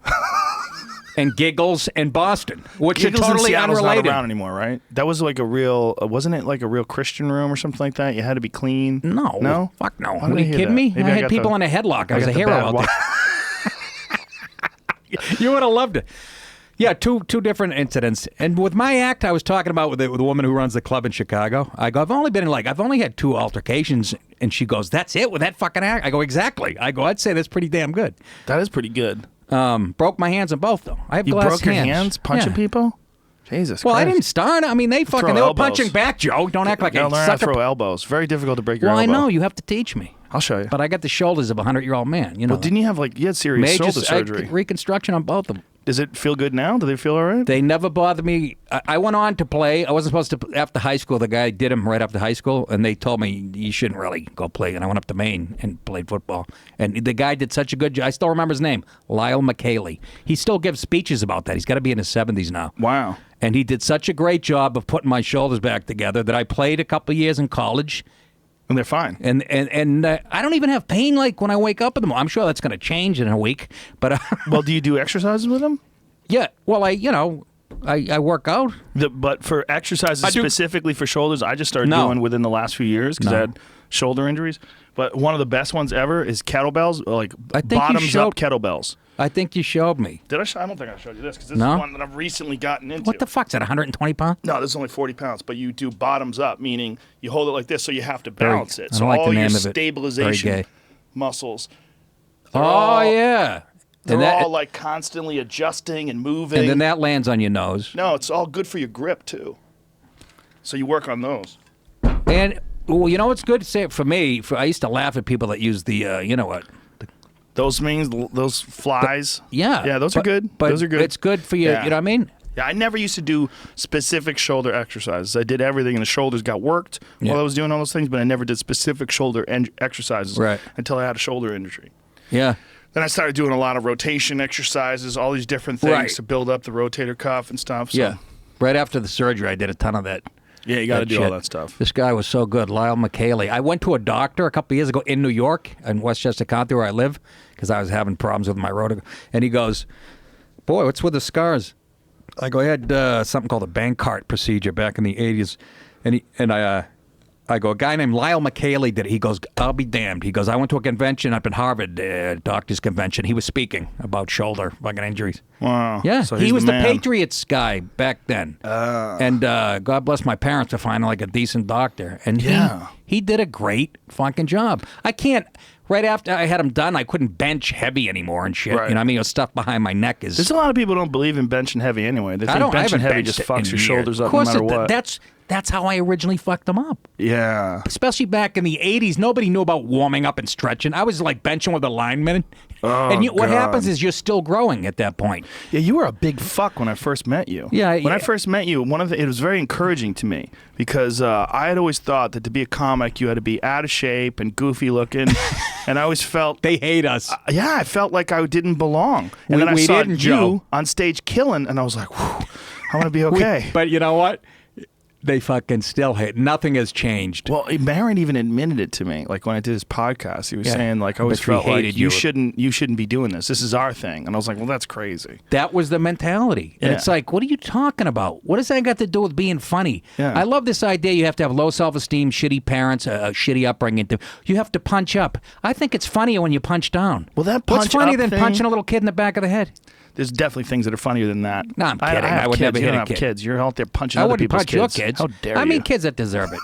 Speaker 2: And Giggles in Boston, which
Speaker 1: Giggles
Speaker 2: are totally
Speaker 1: in Seattle's
Speaker 2: unrelated.
Speaker 1: not around anymore, right? That was like a real, wasn't it like a real Christian room or something like that? You had to be clean.
Speaker 2: No, fuck no.
Speaker 1: Why
Speaker 2: Are
Speaker 1: did I
Speaker 2: you
Speaker 1: hear
Speaker 2: kidding
Speaker 1: that?
Speaker 2: me?
Speaker 1: Maybe
Speaker 2: I had
Speaker 1: got
Speaker 2: people
Speaker 1: the-
Speaker 2: in a headlock. I was
Speaker 1: got
Speaker 2: a
Speaker 1: the
Speaker 2: hero
Speaker 1: bad
Speaker 2: out
Speaker 1: wa-
Speaker 2: there. You would have loved it. Yeah, two different incidents. And with my act, I was talking about with the woman who runs the club in Chicago. I go, I've only had 2 altercations. And she goes, that's it with that fucking act? I go, exactly. I go, I'd say that's pretty damn good.
Speaker 1: That is pretty good.
Speaker 2: Broke my hands on both, though. I have
Speaker 1: You
Speaker 2: glass
Speaker 1: broke your hands punching
Speaker 2: Yeah.
Speaker 1: people? Jesus
Speaker 2: Well,
Speaker 1: Christ.
Speaker 2: I didn't start. I mean, they
Speaker 1: Throw
Speaker 2: were
Speaker 1: elbows.
Speaker 2: punching back, Joe. Don't act like
Speaker 1: You
Speaker 2: a
Speaker 1: gotta learn how to
Speaker 2: sucker.
Speaker 1: throw elbows. Very difficult to break your
Speaker 2: Well, I
Speaker 1: elbow.
Speaker 2: know. You have to teach me.
Speaker 1: I'll show you.
Speaker 2: But I got the shoulders of a 100-year-old man. You know.
Speaker 1: Well, didn't you have you had serious shoulder surgery?
Speaker 2: Reconstruction on both of them.
Speaker 1: Does it feel good now? Do they feel all right?
Speaker 2: They never bothered me. I went on to play. I wasn't supposed to. After high school, the guy did him right after high school, and they told me you shouldn't really go play. And I went up to Maine and played football. And the guy did such a good job. I still remember his name, Lyle McKaylee. He still gives speeches about that. He's got to be in his 70s now.
Speaker 1: Wow.
Speaker 2: And he did such a great job of putting my shoulders back together that I played a couple years in college.
Speaker 1: And they're fine.
Speaker 2: And I don't even have pain like when I wake up in the morning. I'm sure that's going to change in a week. But
Speaker 1: Well, do you do exercises with them?
Speaker 2: yeah, well, I work out.
Speaker 1: But for exercises specifically for shoulders, I just started
Speaker 2: No.
Speaker 1: doing within the last few years because
Speaker 2: No.
Speaker 1: I had shoulder injuries. But one of the best ones ever is kettlebells, like
Speaker 2: I think you
Speaker 1: bottoms up
Speaker 2: showed-
Speaker 1: kettlebells.
Speaker 2: I think you showed me.
Speaker 1: Did I? I don't think I showed you this because this
Speaker 2: No?
Speaker 1: is one that I've recently gotten into.
Speaker 2: What the fuck's that, 120 pounds?
Speaker 1: No, this is only 40 pounds, but you do bottoms up, meaning you hold it like this, so you have to
Speaker 2: Very-
Speaker 1: balance it.
Speaker 2: I
Speaker 1: So
Speaker 2: don't like the
Speaker 1: all your
Speaker 2: name of it.
Speaker 1: stabilization
Speaker 2: Very gay.
Speaker 1: muscles,
Speaker 2: Oh, yeah.
Speaker 1: they're
Speaker 2: And
Speaker 1: all like constantly adjusting and moving.
Speaker 2: and then that lands on your nose.
Speaker 1: No, it's all good for your grip too. So you work on those.
Speaker 2: And, well, you know what's good to say for me? I used to laugh at people that use the, you know what?
Speaker 1: Those flies.
Speaker 2: Yeah.
Speaker 1: those are good.
Speaker 2: But
Speaker 1: Those are good.
Speaker 2: it's good for you.
Speaker 1: Yeah.
Speaker 2: You know what I mean?
Speaker 1: Yeah, I never used to do specific shoulder exercises. I did everything, and the shoulders got worked
Speaker 2: Yeah.
Speaker 1: while I was doing all those things, but I never did specific shoulder exercises
Speaker 2: Right.
Speaker 1: until I had a shoulder injury.
Speaker 2: Yeah.
Speaker 1: Then I started doing a lot of rotation exercises, all these different things
Speaker 2: Right.
Speaker 1: to build up the rotator cuff and stuff. So,
Speaker 2: Yeah. Right after the surgery, I did a ton of that.
Speaker 1: yeah, you got to
Speaker 2: That
Speaker 1: do
Speaker 2: shit.
Speaker 1: all that stuff.
Speaker 2: This guy was so good, Lyle McKaylee. I went to a doctor a couple of years ago in New York, in Westchester County, where I live, because I was having problems with my rotator. And he goes, "Boy, what's with the scars?" I go, "I had something called a Bankart procedure back in the 80s." I go, "A guy named Lyle McKaylee did it." He goes, "I'll be damned." He goes, "I went to a convention up in Harvard, doctor's convention. He was speaking about shoulder fucking injuries."
Speaker 1: Wow.
Speaker 2: Yeah,
Speaker 1: So
Speaker 2: he
Speaker 1: he's
Speaker 2: was the
Speaker 1: man.
Speaker 2: Patriots guy back then. And God bless my parents for finding like a decent doctor. And
Speaker 1: Yeah.
Speaker 2: he did a great fucking job. I can't. Right after I had him done, I couldn't bench heavy anymore and shit.
Speaker 1: Right.
Speaker 2: You know what I mean? Stuff behind my neck is.
Speaker 1: There's a lot of people who don't believe in benching heavy anyway. They think
Speaker 2: I
Speaker 1: benching
Speaker 2: haven't
Speaker 1: heavy
Speaker 2: benched
Speaker 1: just
Speaker 2: in
Speaker 1: fucks your
Speaker 2: years.
Speaker 1: shoulders
Speaker 2: Of
Speaker 1: up no
Speaker 2: course
Speaker 1: matter
Speaker 2: it-
Speaker 1: what.
Speaker 2: That's how I originally fucked them up.
Speaker 1: Yeah.
Speaker 2: Especially back in the 80s, nobody knew about warming up and stretching. I was like benching with a lineman. And what happens is you're still growing at that point.
Speaker 1: Yeah, you were a big fuck when I first met you.
Speaker 2: Yeah,
Speaker 1: when I first met you, it was very encouraging to me because I had always thought that to be a comic, you had to be out of shape and goofy looking, and I always felt
Speaker 2: they hate us.
Speaker 1: Yeah, I felt like I didn't belong. And then I saw you
Speaker 2: Joe.
Speaker 1: on stage killing, and I was like, whew, I'm gonna be okay.
Speaker 2: But you know what? They fucking still hate. Nothing has changed.
Speaker 1: Well, Maron even admitted it to me. Like when I did his podcast, he was saying like I always felt like you shouldn't be doing this. This is our thing. And I was like, well, that's crazy.
Speaker 2: That was the mentality. And it's like, what are you talking about? What does that got to do with being funny?
Speaker 1: Yeah.
Speaker 2: I love this idea. You have to have low self-esteem, shitty parents, a shitty upbringing. You have to punch up. I think it's funnier when you punch down.
Speaker 1: Well, that
Speaker 2: what's
Speaker 1: punch
Speaker 2: funnier
Speaker 1: up
Speaker 2: than
Speaker 1: thing,
Speaker 2: punching a little kid in the back of the head?
Speaker 1: There's definitely things that are funnier than that.
Speaker 2: No, I'm kidding. I would never hit a kid.
Speaker 1: Kids. You're out there punching other people's kids.
Speaker 2: I wouldn't punch your kids.
Speaker 1: How dare you?
Speaker 2: I mean, kids that deserve it.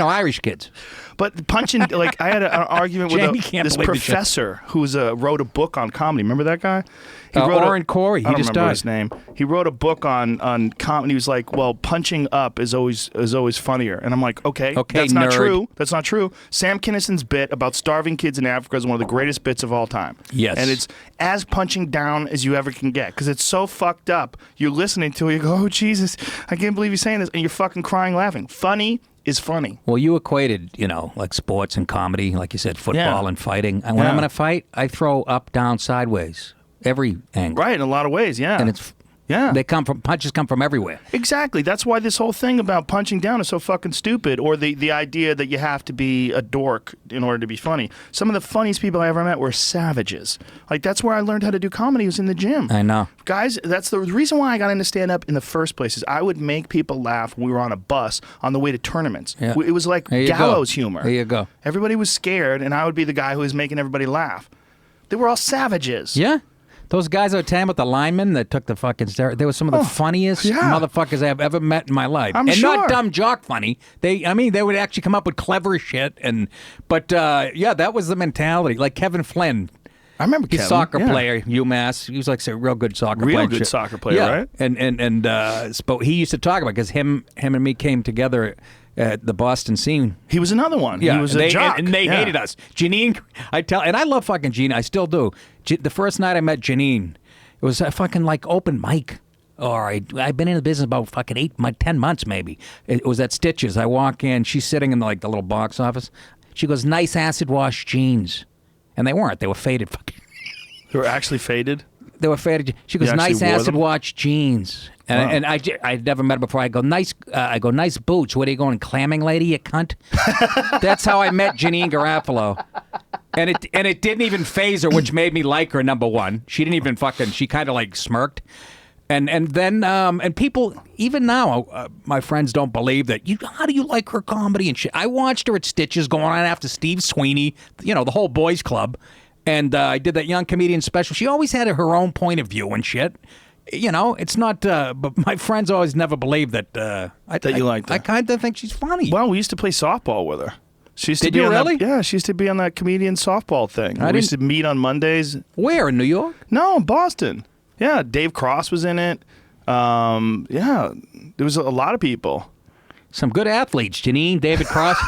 Speaker 2: Irish kids.
Speaker 1: But punching, like I had an argument with this professor who wrote a book on comedy. Remember that guy? He wrote
Speaker 2: Oren Corey.
Speaker 1: I don't remember his name. He wrote a book on comedy. He was like, well, punching up is always funnier. And I'm like, okay, that's not true. That's not true. Sam Kinnison's bit about starving kids in Africa is one of the greatest bits of all time.
Speaker 2: Yes.
Speaker 1: And it's as punching down as you ever can get because it's so fucked up. You're listening to it, you go, oh, Jesus, I can't believe you're saying this. And you're fucking crying laughing. Funny is funny.
Speaker 2: Well, you equated, like sports and comedy, like you said, football and fighting. And when I'm going to fight, I throw up, down, sideways, every angle.
Speaker 1: Right, in a lot of ways, yeah.
Speaker 2: And punches come from everywhere.
Speaker 1: Exactly. That's why this whole thing about punching down is so fucking stupid, or the idea that you have to be a dork in order to be funny. Some of the funniest people I ever met were savages. Like, that's where I learned how to do comedy, was in the gym.
Speaker 2: I know.
Speaker 1: Guys, that's the reason why I got into stand-up in the first place, is I would make people laugh when we were on a bus on the way to tournaments.
Speaker 2: Yeah.
Speaker 1: It was like gallows humor.
Speaker 2: There you go.
Speaker 1: Everybody was scared, and I would be the guy who was making everybody laugh. They were all savages.
Speaker 2: Yeah. Those guys I was telling about the linemen that took the fucking steroids, they were some of the funniest motherfuckers I have ever met in my life.
Speaker 1: I'm sure.
Speaker 2: Not dumb jock funny. They would actually come up with clever shit. But that was the mentality. Like Kevin Flynn.
Speaker 1: I remember
Speaker 2: He's
Speaker 1: Kevin.
Speaker 2: a soccer player, UMass. He was like a real good soccer player.
Speaker 1: Real good soccer player, right?
Speaker 2: And he used to talk about it because him and me came together at the Boston scene.
Speaker 1: He was another one.
Speaker 2: Yeah,
Speaker 1: he was a jock.
Speaker 2: And they hated us. Janine, and I love fucking Janine. I still do. The first night I met Janine, it was a fucking like open mic. I've been in the business about fucking 10 months maybe. It was at Stitches. I walk in, she's sitting in the little box office. She goes, nice acid wash jeans. And they weren't. They were faded.
Speaker 1: They were actually faded?
Speaker 2: They were faded. She goes, nice acid wash jeans. And I'd never met her before. I go, nice boots. What are you going, clamming lady, you cunt? That's how I met Janine Garofalo. And it didn't even faze her, which made me like her, number one. She didn't even she kind of like smirked. And then people, even now, my friends don't believe that. How do you like her comedy and shit? I watched her at Stitches going on after Steve Sweeney, the whole boys club. And I did that young comedian special. She always had her own point of view and shit. It's not, but my friends always never believed that. That
Speaker 1: you liked her.
Speaker 2: I kind of think she's funny.
Speaker 1: Well, we used to play softball with her. She used to
Speaker 2: Did you really?
Speaker 1: She used to be on that comedian softball thing. We used to meet on Mondays.
Speaker 2: Where, in New York?
Speaker 1: No, in Boston. Yeah, Dave Cross was in it. There was a lot of people.
Speaker 2: Some good athletes. Janine, David Cross.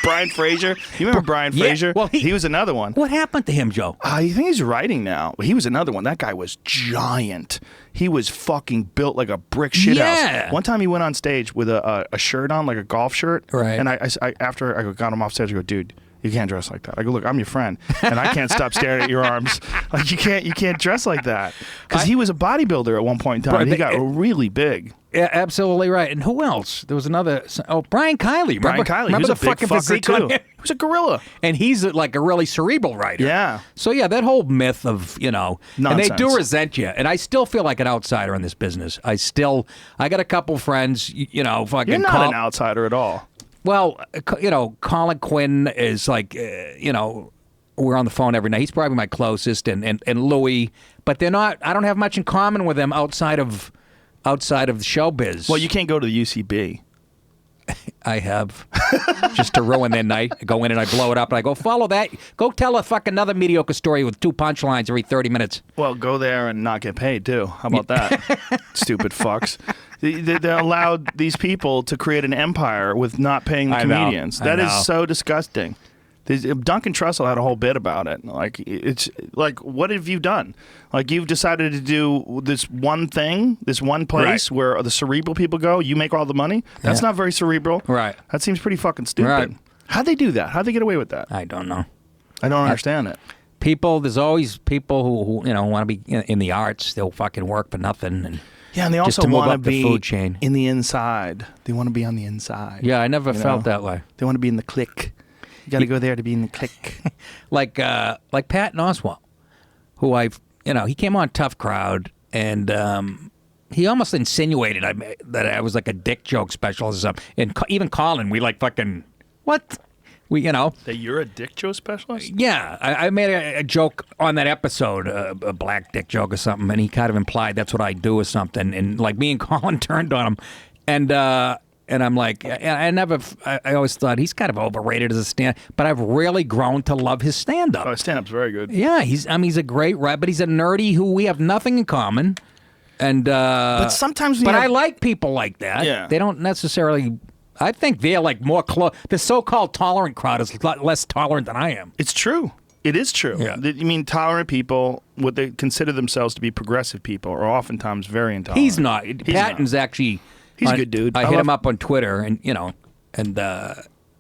Speaker 1: Brian Fraser. You remember Brian Fraser?
Speaker 2: Well,
Speaker 1: he was another one.
Speaker 2: What happened to him, Joe?
Speaker 1: I think he's writing now. He was another one. That guy was giant. He was fucking built like a brick shithouse. One time he went on stage with a shirt on, like a golf shirt.
Speaker 2: Right.
Speaker 1: And I after I got him off stage, I go, dude, you can't dress like that. I go, look, I'm your friend, and I can't stop staring at your arms. Like you can't dress like that. Because he was a bodybuilder at one point in time. And he got really big.
Speaker 2: Yeah, absolutely right. And who else? There was another. Oh, Brian Kiley. Remember the fucking physique too.
Speaker 1: He was a gorilla.
Speaker 2: And he's like a really cerebral writer.
Speaker 1: Yeah.
Speaker 2: So yeah, that whole myth of
Speaker 1: Nonsense.
Speaker 2: And they do resent you. And I still feel like an outsider in this business. I got a couple friends. Fucking.
Speaker 1: You're not an outsider at all.
Speaker 2: Well, Colin Quinn is like, we're on the phone every night. He's probably my closest, and Louis, but they're not. I don't have much in common with them outside of the showbiz.
Speaker 1: Well, you can't go to the UCB.
Speaker 2: I have, just to ruin their night. I go in and I blow it up, and I go, follow that. Go tell a fucking another mediocre story with 2 punchlines every 30 minutes.
Speaker 1: Well, go there and not get paid, too. How about that? Stupid fucks. They allowed these people to create an empire with not paying the comedians. That is so disgusting. Duncan Trussell had a whole bit about it. Like, it's like, what have you done? Like, you've decided to do this one thing, this one place where the cerebral people go. You make all the money. That's not very cerebral.
Speaker 2: Right.
Speaker 1: That seems pretty fucking stupid.
Speaker 2: Right.
Speaker 1: How'd they do that? How'd they get away with that?
Speaker 2: I don't know.
Speaker 1: I don't understand it.
Speaker 2: There's always people who want to be in the arts. They'll fucking work for nothing. And
Speaker 1: they also
Speaker 2: want to
Speaker 1: be
Speaker 2: the food chain.
Speaker 1: In the inside. They want to be on the inside.
Speaker 2: Yeah, I never felt that way.
Speaker 1: They want to be in the clique. You got to go there to be in the clique.
Speaker 2: like Patton Oswalt, who he came on Tough Crowd, and he almost insinuated that I was like a dick joke specialist or something. And even Colin, we like fucking, what?
Speaker 1: That you're a dick joke specialist?
Speaker 2: Yeah, I made a joke on that episode, a black dick joke or something, and he kind of implied that's what I do or something. And like me and Colin turned on him, and I'm like, I always thought he's kind of overrated as a stand, but I've really grown to love his stand-up.
Speaker 1: Oh, stand-up's very good.
Speaker 2: Yeah, he's a great writer, but he's a nerdy who we have nothing in common. And
Speaker 1: but sometimes,
Speaker 2: I like people like that.
Speaker 1: Yeah.
Speaker 2: They don't necessarily. I think they're like more close. The so-called tolerant crowd is a lot less tolerant than I am.
Speaker 1: It's true. It is true.
Speaker 2: Yeah.
Speaker 1: You mean tolerant people, what they consider themselves to be progressive people, are oftentimes very intolerant.
Speaker 2: He's not. Patton's actually.
Speaker 1: He's a good dude.
Speaker 2: I hit him up on Twitter, and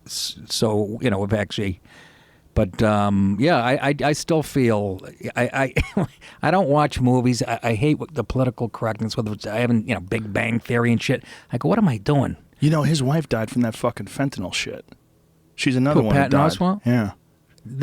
Speaker 2: so we've actually. But I still feel I don't watch movies. I hate the political correctness. Whether it's I haven't Big Bang Theory and shit. I go, what am I doing?
Speaker 1: His wife died from that fucking fentanyl shit. She's another one
Speaker 2: Patton
Speaker 1: that died.
Speaker 2: Oswalt?
Speaker 1: Yeah.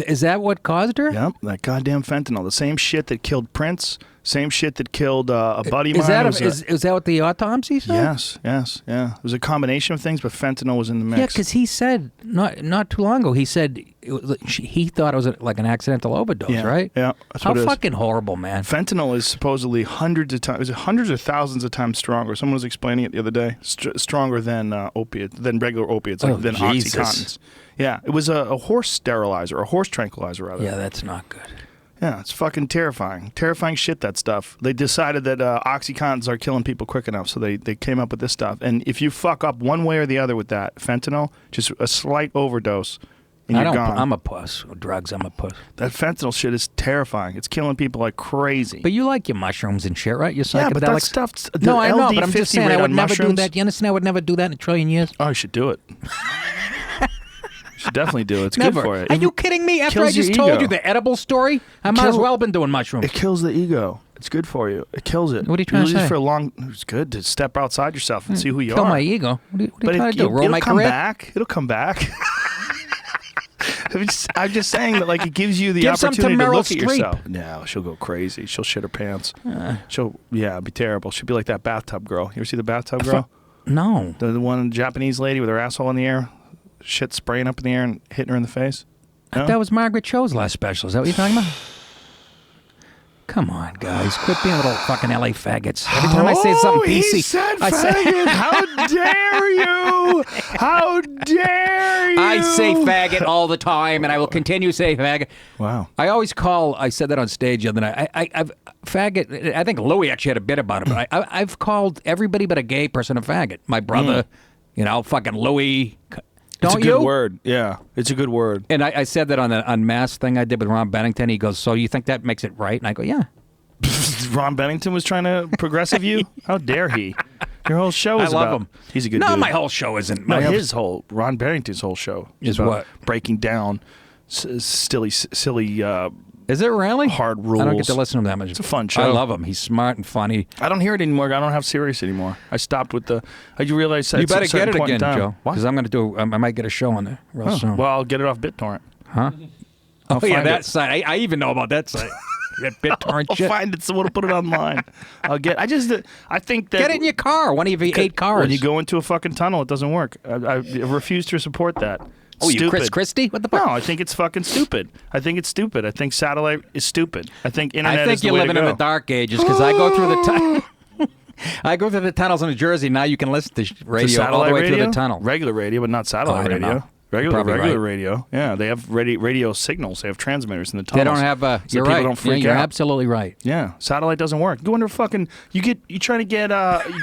Speaker 2: Is that what caused her?
Speaker 1: Yep, that goddamn fentanyl. The same shit that killed Prince. Same shit that killed a buddy of mine.
Speaker 2: Is that what the autopsy said?
Speaker 1: Yes. It was a combination of things, but fentanyl was in the mix.
Speaker 2: Yeah, because he said not too long ago. He said he thought it was like an accidental overdose, right?
Speaker 1: Yeah, that's
Speaker 2: how
Speaker 1: what it is.
Speaker 2: Fucking horrible, man.
Speaker 1: Fentanyl is supposedly hundreds or thousands of times stronger. Someone was explaining it the other day. Stronger than regular opiates, than
Speaker 2: Jesus.
Speaker 1: OxyContins. Yeah, it was a horse sterilizer, a horse tranquilizer, rather.
Speaker 2: Yeah, that's not good.
Speaker 1: Yeah, it's fucking terrifying. Terrifying shit, that stuff. They decided that OxyContins are killing people quick enough, so they came up with this stuff. And if you fuck up one way or the other with that fentanyl, just a slight overdose, and you're gone.
Speaker 2: I'm a puss. Drugs, I'm a puss.
Speaker 1: That fentanyl shit is terrifying. It's killing people like crazy.
Speaker 2: But you like your mushrooms and shit, right? Your psychedelics?
Speaker 1: Yeah, but that stuff's...
Speaker 2: No, I know, but I'm just saying I would never
Speaker 1: mushrooms,
Speaker 2: do that. You understand? I would never do that in a trillion years.
Speaker 1: Oh, you should do it. You should definitely do it. It's
Speaker 2: never.
Speaker 1: good for you.
Speaker 2: Are you kidding me? After I just told you the edible story, I might as well have been doing mushrooms.
Speaker 1: It kills the ego. It's good for you. It kills it.
Speaker 2: What are you trying to say?
Speaker 1: It's good to step outside yourself and see who you
Speaker 2: Kill
Speaker 1: are.
Speaker 2: my ego. What are you trying to do? Roll my career?
Speaker 1: It'll come back. I'm just saying that, like, it gives you the opportunity to look at yourself. No, she'll go crazy. She'll shit her pants. She'll be terrible. She'll be like that bathtub girl. You ever see the bathtub girl?
Speaker 2: No.
Speaker 1: The one Japanese lady with her asshole in the air, shit spraying up in the air and hitting her in the face. No?
Speaker 2: That was Margaret Cho's last special. Is that what you're talking about? Come on, guys. Quit being little fucking LA faggots. Every time I say something PC.
Speaker 1: He said faggot. How dare you? How dare you?
Speaker 2: I say faggot all the time, and I will continue to say faggot.
Speaker 1: Wow.
Speaker 2: I said that on stage the other night. I've faggot. I think Louis actually had a bit about it, but I've called everybody but a gay person a faggot. My brother, fucking Louis.
Speaker 1: It's a good word. Yeah, it's a good word.
Speaker 2: And I said that on the unmasked thing I did with Ron Bennington. He goes, so you think that makes it right? And I go, yeah.
Speaker 1: Ron Bennington was trying to progressive you? How dare he? Your whole show is
Speaker 2: I love him.
Speaker 1: He's a good dude.
Speaker 2: No, my whole show isn't.
Speaker 1: Ron Bennington's whole show
Speaker 2: is what?
Speaker 1: Breaking down silly
Speaker 2: is it really?
Speaker 1: hard rules.
Speaker 2: I don't get to listen to him that much.
Speaker 1: It's a fun show.
Speaker 2: I love him. He's smart and funny.
Speaker 1: I don't hear it anymore. I don't have Sirius anymore. I stopped with the... You realize that
Speaker 2: you better get it again,
Speaker 1: Joe.
Speaker 2: Because I'm going to do... I might get a show on there real soon.
Speaker 1: Well, I'll get it off BitTorrent.
Speaker 2: Huh? That site. I even know about that site. That BitTorrent shit.
Speaker 1: I'll find it. Someone will put it online. I think that...
Speaker 2: Get it in your car. One of your 8 cars.
Speaker 1: When you go into a fucking tunnel, it doesn't work. I refuse to support that.
Speaker 2: Oh,
Speaker 1: stupid.
Speaker 2: You Chris Christie? What the fuck?
Speaker 1: No, I think it's fucking stupid. I think satellite is stupid. I think internet is the way to go.
Speaker 2: I think you're living in the dark ages because I go through the time. I go through the tunnels in New Jersey. Now you can listen to radio all the way through the tunnel.
Speaker 1: Regular radio, but not satellite
Speaker 2: I don't
Speaker 1: radio.
Speaker 2: know.
Speaker 1: Regular
Speaker 2: Right.
Speaker 1: radio. Yeah, they have radio signals. They have transmitters in the
Speaker 2: They
Speaker 1: tunnels.
Speaker 2: don't have.
Speaker 1: So
Speaker 2: You're
Speaker 1: people
Speaker 2: right.
Speaker 1: don't freak
Speaker 2: you're
Speaker 1: out.
Speaker 2: absolutely right.
Speaker 1: Yeah, satellite doesn't work. Go under fucking. You trying to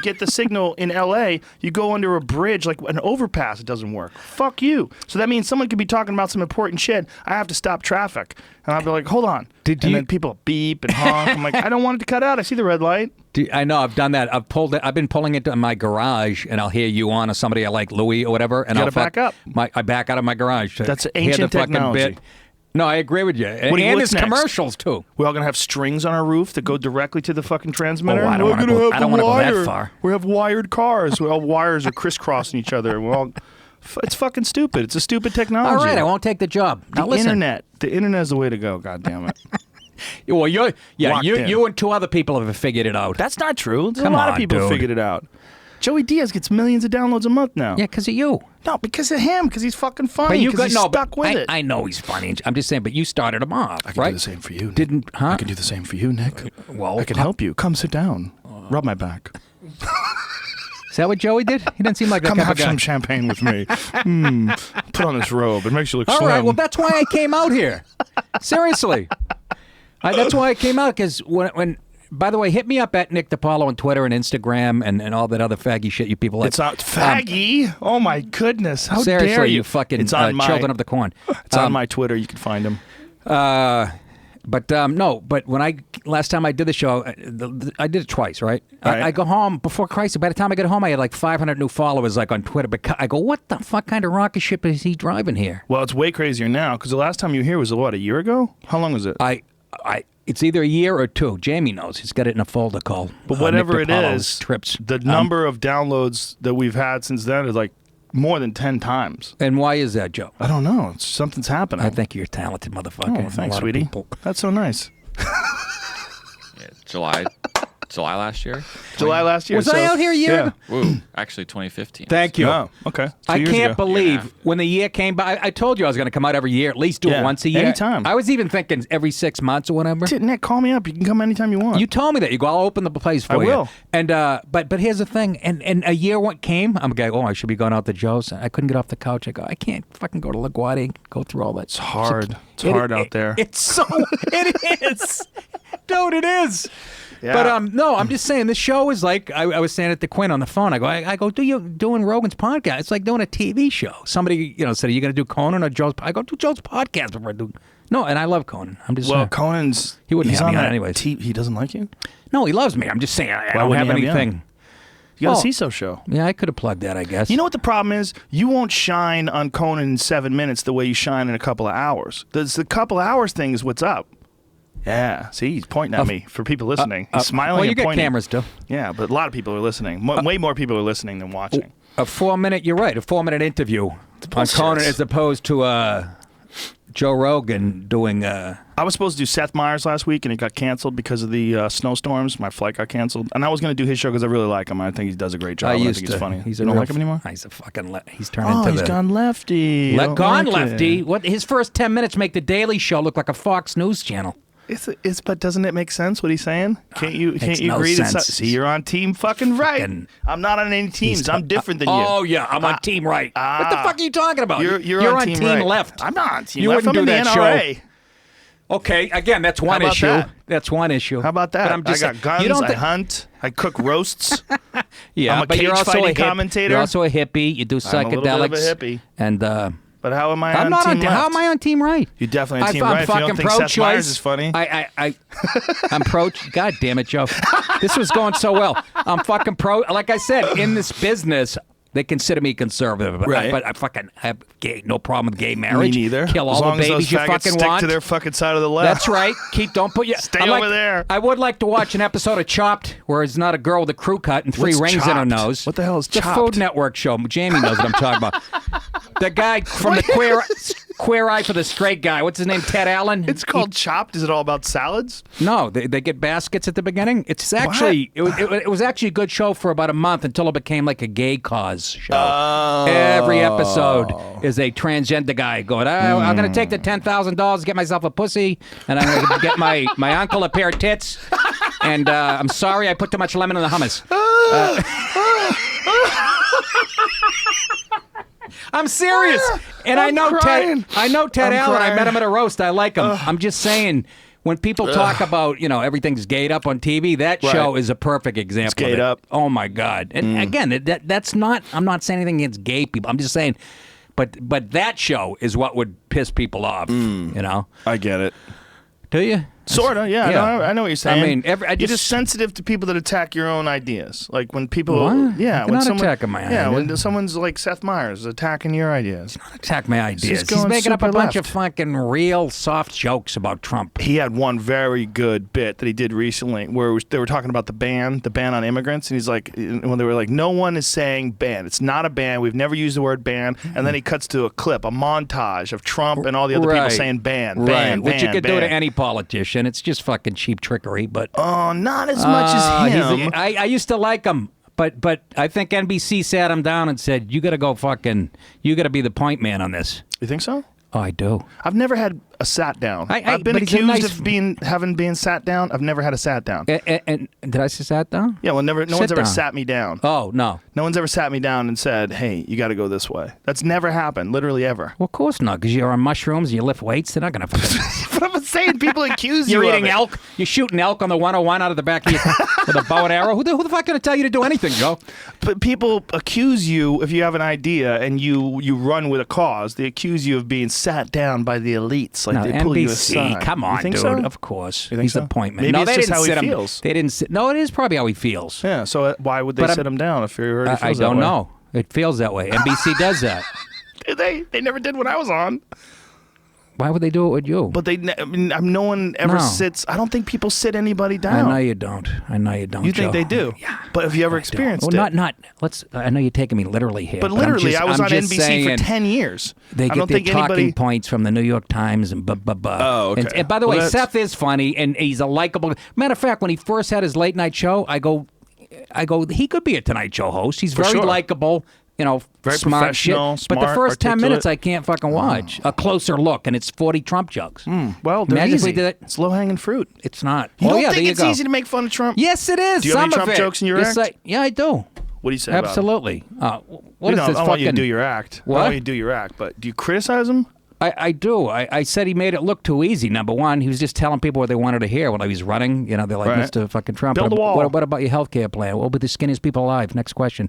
Speaker 1: get the signal in L.A. You go under a bridge like an overpass. It doesn't work. Fuck you. So that means someone could be talking about some important shit. I have to stop traffic, and I'll be like, hold on. Then people beep and honk. I'm like, I don't want it to cut out. I see the red light.
Speaker 2: I know. I've done that. I've been pulling it in my garage, and I'll hear you on or somebody I like, Louis or whatever, and I'll
Speaker 1: back up.
Speaker 2: I back out of my garage.
Speaker 1: That's
Speaker 2: hear
Speaker 1: ancient
Speaker 2: the fucking
Speaker 1: technology.
Speaker 2: bit. No, I agree with you. And
Speaker 1: what's
Speaker 2: there's
Speaker 1: next?
Speaker 2: commercials too.
Speaker 1: We're all gonna have strings on our roof that go directly to the fucking transmitter.
Speaker 2: Oh, I don't
Speaker 1: We're
Speaker 2: wanna
Speaker 1: gonna
Speaker 2: go-
Speaker 1: have
Speaker 2: I don't
Speaker 1: the
Speaker 2: wanna go that
Speaker 1: wire.
Speaker 2: far.
Speaker 1: We have wired cars. All wires are crisscrossing each other. It's fucking stupid. It's a stupid technology.
Speaker 2: All right, I won't take the job. Now
Speaker 1: The
Speaker 2: listen.
Speaker 1: internet. The internet is the way to go. God damn it.
Speaker 2: Well, you
Speaker 1: Locked in.
Speaker 2: and two other people have figured it out.
Speaker 1: That's not true. There's
Speaker 2: Come
Speaker 1: a lot
Speaker 2: on,
Speaker 1: of people who
Speaker 2: dude.
Speaker 1: figured it out. Joey Diaz gets millions of downloads a month now.
Speaker 2: Yeah, because of you.
Speaker 1: No, because of him. Because he's fucking funny.
Speaker 2: But you
Speaker 1: Because
Speaker 2: got
Speaker 1: he's stuck with it.
Speaker 2: I know he's funny. I'm just saying, but you started him off,
Speaker 1: I can
Speaker 2: right?
Speaker 1: do the same for you, Nick.
Speaker 2: Didn't? Huh?
Speaker 1: I can do the same for you, Nick.
Speaker 2: Well,
Speaker 1: I can help you. Come sit down. Rub my back.
Speaker 2: Is that what Joey did? He didn't seem like that
Speaker 1: Come
Speaker 2: kind of
Speaker 1: have
Speaker 2: guy.
Speaker 1: some champagne with me. Put on this robe. It makes you look
Speaker 2: All
Speaker 1: slim.
Speaker 2: right, well, that's why I came out here. Seriously. That's why I came out, because when by the way, hit me up at Nick DiPaolo on Twitter and Instagram and all that other faggy shit you people like.
Speaker 1: It's not faggy. Oh my goodness! How
Speaker 2: seriously,
Speaker 1: dare
Speaker 2: you fucking
Speaker 1: It's on my,
Speaker 2: children of the corn.
Speaker 1: It's on my Twitter. You can find him.
Speaker 2: But when last time I did the show, I did it twice, right?
Speaker 1: Right.
Speaker 2: I go home before Christ. By the time I get home, I had like 500 new followers, like on Twitter. But I go, what the fuck kind of rocket ship is he driving here?
Speaker 1: Well, it's way crazier now because the last time you were here was what, a year ago? How long was it?
Speaker 2: It's either a year or two. Jamie knows. He's got it in a folder called.
Speaker 1: But whatever
Speaker 2: Nick
Speaker 1: it
Speaker 2: DiPaolo's
Speaker 1: is,
Speaker 2: trips.
Speaker 1: the number of downloads that we've had since then is like more than 10 times.
Speaker 2: And why is that, Joe?
Speaker 1: I don't know. Something's happening.
Speaker 2: I think you're a talented motherfucker.
Speaker 1: Oh, thanks,
Speaker 2: A lot of
Speaker 1: sweetie.
Speaker 2: people-
Speaker 1: That's so nice.
Speaker 3: Yeah, July last year.
Speaker 1: July last year.
Speaker 2: Was I out here a year ago?
Speaker 3: Woo, actually 2015.
Speaker 2: Thank you.
Speaker 1: Oh, okay. 2
Speaker 2: I
Speaker 1: years
Speaker 2: can't
Speaker 1: ago.
Speaker 2: believe when the year came by. I told you I was going to come out every year, at least do it
Speaker 1: Yeah,
Speaker 2: once a year.
Speaker 1: anytime.
Speaker 2: I was even thinking every 6 months or whatever.
Speaker 1: Nick, call me up. You can come anytime you want.
Speaker 2: You told me that. You go, I'll open the place for
Speaker 1: I
Speaker 2: you.
Speaker 1: will.
Speaker 2: And but here's the thing. And a year came. I'm going, I should be going out to Joe's. I couldn't get off the couch. I go, I can't fucking go to LaGuardia, go through all that.
Speaker 1: It's hard. It's hard out there.
Speaker 2: It's so. It is. Dude, it is.
Speaker 1: Yeah.
Speaker 2: But no, I'm just saying this show is like I was saying it to Quinn on the phone. I go, doing Rogan's podcast? It's like doing a TV show. Somebody said, are you going to do Conan or Joe's? I go, do Joe's podcast before I do. No, and I love Conan. I'm just
Speaker 1: Well,
Speaker 2: saying.
Speaker 1: Conan's.
Speaker 2: He wouldn't
Speaker 1: he's
Speaker 2: have me on
Speaker 1: that
Speaker 2: anyways.
Speaker 1: He doesn't like you?
Speaker 2: No, he loves me. I'm just saying I don't
Speaker 1: wouldn't
Speaker 2: have
Speaker 1: he have you
Speaker 2: anything.
Speaker 1: You got
Speaker 2: Well,
Speaker 1: a Seeso show.
Speaker 2: Yeah, I could have plugged that, I guess.
Speaker 1: You know what the problem is? You won't shine on Conan in 7 minutes the way you shine in a couple of hours. The couple of hours thing is what's up. Yeah. See, he's pointing at me for people listening. He's smiling
Speaker 2: well, you
Speaker 1: and
Speaker 2: got
Speaker 1: pointing.
Speaker 2: cameras, too.
Speaker 1: Yeah, but a lot of people are listening. Way more people are listening than watching.
Speaker 2: A 4-minute, you're right, a 4-minute interview on
Speaker 1: bullshit.
Speaker 2: Conan as opposed to Joe Rogan doing.
Speaker 1: I was supposed to do Seth Meyers last week, and it got canceled because of the snowstorms. My flight got canceled. And I was going to do his show because I really like him. I think he does a great job. I think he's funny.
Speaker 2: He's
Speaker 1: You don't like him anymore?
Speaker 2: He's a fucking. He's turned
Speaker 1: Oh,
Speaker 2: into
Speaker 1: he's gone lefty.
Speaker 2: Let
Speaker 1: Don't
Speaker 2: gone
Speaker 1: like
Speaker 2: lefty.
Speaker 1: it.
Speaker 2: What? His first 10 minutes make the Daily Show look like a Fox News channel.
Speaker 1: But doesn't it make sense what he's saying? Can't you
Speaker 2: Makes
Speaker 1: agree
Speaker 2: no
Speaker 1: to
Speaker 2: sense.
Speaker 1: see you're on team fucking right? I'm not on any teams. I'm different than you.
Speaker 2: Oh yeah, I'm on team right. What the fuck are you talking about?
Speaker 1: You're
Speaker 2: on
Speaker 1: team right.
Speaker 2: left.
Speaker 1: I'm not on team
Speaker 2: You
Speaker 1: left.
Speaker 2: wouldn't
Speaker 1: I'm
Speaker 2: do
Speaker 1: in
Speaker 2: that
Speaker 1: the NRA.
Speaker 2: show. Okay, again, that's one
Speaker 1: How about
Speaker 2: issue.
Speaker 1: that?
Speaker 2: That's one issue.
Speaker 1: How about that?
Speaker 2: But I'm just
Speaker 1: I got guns.
Speaker 2: You don't
Speaker 1: I hunt. I cook roasts.
Speaker 2: Yeah,
Speaker 1: I'm a
Speaker 2: but you're
Speaker 1: cage
Speaker 2: also
Speaker 1: fighting
Speaker 2: a
Speaker 1: commentator.
Speaker 2: You're also a hippie. You do psychedelics.
Speaker 1: I'm a little bit of a hippie.
Speaker 2: And
Speaker 1: But how am I
Speaker 2: I'm
Speaker 1: on
Speaker 2: not
Speaker 1: team
Speaker 2: on.
Speaker 1: left?
Speaker 2: How am I on team right?
Speaker 1: You're definitely on team
Speaker 2: I'm
Speaker 1: right. If you
Speaker 2: fucking
Speaker 1: don't think Seth
Speaker 2: pro-choice.
Speaker 1: Meyers is funny.
Speaker 2: I'm pro. God damn it, Joe. This was going so well. I'm fucking pro. Like I said, in this business, they consider me conservative.
Speaker 1: Right.
Speaker 2: But I fucking have no problem with gay marriage.
Speaker 1: Me neither.
Speaker 2: Kill
Speaker 1: as
Speaker 2: all
Speaker 1: long
Speaker 2: the
Speaker 1: as
Speaker 2: babies
Speaker 1: those
Speaker 2: you
Speaker 1: faggots
Speaker 2: fucking
Speaker 1: stick
Speaker 2: want.
Speaker 1: to their fucking side of the left.
Speaker 2: That's right. Don't put you.
Speaker 1: Stay over there.
Speaker 2: I would like to watch an episode of Chopped where it's not a girl with a crew cut and 3
Speaker 1: What's
Speaker 2: rings in her
Speaker 1: Chopped?
Speaker 2: nose.
Speaker 1: What the hell is
Speaker 2: the
Speaker 1: Chopped?
Speaker 2: Food Network show. Jamie knows what I'm talking about. The guy from the Queer Eye for the Straight Guy. What's his name? Ted Allen.
Speaker 1: It's called Chopped. Is it all about salads?
Speaker 2: No, they get baskets at the beginning. It's actually it was actually a good show for about a month until it became like a gay cause show. Every episode is a transgender guy going, I'm going to take the $10,000, get myself a pussy, and I'm going to get my uncle a pair of tits. And I'm sorry I put too much lemon in the hummus. I'm serious. And I know
Speaker 1: crying.
Speaker 2: Ted Allen.
Speaker 1: crying.
Speaker 2: I met him at a roast. I like him. I'm just saying, when people talk about, everything's gayed up on TV, that show is a perfect example.
Speaker 1: It's gayed up.
Speaker 2: Oh my God. And again, that's not, I'm not saying anything against gay people. I'm just saying, but that show is what would piss people off,
Speaker 1: I get it.
Speaker 2: Do you?
Speaker 1: Sort of, yeah.
Speaker 2: Yeah.
Speaker 1: No, I know what you're saying.
Speaker 2: I mean,
Speaker 1: you're just sensitive to people that attack your own ideas. Like when people,
Speaker 2: What?
Speaker 1: yeah,
Speaker 2: They're
Speaker 1: when
Speaker 2: not
Speaker 1: someone,
Speaker 2: attacking my
Speaker 1: yeah,
Speaker 2: ideas.
Speaker 1: when someone's like Seth Meyers attacking your ideas.
Speaker 2: Attack my ideas.
Speaker 1: just
Speaker 2: He's
Speaker 1: going
Speaker 2: making up a
Speaker 1: super
Speaker 2: bunch
Speaker 1: left.
Speaker 2: of fucking real soft jokes about Trump.
Speaker 1: He had one very good bit that he did recently where they were talking about the ban on immigrants, and he's like, when they were like, no one is saying ban. It's not a ban. We've never used the word ban. And then he cuts to a clip, a montage of Trump and all the other people saying ban, ban,
Speaker 2: Which you
Speaker 1: ban,
Speaker 2: could do to
Speaker 1: ban.
Speaker 2: any politician. It's just fucking cheap trickery, but
Speaker 1: Oh, not as much as him.
Speaker 2: I used to like him, but I think NBC sat him down and said, you got to be the point man on this.
Speaker 1: You think so?
Speaker 2: Oh, I do.
Speaker 1: I've never had a sat down. I've been
Speaker 2: but he's a
Speaker 1: accused
Speaker 2: nice-
Speaker 1: of being sat down. I've never had a sat down.
Speaker 2: And did I say sat down?
Speaker 1: Yeah, well, no one's
Speaker 2: Sit
Speaker 1: ever
Speaker 2: down.
Speaker 1: sat me down.
Speaker 2: Oh, no.
Speaker 1: No one's ever sat me down and said, "Hey, you got to go this way." That's never happened, literally ever.
Speaker 2: Well, of course not, because you're on mushrooms and you lift weights. They're not going to...
Speaker 1: But I'm saying people accuse you
Speaker 2: You're
Speaker 1: of
Speaker 2: eating
Speaker 1: it.
Speaker 2: elk. You're shooting elk on the 101 out of the back of you with a bow and arrow. Who the fuck going to tell you to do anything, Joe?
Speaker 1: But people accuse you if you have an idea and you run with a cause. They accuse you of being sat down by the elites, like
Speaker 2: No,
Speaker 1: they pull you
Speaker 2: NBC,
Speaker 1: aside.
Speaker 2: come
Speaker 1: You
Speaker 2: on,
Speaker 1: think
Speaker 2: dude.
Speaker 1: so?
Speaker 2: Of course.
Speaker 1: You think
Speaker 2: He's
Speaker 1: so?
Speaker 2: the point man.
Speaker 1: Maybe
Speaker 2: no,
Speaker 1: it's
Speaker 2: they
Speaker 1: just
Speaker 2: didn't
Speaker 1: how he
Speaker 2: sit him.
Speaker 1: feels.
Speaker 2: They didn't sit. No, it is probably how he feels.
Speaker 1: Yeah. So why would they
Speaker 2: But
Speaker 1: sit him down if he already
Speaker 2: I
Speaker 1: feels that
Speaker 2: don't
Speaker 1: way?
Speaker 2: know. It feels that way. NBC does that.
Speaker 1: They never did when I was on.
Speaker 2: Why would they do it with you?
Speaker 1: But no one ever
Speaker 2: No.
Speaker 1: sits. I don't think people sit anybody
Speaker 2: I
Speaker 1: down.
Speaker 2: know you don't.
Speaker 1: You think
Speaker 2: Joe.
Speaker 1: they do?
Speaker 2: Yeah.
Speaker 1: But have you ever
Speaker 2: I don't.
Speaker 1: experienced
Speaker 2: Well,
Speaker 1: it?
Speaker 2: not. Let's. I know you're taking me literally here.
Speaker 1: But
Speaker 2: I'm
Speaker 1: literally,
Speaker 2: just-
Speaker 1: I was
Speaker 2: I'm
Speaker 1: on
Speaker 2: just
Speaker 1: NBC
Speaker 2: saying,
Speaker 1: for 10 years.
Speaker 2: They
Speaker 1: I
Speaker 2: get
Speaker 1: don't
Speaker 2: their
Speaker 1: think
Speaker 2: talking
Speaker 1: anybody.
Speaker 2: points from the New York Times and blah, blah, blah.
Speaker 1: Oh, okay.
Speaker 2: And by the
Speaker 1: Well,
Speaker 2: way,
Speaker 1: that's-
Speaker 2: Seth is funny, and he's a likable... Matter of fact, when he first had his late night show, I go, he could be a Tonight Show host. He's very
Speaker 1: sure.
Speaker 2: likable,
Speaker 1: Very
Speaker 2: smart
Speaker 1: professional,
Speaker 2: shit. But the
Speaker 1: smart,
Speaker 2: first 10 minutes,
Speaker 1: articulate.
Speaker 2: I can't fucking watch. A closer look, and it's 40 Trump jokes.
Speaker 1: Well, they're
Speaker 2: Imagine if we
Speaker 1: easy.
Speaker 2: did it.
Speaker 1: It's low-hanging fruit.
Speaker 2: It's not.
Speaker 1: You
Speaker 2: oh,
Speaker 1: don't
Speaker 2: yeah,
Speaker 1: think
Speaker 2: there you
Speaker 1: it's
Speaker 2: go.
Speaker 1: easy to make fun of Trump?
Speaker 2: Yes, it is.
Speaker 1: Do you have
Speaker 2: Some
Speaker 1: any Trump
Speaker 2: of it.
Speaker 1: jokes in your
Speaker 2: Yes,
Speaker 1: act?
Speaker 2: yeah, I do.
Speaker 1: What do you say about him?
Speaker 2: Absolutely. What
Speaker 1: We
Speaker 2: is
Speaker 1: don't-
Speaker 2: this
Speaker 1: I don't want you to
Speaker 2: fucking...
Speaker 1: do your act. I
Speaker 2: What?
Speaker 1: don't want you to do your act, but do you criticize him?
Speaker 2: I do. I said he made it look too easy. Number one, he was just telling people what they wanted to hear when he was running. They're like,
Speaker 1: Right.
Speaker 2: Mr. fucking Trump.
Speaker 1: Build a wall.
Speaker 2: What about your health care plan? What about the skinniest people alive? Next question.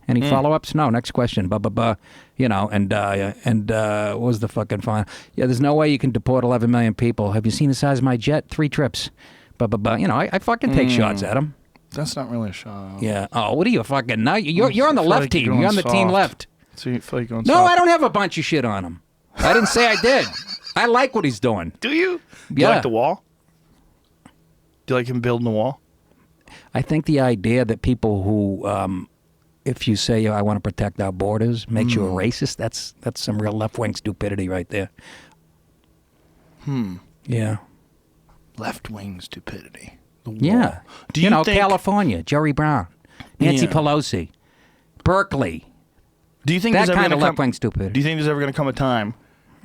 Speaker 2: Any follow-ups? No. Next question. Blah, blah, blah. And what was the fucking fine? Yeah, there's no way you can deport 11 million people. Have you seen the size of my jet? 3 trips. Blah, blah, blah. I fucking take shots at him.
Speaker 1: That's not really a shot.
Speaker 2: Yeah. Oh, what are you fucking... Now you're on the
Speaker 1: I feel
Speaker 2: left
Speaker 1: like you're
Speaker 2: team.
Speaker 1: going
Speaker 2: You're on the team
Speaker 1: soft.
Speaker 2: left.
Speaker 1: So you feel like you're going
Speaker 2: No,
Speaker 1: soft.
Speaker 2: I don't have a bunch of shit on him. I didn't say I did. I like what he's doing.
Speaker 1: Do you? Do you
Speaker 2: Yeah.
Speaker 1: like the wall? Do you like him building the wall?
Speaker 2: I think the idea that people who, if you say I want to protect our borders, makes you a racist. That's some real left wing stupidity right there. Yeah.
Speaker 1: Left-wing stupidity. The wall.
Speaker 2: Yeah.
Speaker 1: Do you think?
Speaker 2: California, Jerry Brown, Nancy
Speaker 1: Yeah.
Speaker 2: Pelosi, Berkeley.
Speaker 1: Do you think
Speaker 2: That
Speaker 1: there's ever
Speaker 2: kind
Speaker 1: gonna
Speaker 2: of
Speaker 1: come?
Speaker 2: left-wing stupidity.
Speaker 1: Do you think there's ever going to come a time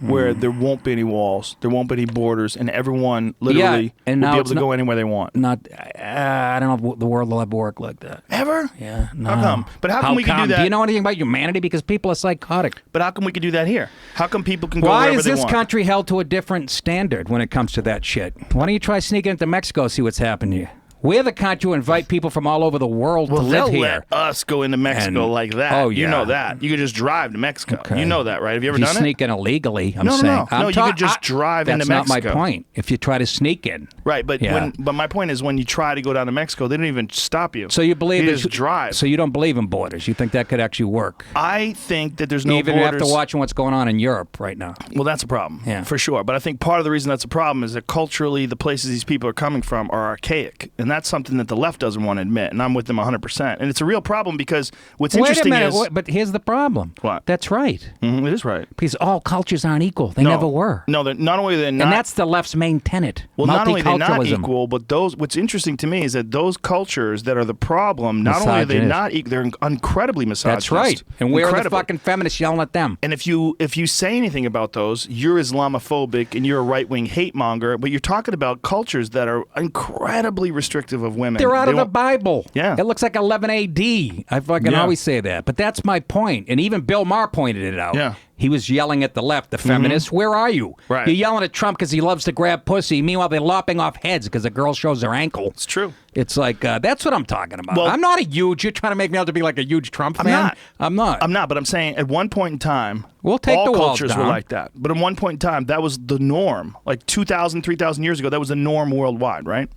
Speaker 1: where there won't be any walls, there won't be any borders, and everyone literally
Speaker 2: and
Speaker 1: will
Speaker 2: now
Speaker 1: be able
Speaker 2: it's
Speaker 1: to
Speaker 2: not-
Speaker 1: go anywhere they want?
Speaker 2: I don't know if the world will ever work like that.
Speaker 1: Ever?
Speaker 2: Yeah. No.
Speaker 1: How come? But how come we can do that?
Speaker 2: Do you know anything about humanity? Because people are psychotic.
Speaker 1: But how come we can do that here? How come people can go
Speaker 2: Why
Speaker 1: wherever
Speaker 2: is
Speaker 1: they
Speaker 2: this
Speaker 1: want?
Speaker 2: country held to a different standard when it comes to that shit? Why don't you try sneaking into Mexico, see what's happened here? We're the country who invite people from all over the world
Speaker 1: Well,
Speaker 2: to
Speaker 1: they'll
Speaker 2: live here.
Speaker 1: let us go into Mexico
Speaker 2: And-
Speaker 1: like that.
Speaker 2: oh,
Speaker 1: You
Speaker 2: yeah.
Speaker 1: know that. You could just drive to Mexico.
Speaker 2: Okay.
Speaker 1: You know that, right? Have you ever
Speaker 2: If you
Speaker 1: done
Speaker 2: sneak in illegally, I'm
Speaker 1: No, no,
Speaker 2: saying.
Speaker 1: no.
Speaker 2: I'm
Speaker 1: No, you could just drive
Speaker 2: that's
Speaker 1: into
Speaker 2: not
Speaker 1: Mexico.
Speaker 2: my point. If you try to sneak in.
Speaker 1: it? Right, but
Speaker 2: Yeah.
Speaker 1: but my point is when you try to go down to Mexico, they don't even stop you.
Speaker 2: So you believe
Speaker 1: you
Speaker 2: that-
Speaker 1: just drive.
Speaker 2: So you don't believe in borders. You think that could actually work.
Speaker 1: I think that there's no
Speaker 2: Even
Speaker 1: borders.
Speaker 2: after watching what's going on in Europe right now.
Speaker 1: Well, that's a problem,
Speaker 2: Yeah.
Speaker 1: for sure. But I think part of the reason that's a problem is that culturally, the places these people are coming from are archaic, and that's something that the left doesn't want to admit. And I'm with them 100%. And it's a real problem because what's
Speaker 2: Wait a
Speaker 1: interesting
Speaker 2: minute,
Speaker 1: is
Speaker 2: but here's the problem.
Speaker 1: What?
Speaker 2: That's right.
Speaker 1: Mhm, it is right.
Speaker 2: Because all cultures aren't equal. They never were.
Speaker 1: No, not only are they not.
Speaker 2: And that's the left's main tenet.
Speaker 1: Well, not only are they not
Speaker 2: multiculturalism.
Speaker 1: equal, but what's interesting to me is that those cultures that are the problem, not only are they
Speaker 2: Misogynist.
Speaker 1: not equal, they're incredibly misogynist.
Speaker 2: That's right. And where are the
Speaker 1: Incredibly.
Speaker 2: fucking feminists yelling at them?
Speaker 1: And if you say anything about those, you're Islamophobic and you're a right-wing hate monger, but you're talking about cultures that are incredibly restrictive restrictive of women.
Speaker 2: They're out
Speaker 1: They
Speaker 2: of the
Speaker 1: won't-
Speaker 2: Bible.
Speaker 1: Yeah.
Speaker 2: It looks like 11 AD. I fucking
Speaker 1: Yeah.
Speaker 2: always say that. But that's my point. And even Bill Maher pointed it out.
Speaker 1: Yeah.
Speaker 2: He was yelling at the left, the feminists. Where are you?
Speaker 1: Right.
Speaker 2: You're yelling at Trump because he loves to grab pussy. Meanwhile, they're lopping off heads because a girl shows her ankle.
Speaker 1: It's true.
Speaker 2: It's like, that's what I'm talking about.
Speaker 1: Well-
Speaker 2: I'm not a huge, you're trying to make me out to be like a huge Trump fan. I'm not.
Speaker 1: I'm not, but I'm saying at one point in time,
Speaker 2: We'll take
Speaker 1: all
Speaker 2: the walls
Speaker 1: cultures were
Speaker 2: down.
Speaker 1: like that. But at one point in time, that was the norm. Like 2,000, 3,000 years ago, that was the norm worldwide, right?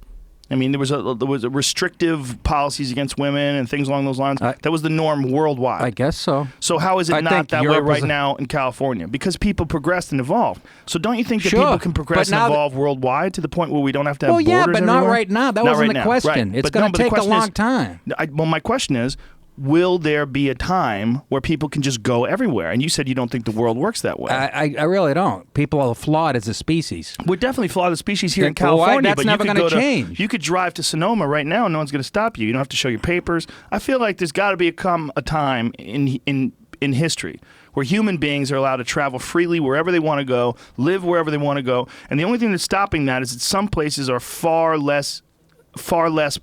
Speaker 1: I mean, there was a restrictive policies against women and things along those lines. That was the norm worldwide.
Speaker 2: I guess so.
Speaker 1: So how is it
Speaker 2: I
Speaker 1: not
Speaker 2: think
Speaker 1: that way
Speaker 2: Europe
Speaker 1: right
Speaker 2: was
Speaker 1: now in California? Because people progressed and evolved. So don't you think that
Speaker 2: Sure,
Speaker 1: people can progress
Speaker 2: but now
Speaker 1: and evolve worldwide to the point where we don't have to have
Speaker 2: Well,
Speaker 1: borders
Speaker 2: yeah, but not
Speaker 1: everywhere?
Speaker 2: right now. That
Speaker 1: Not
Speaker 2: wasn't
Speaker 1: right
Speaker 2: the
Speaker 1: now.
Speaker 2: question.
Speaker 1: Right.
Speaker 2: It's
Speaker 1: But
Speaker 2: going
Speaker 1: no,
Speaker 2: to
Speaker 1: but the
Speaker 2: take a
Speaker 1: question
Speaker 2: long
Speaker 1: is-
Speaker 2: time.
Speaker 1: Well, my question is, will there be a time where people can just go everywhere? And you said you don't think the world works that way.
Speaker 2: I really don't. People are flawed as a species.
Speaker 1: We're definitely flawed as a species here in
Speaker 2: Well, why-
Speaker 1: California,
Speaker 2: that's
Speaker 1: but
Speaker 2: never
Speaker 1: you could
Speaker 2: gonna
Speaker 1: go
Speaker 2: change.
Speaker 1: You could drive to Sonoma right now, and no one's going to stop you. You don't have to show your papers. I feel like there's got to come a time in history where human beings are allowed to travel freely wherever they want to go, live wherever they want to go, and the only thing that's stopping that is that some places are far less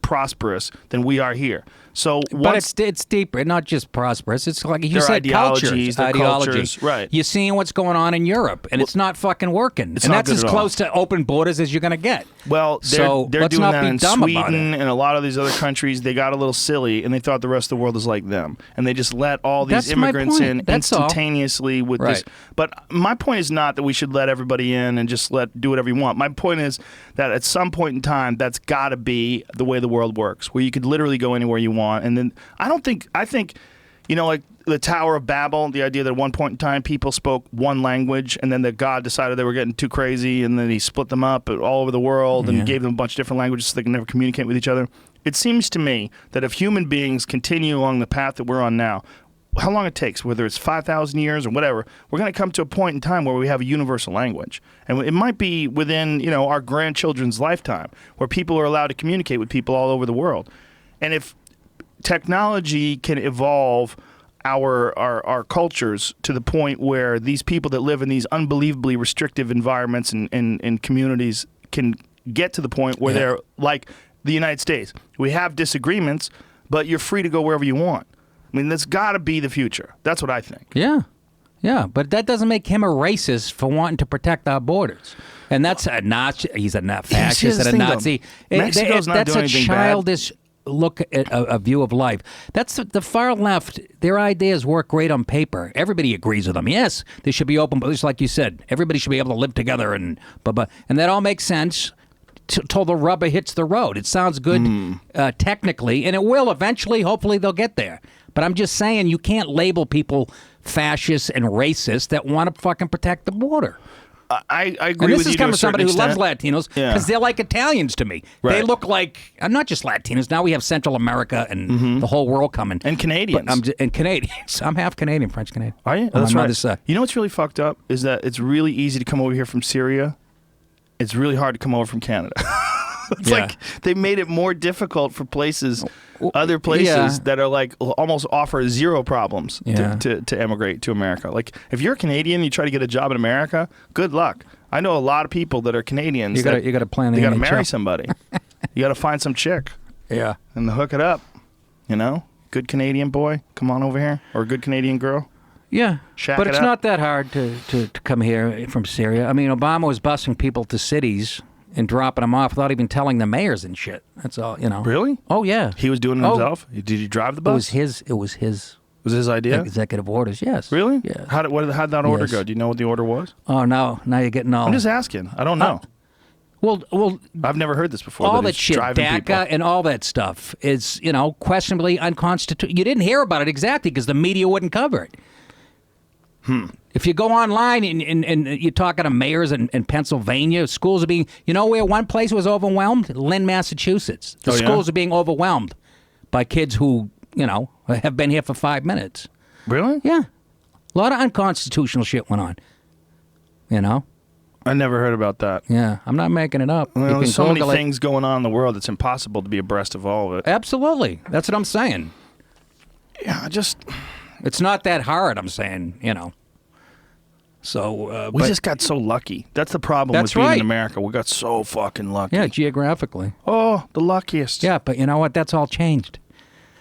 Speaker 1: prosperous than we are here. So
Speaker 2: But it's deeper, not just prosperous. It's like you
Speaker 1: Their
Speaker 2: said,
Speaker 1: ideologies, their
Speaker 2: ideology.
Speaker 1: cultures, right.
Speaker 2: You're seeing what's going on in Europe, and it's not fucking working.
Speaker 1: It's
Speaker 2: and
Speaker 1: not
Speaker 2: that's
Speaker 1: good
Speaker 2: as
Speaker 1: at all.
Speaker 2: close to open borders as you're going to get.
Speaker 1: Well,
Speaker 2: So
Speaker 1: they're
Speaker 2: let's
Speaker 1: doing
Speaker 2: not
Speaker 1: that
Speaker 2: be
Speaker 1: in
Speaker 2: dumb about
Speaker 1: Sweden
Speaker 2: it.
Speaker 1: and a lot of these other countries. They got a little silly and they thought the rest of the world is like them, and they just let all these
Speaker 2: That's my
Speaker 1: immigrants
Speaker 2: point.
Speaker 1: in
Speaker 2: That's all.
Speaker 1: instantaneously with this.
Speaker 2: Right.
Speaker 1: But my point is not that we should let everybody in and just do whatever you want. My point is that at some point in time, that's got to be the way the world works, where you could literally go anywhere you want. And then I think, like the Tower of Babel, the idea that at one point in time people spoke one language, and then that God decided they were getting too crazy, and then he split them up all over the world and gave them a bunch of different languages so they can never communicate with each other. It seems to me that if human beings continue along the path that we're on now, how long it takes, whether it's 5,000 years or whatever, we're going to come to a point in time where we have a universal language. And it might be within, our grandchildren's lifetime where people are allowed to communicate with people all over the world. And if technology can evolve our cultures to the point where these people that live in these unbelievably restrictive environments and communities can get to the point where they're like the United States. We have disagreements, but you're free to go wherever you want. I mean, that's got to be the future. That's what I think.
Speaker 2: Yeah. Yeah, but that doesn't make him a racist for wanting to protect our borders. And that's a Nazi. He's a fascist
Speaker 1: Here's the
Speaker 2: and a
Speaker 1: thing, though.
Speaker 2: Nazi.
Speaker 1: Mexico's not
Speaker 2: that's
Speaker 1: doing
Speaker 2: a
Speaker 1: anything bad.
Speaker 2: childish look at a view of life. That's the far left. Their ideas work great on paper. Everybody agrees with them. Yes, they should be open, but just like you said, everybody should be able to live together, and that all makes sense till the rubber hits the road. It sounds good technically, and it will eventually. Hopefully, they'll get there. But I'm just saying, you can't label people fascist and racist that want to fucking protect the border.
Speaker 1: I agree
Speaker 2: And
Speaker 1: with
Speaker 2: this
Speaker 1: you
Speaker 2: is
Speaker 1: to a
Speaker 2: coming from somebody who
Speaker 1: certain
Speaker 2: loves
Speaker 1: extent.
Speaker 2: Latinos
Speaker 1: Yeah.
Speaker 2: because they're like Italians to me. They
Speaker 1: Right.
Speaker 2: look like not just Latinos. Now we have Central America and the whole world coming.
Speaker 1: And Canadians.
Speaker 2: And Canadians. I'm half Canadian, French Canadian.
Speaker 1: Are you?
Speaker 2: On
Speaker 1: That's
Speaker 2: my
Speaker 1: right.
Speaker 2: mother's side.
Speaker 1: You know what's really fucked up is that it's really easy to come over here from Syria. It's really hard to come over from Canada. It's
Speaker 2: Yeah.
Speaker 1: like they made it more difficult for other places that are like almost offer zero problems
Speaker 2: Yeah.
Speaker 1: to emigrate to America. Like if you're a Canadian, you try to get a job in America, good luck. I know a lot of people that are Canadians.
Speaker 2: You got to plan the
Speaker 1: They got to
Speaker 2: NHL.
Speaker 1: marry somebody. You got to find some chick
Speaker 2: Yeah.
Speaker 1: and hook it up. Good Canadian boy, come on over here, or a good Canadian girl.
Speaker 2: Yeah,
Speaker 1: Shack
Speaker 2: but
Speaker 1: it
Speaker 2: it's
Speaker 1: up.
Speaker 2: not that hard to come here from Syria. I mean, Obama was busing people to cities and dropping them off without even telling the mayors and shit. That's all,
Speaker 1: Really?
Speaker 2: Oh yeah,
Speaker 1: He was doing it
Speaker 2: Oh.
Speaker 1: himself. Did he drive the
Speaker 2: it
Speaker 1: bus?
Speaker 2: was his. It was his
Speaker 1: Was his idea?
Speaker 2: executive orders. Yes.
Speaker 1: Really?
Speaker 2: Yeah.
Speaker 1: How'd that order
Speaker 2: Yes.
Speaker 1: go? Do you know what the order was?
Speaker 2: Oh, now you're getting all.
Speaker 1: I'm just asking. I don't know.
Speaker 2: well,
Speaker 1: I've never heard this before.
Speaker 2: all
Speaker 1: that
Speaker 2: that
Speaker 1: he's
Speaker 2: shit,
Speaker 1: driving
Speaker 2: DACA
Speaker 1: people.
Speaker 2: and all that stuff is, questionably unconstitutional. You didn't hear about it exactly because the media wouldn't cover it. If you go online and you're talking to mayors in Pennsylvania, schools are being, where one place was overwhelmed? Lynn, Massachusetts. The
Speaker 1: Oh, yeah?
Speaker 2: schools are being overwhelmed by kids who, have been here for 5 minutes.
Speaker 1: Really?
Speaker 2: Yeah. A lot of unconstitutional shit went on.
Speaker 1: I never heard about that.
Speaker 2: Yeah. I'm not making it up. You
Speaker 1: Well,
Speaker 2: can
Speaker 1: there's so many
Speaker 2: Google it.
Speaker 1: things going on in the world. It's impossible to be abreast of all of it.
Speaker 2: Absolutely. That's what I'm saying.
Speaker 1: Yeah,
Speaker 2: It's not that hard, I'm saying, So
Speaker 1: we just got so lucky. That's the problem
Speaker 2: That's
Speaker 1: with being
Speaker 2: right.
Speaker 1: in America. We got so fucking lucky.
Speaker 2: yeah, geographically.
Speaker 1: Oh, the luckiest.
Speaker 2: Yeah, but you know what? That's all changed.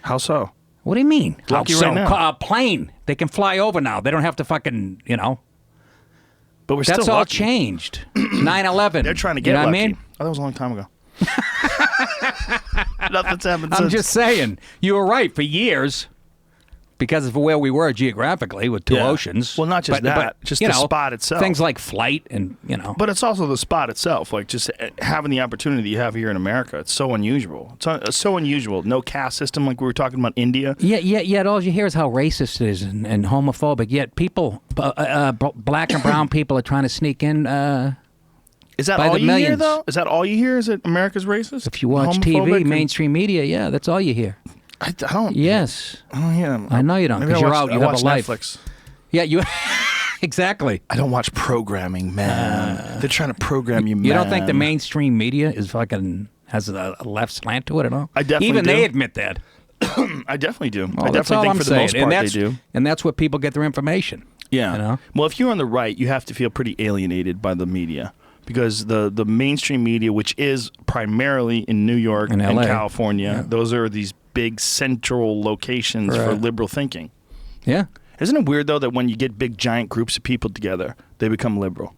Speaker 1: How so?
Speaker 2: What do you mean?
Speaker 1: Lucky
Speaker 2: How
Speaker 1: right now.
Speaker 2: A plane. They can fly over now. They don't have to fucking,
Speaker 1: But we're
Speaker 2: That's
Speaker 1: still
Speaker 2: all
Speaker 1: lucky.
Speaker 2: changed. 9/11.
Speaker 1: They're trying to get
Speaker 2: you know
Speaker 1: lucky.
Speaker 2: what I mean?
Speaker 1: Oh, that was a long time ago. Nothing's happened
Speaker 2: I'm
Speaker 1: since.
Speaker 2: just saying. You were right for years because of where we were geographically with two
Speaker 1: Yeah.
Speaker 2: oceans.
Speaker 1: Well, not just that, just the spot itself.
Speaker 2: Things like flight and,
Speaker 1: But it's also the spot itself. Like just having the opportunity you have here in America. It's so unusual. It's so unusual. No caste system like we were talking about India.
Speaker 2: Yet all you hear is how racist it is and homophobic. Yet people, black and brown people are trying to sneak in.
Speaker 1: Is that
Speaker 2: By
Speaker 1: all
Speaker 2: the
Speaker 1: you hear,
Speaker 2: millions.
Speaker 1: though? Is that all you hear? Is that America's racist?
Speaker 2: If you watch
Speaker 1: Homophobic
Speaker 2: TV,
Speaker 1: and-
Speaker 2: mainstream media, yeah, that's all you hear.
Speaker 1: I don't.
Speaker 2: Yes.
Speaker 1: I don't hear them.
Speaker 2: I know you don't,
Speaker 1: Maybe
Speaker 2: 'cause
Speaker 1: I
Speaker 2: you're
Speaker 1: watch-
Speaker 2: out, you
Speaker 1: I
Speaker 2: have a
Speaker 1: watch
Speaker 2: life.
Speaker 1: Netflix.
Speaker 2: Yeah, you exactly.
Speaker 1: I don't watch programming, man. They're trying to program you, man.
Speaker 2: You don't think the mainstream media is fucking has a left slant to it at all?
Speaker 1: I definitely
Speaker 2: Even
Speaker 1: do.
Speaker 2: they admit that.
Speaker 1: I definitely do.
Speaker 2: Well,
Speaker 1: I
Speaker 2: that's
Speaker 1: definitely
Speaker 2: all
Speaker 1: think
Speaker 2: I'm
Speaker 1: for the
Speaker 2: saying.
Speaker 1: most part
Speaker 2: and
Speaker 1: they
Speaker 2: that's,
Speaker 1: do.
Speaker 2: And that's where people get their information.
Speaker 1: Yeah.
Speaker 2: You know?
Speaker 1: Well, if you're on the right, you have to feel pretty alienated by the media because the mainstream media, which is primarily in New York
Speaker 2: In
Speaker 1: and
Speaker 2: LA.
Speaker 1: California, those are these big central locations for
Speaker 2: Right.
Speaker 1: liberal thinking.
Speaker 2: Yeah.
Speaker 1: Isn't it weird, though, that when you get big, giant groups of people together, they become liberal?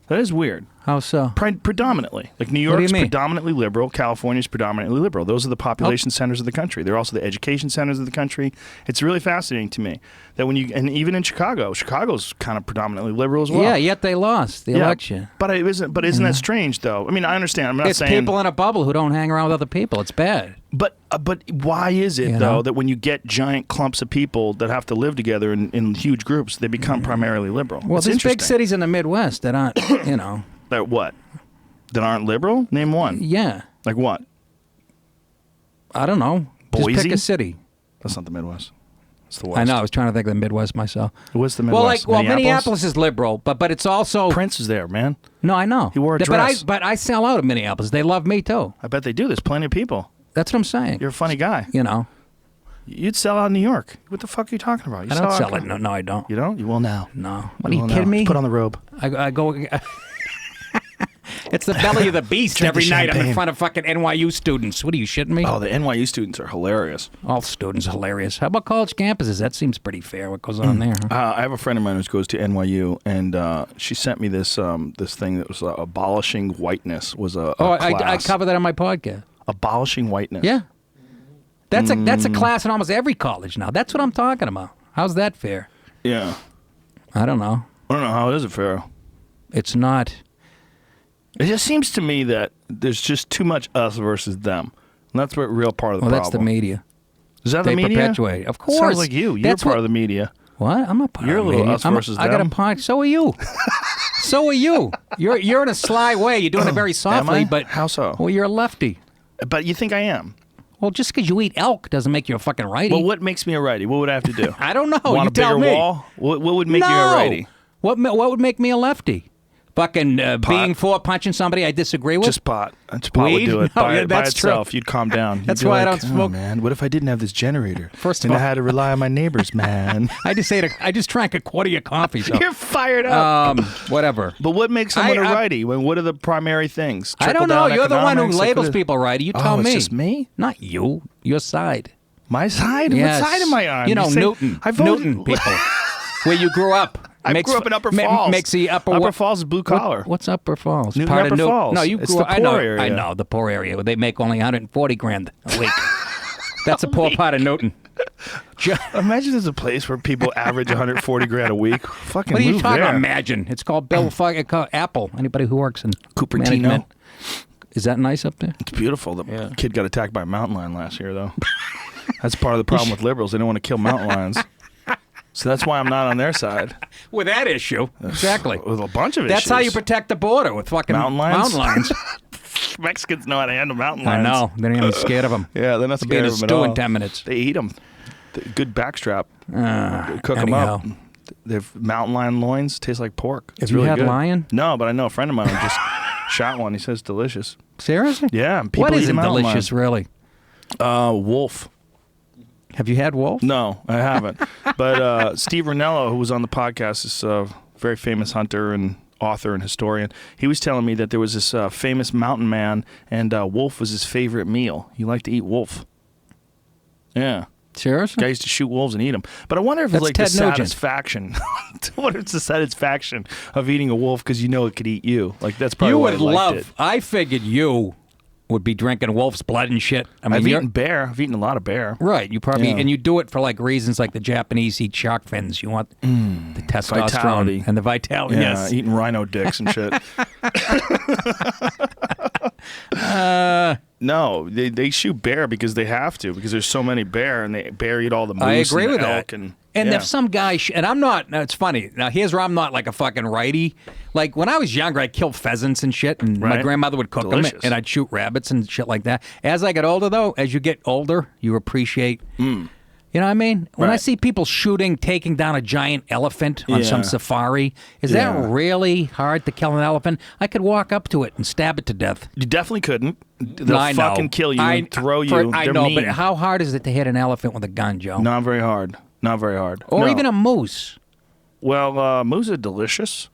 Speaker 1: That is weird.
Speaker 2: How so?
Speaker 1: Predominantly. Like New
Speaker 2: What do you
Speaker 1: York's
Speaker 2: mean?
Speaker 1: predominantly liberal. California's predominantly liberal. Those are the population centers of the country. They're also the education centers of the country. It's really fascinating to me that when you, and even in Chicago's kind of predominantly liberal as well.
Speaker 2: Yeah, yet they lost the
Speaker 1: Yeah.
Speaker 2: election.
Speaker 1: But it isn't. But isn't that strange, though? I mean, I understand. I'm not
Speaker 2: It's
Speaker 1: saying.
Speaker 2: people in a bubble who don't hang around with other people. It's bad.
Speaker 1: But why is it
Speaker 2: You
Speaker 1: though
Speaker 2: know?
Speaker 1: that when you get giant clumps of people that have to live together in huge groups, they become primarily liberal?
Speaker 2: Well,
Speaker 1: It's
Speaker 2: there's big
Speaker 1: interesting.
Speaker 2: cities in the Midwest that aren't,
Speaker 1: That what? That aren't liberal? Name one.
Speaker 2: Yeah.
Speaker 1: Like what?
Speaker 2: I don't know. Just
Speaker 1: Boise?
Speaker 2: pick a city.
Speaker 1: That's not the Midwest. It's the West.
Speaker 2: I know. I was trying to think of the Midwest myself.
Speaker 1: What's the Midwest?
Speaker 2: Well, Minneapolis is liberal, but it's also
Speaker 1: Prince is there, man.
Speaker 2: No, I know.
Speaker 1: He wore a
Speaker 2: But
Speaker 1: dress.
Speaker 2: but I sell out of Minneapolis. They love me too.
Speaker 1: I bet they do. There's plenty of people.
Speaker 2: That's what I'm saying.
Speaker 1: You're a funny guy. You'd sell out in New York. What the fuck are you talking about? You
Speaker 2: I don't
Speaker 1: out-
Speaker 2: sell it. No, I don't.
Speaker 1: You don't? You will now.
Speaker 2: No. What are
Speaker 1: You
Speaker 2: you
Speaker 1: will
Speaker 2: kidding
Speaker 1: now.
Speaker 2: me?
Speaker 1: Put on the robe.
Speaker 2: I go. It's the belly of the beast
Speaker 1: Drink the
Speaker 2: every night. I'm in
Speaker 1: champagne.
Speaker 2: front of fucking NYU students. What are you shitting me?
Speaker 1: Oh, the NYU students are hilarious.
Speaker 2: All students are hilarious. How about college campuses? That seems pretty fair. What goes on there? Huh?
Speaker 1: I have a friend of mine who goes to NYU, and she sent me this this thing that was abolishing whiteness was a
Speaker 2: I
Speaker 1: class.
Speaker 2: cover that on my podcast.
Speaker 1: Abolishing whiteness.
Speaker 2: Yeah. That's a class in almost every college now. That's what I'm talking about. How's that fair?
Speaker 1: Yeah.
Speaker 2: I don't know.
Speaker 1: I don't know how it is it fair.
Speaker 2: It's not.
Speaker 1: It just seems to me that there's just too much us versus them. And that's what real part of the
Speaker 2: Well,
Speaker 1: problem.
Speaker 2: that's the media.
Speaker 1: Is that
Speaker 2: They
Speaker 1: the media?
Speaker 2: perpetuate. Of course.
Speaker 1: Sounds like you. You're
Speaker 2: That's
Speaker 1: part
Speaker 2: what-
Speaker 1: of the media.
Speaker 2: What? I'm not part
Speaker 1: You're
Speaker 2: of
Speaker 1: a
Speaker 2: the
Speaker 1: little
Speaker 2: media.
Speaker 1: us versus
Speaker 2: I got a
Speaker 1: them.
Speaker 2: point. So are you. So are you. You're in a sly way. You're doing it very softly,
Speaker 1: I?
Speaker 2: but
Speaker 1: How so?
Speaker 2: Well, you're a lefty.
Speaker 1: But you think I am?
Speaker 2: Well, just because you eat elk doesn't make you a fucking righty.
Speaker 1: Well, what makes me a righty? What would I have to do?
Speaker 2: I don't know.
Speaker 1: Want
Speaker 2: you
Speaker 1: a
Speaker 2: tell
Speaker 1: bigger
Speaker 2: me.
Speaker 1: wall? What would make
Speaker 2: no.
Speaker 1: you a righty?
Speaker 2: What would make me a lefty? Fucking being for punching somebody I disagree with?
Speaker 1: Just pot. Just pot would
Speaker 2: Weed?
Speaker 1: do it.
Speaker 2: No,
Speaker 1: by,
Speaker 2: yeah,
Speaker 1: by
Speaker 2: that's true.
Speaker 1: itself, you'd calm down. You'd
Speaker 2: That's
Speaker 1: be
Speaker 2: why I
Speaker 1: like,
Speaker 2: don't smoke.
Speaker 1: Oh, man, what if I didn't have this generator?
Speaker 2: First of
Speaker 1: and
Speaker 2: all-
Speaker 1: I had to rely on my neighbors, man.
Speaker 2: I just drank a quarter of your coffee. So.
Speaker 1: You're fired up.
Speaker 2: Whatever.
Speaker 1: But what makes someone a
Speaker 2: I-
Speaker 1: righty? What are the primary things?
Speaker 2: I don't know.
Speaker 1: Trickle-down
Speaker 2: You're the one who
Speaker 1: economics? Like,
Speaker 2: labels
Speaker 1: what is-
Speaker 2: people righty. You tell
Speaker 1: Oh,
Speaker 2: me.
Speaker 1: it's just me?
Speaker 2: Not you. Your side.
Speaker 1: My side?
Speaker 2: Yes.
Speaker 1: What side am I on?
Speaker 2: You know,
Speaker 1: say-
Speaker 2: Newton.
Speaker 1: I voted-
Speaker 2: Newton people. Where you grew up.
Speaker 1: I grew up in Upper Falls.
Speaker 2: Makes the
Speaker 1: Upper Falls is blue collar.
Speaker 2: What's Upper Falls?
Speaker 1: Newton,
Speaker 2: Part of
Speaker 1: Upper
Speaker 2: Newton.
Speaker 1: Falls.
Speaker 2: No, you
Speaker 1: It's
Speaker 2: grew
Speaker 1: the
Speaker 2: up. I know.
Speaker 1: poor area.
Speaker 2: I know the poor area. They make only 140 grand a week. That's a poor part of Newton.
Speaker 1: Imagine there's a place where people average 140 grand a week. Fucking
Speaker 2: What are you
Speaker 1: move
Speaker 2: talking
Speaker 1: there.
Speaker 2: about? Imagine. It's called Bill called Apple. Anybody who works in
Speaker 1: Cupertino.
Speaker 2: management. Is that nice up there?
Speaker 1: It's beautiful. The kid got attacked by a mountain lion last year, though. That's part of the problem with liberals. They don't want to kill mountain lions. So that's why I'm not on their side.
Speaker 2: With that issue. Exactly.
Speaker 1: With a bunch of
Speaker 2: That's
Speaker 1: issues.
Speaker 2: how you protect the border with fucking
Speaker 1: Mountain lions?
Speaker 2: lions.
Speaker 1: Mexicans know how to handle mountain
Speaker 2: I
Speaker 1: lions.
Speaker 2: know. They're not even scared of them.
Speaker 1: Yeah, they're not
Speaker 2: They'll be in
Speaker 1: scared
Speaker 2: a
Speaker 1: of them at
Speaker 2: stew
Speaker 1: all.
Speaker 2: in 10 minutes.
Speaker 1: They eat them. Good backstrap. Cook them
Speaker 2: anyhow.
Speaker 1: up. They've mountain lion loins. Taste like pork. It's
Speaker 2: you
Speaker 1: really
Speaker 2: had
Speaker 1: good.
Speaker 2: lion?
Speaker 1: No, but I know a friend of mine who just shot one. He says it's delicious.
Speaker 2: Seriously?
Speaker 1: Yeah, and people
Speaker 2: What
Speaker 1: eat
Speaker 2: isn't
Speaker 1: mountain
Speaker 2: delicious, really?
Speaker 1: Wolf.
Speaker 2: Have you had wolf?
Speaker 1: No, I haven't. But Steve Ranello, who was on the podcast, this very famous hunter and author and historian. He was telling me that there was this famous mountain man, and wolf was his favorite meal. He liked to eat wolf. Yeah.
Speaker 2: Seriously?
Speaker 1: Guy used to shoot wolves and eat them. But I wonder if it's like
Speaker 2: Ted
Speaker 1: the
Speaker 2: Nugent.
Speaker 1: satisfaction. What if it's the satisfaction of eating a wolf because you know it could eat you? Like that's probably
Speaker 2: You
Speaker 1: why
Speaker 2: would
Speaker 1: he liked
Speaker 2: love.
Speaker 1: it.
Speaker 2: I figured you would be drinking wolf's blood and shit. I mean,
Speaker 1: I've
Speaker 2: you're
Speaker 1: eaten bear. I've eaten a lot of bear.
Speaker 2: right. You probably
Speaker 1: Yeah.
Speaker 2: and you do it for like reasons like the Japanese eat shark fins. You want the testosterone
Speaker 1: Vitality.
Speaker 2: and the vitality.
Speaker 1: Yeah,
Speaker 2: Yes.
Speaker 1: eating rhino dicks and shit. No, they shoot bear because they have to, because there's so many bear, and they bear eat all the moose
Speaker 2: I agree
Speaker 1: and the
Speaker 2: with
Speaker 1: elk
Speaker 2: that.
Speaker 1: And
Speaker 2: And
Speaker 1: yeah.
Speaker 2: if some guy, and I'm not, now it's funny. Now, here's where I'm not like a fucking righty. Like, when I was younger, I'd kill pheasants and shit, and my
Speaker 1: Right.
Speaker 2: grandmother would cook
Speaker 1: Delicious.
Speaker 2: them, and I'd shoot rabbits and shit like that. As I get older, though, as you get older, you appreciate, you know what I mean? When I
Speaker 1: Right.
Speaker 2: see people taking down a giant elephant on some
Speaker 1: Yeah.
Speaker 2: safari, is
Speaker 1: Yeah.
Speaker 2: that really hard to kill an elephant? I could walk up to it and stab it to death.
Speaker 1: You definitely couldn't. They'll
Speaker 2: I know.
Speaker 1: fucking kill you and throw you.
Speaker 2: I
Speaker 1: They're
Speaker 2: know,
Speaker 1: mean.
Speaker 2: but how hard is it to hit an elephant with a gun, Joe?
Speaker 1: Not very hard. Not very hard.
Speaker 2: Or
Speaker 1: No.
Speaker 2: even a moose.
Speaker 1: Well, moose are delicious,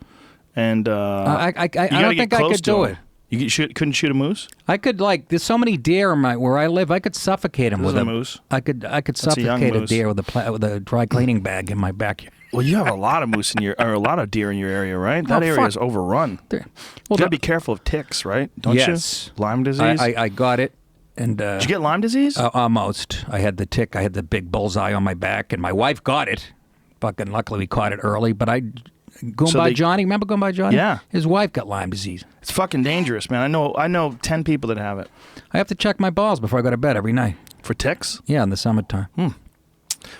Speaker 1: and
Speaker 2: I
Speaker 1: you
Speaker 2: don't
Speaker 1: gotta get
Speaker 2: think I
Speaker 1: close
Speaker 2: could
Speaker 1: to
Speaker 2: do
Speaker 1: 'em.
Speaker 2: it.
Speaker 1: You couldn't shoot a moose.
Speaker 2: I could there's so many deer where I live. I could suffocate them
Speaker 1: This
Speaker 2: with
Speaker 1: is a moose.
Speaker 2: I could
Speaker 1: a young
Speaker 2: suffocate a
Speaker 1: moose.
Speaker 2: deer with a dry cleaning bag in my backyard.
Speaker 1: Well, you have a lot of moose or a lot of deer in your area, right? That area
Speaker 2: fuck.
Speaker 1: is overrun.
Speaker 2: Well,
Speaker 1: You gotta be careful of ticks, right? Don't
Speaker 2: Yes.
Speaker 1: you? Lyme disease.
Speaker 2: I got it, and
Speaker 1: Did you get Lyme disease?
Speaker 2: almost. I had the tick. I had the big bullseye on my back, and my wife got it. Fucking luckily, we caught it early. But Johnny. Remember going by Johnny?
Speaker 1: Yeah.
Speaker 2: His wife got Lyme disease.
Speaker 1: It's fucking dangerous, man. I know 10 people that have it.
Speaker 2: I have to check my balls before I go to bed every night.
Speaker 1: For ticks?
Speaker 2: Yeah, in the summertime.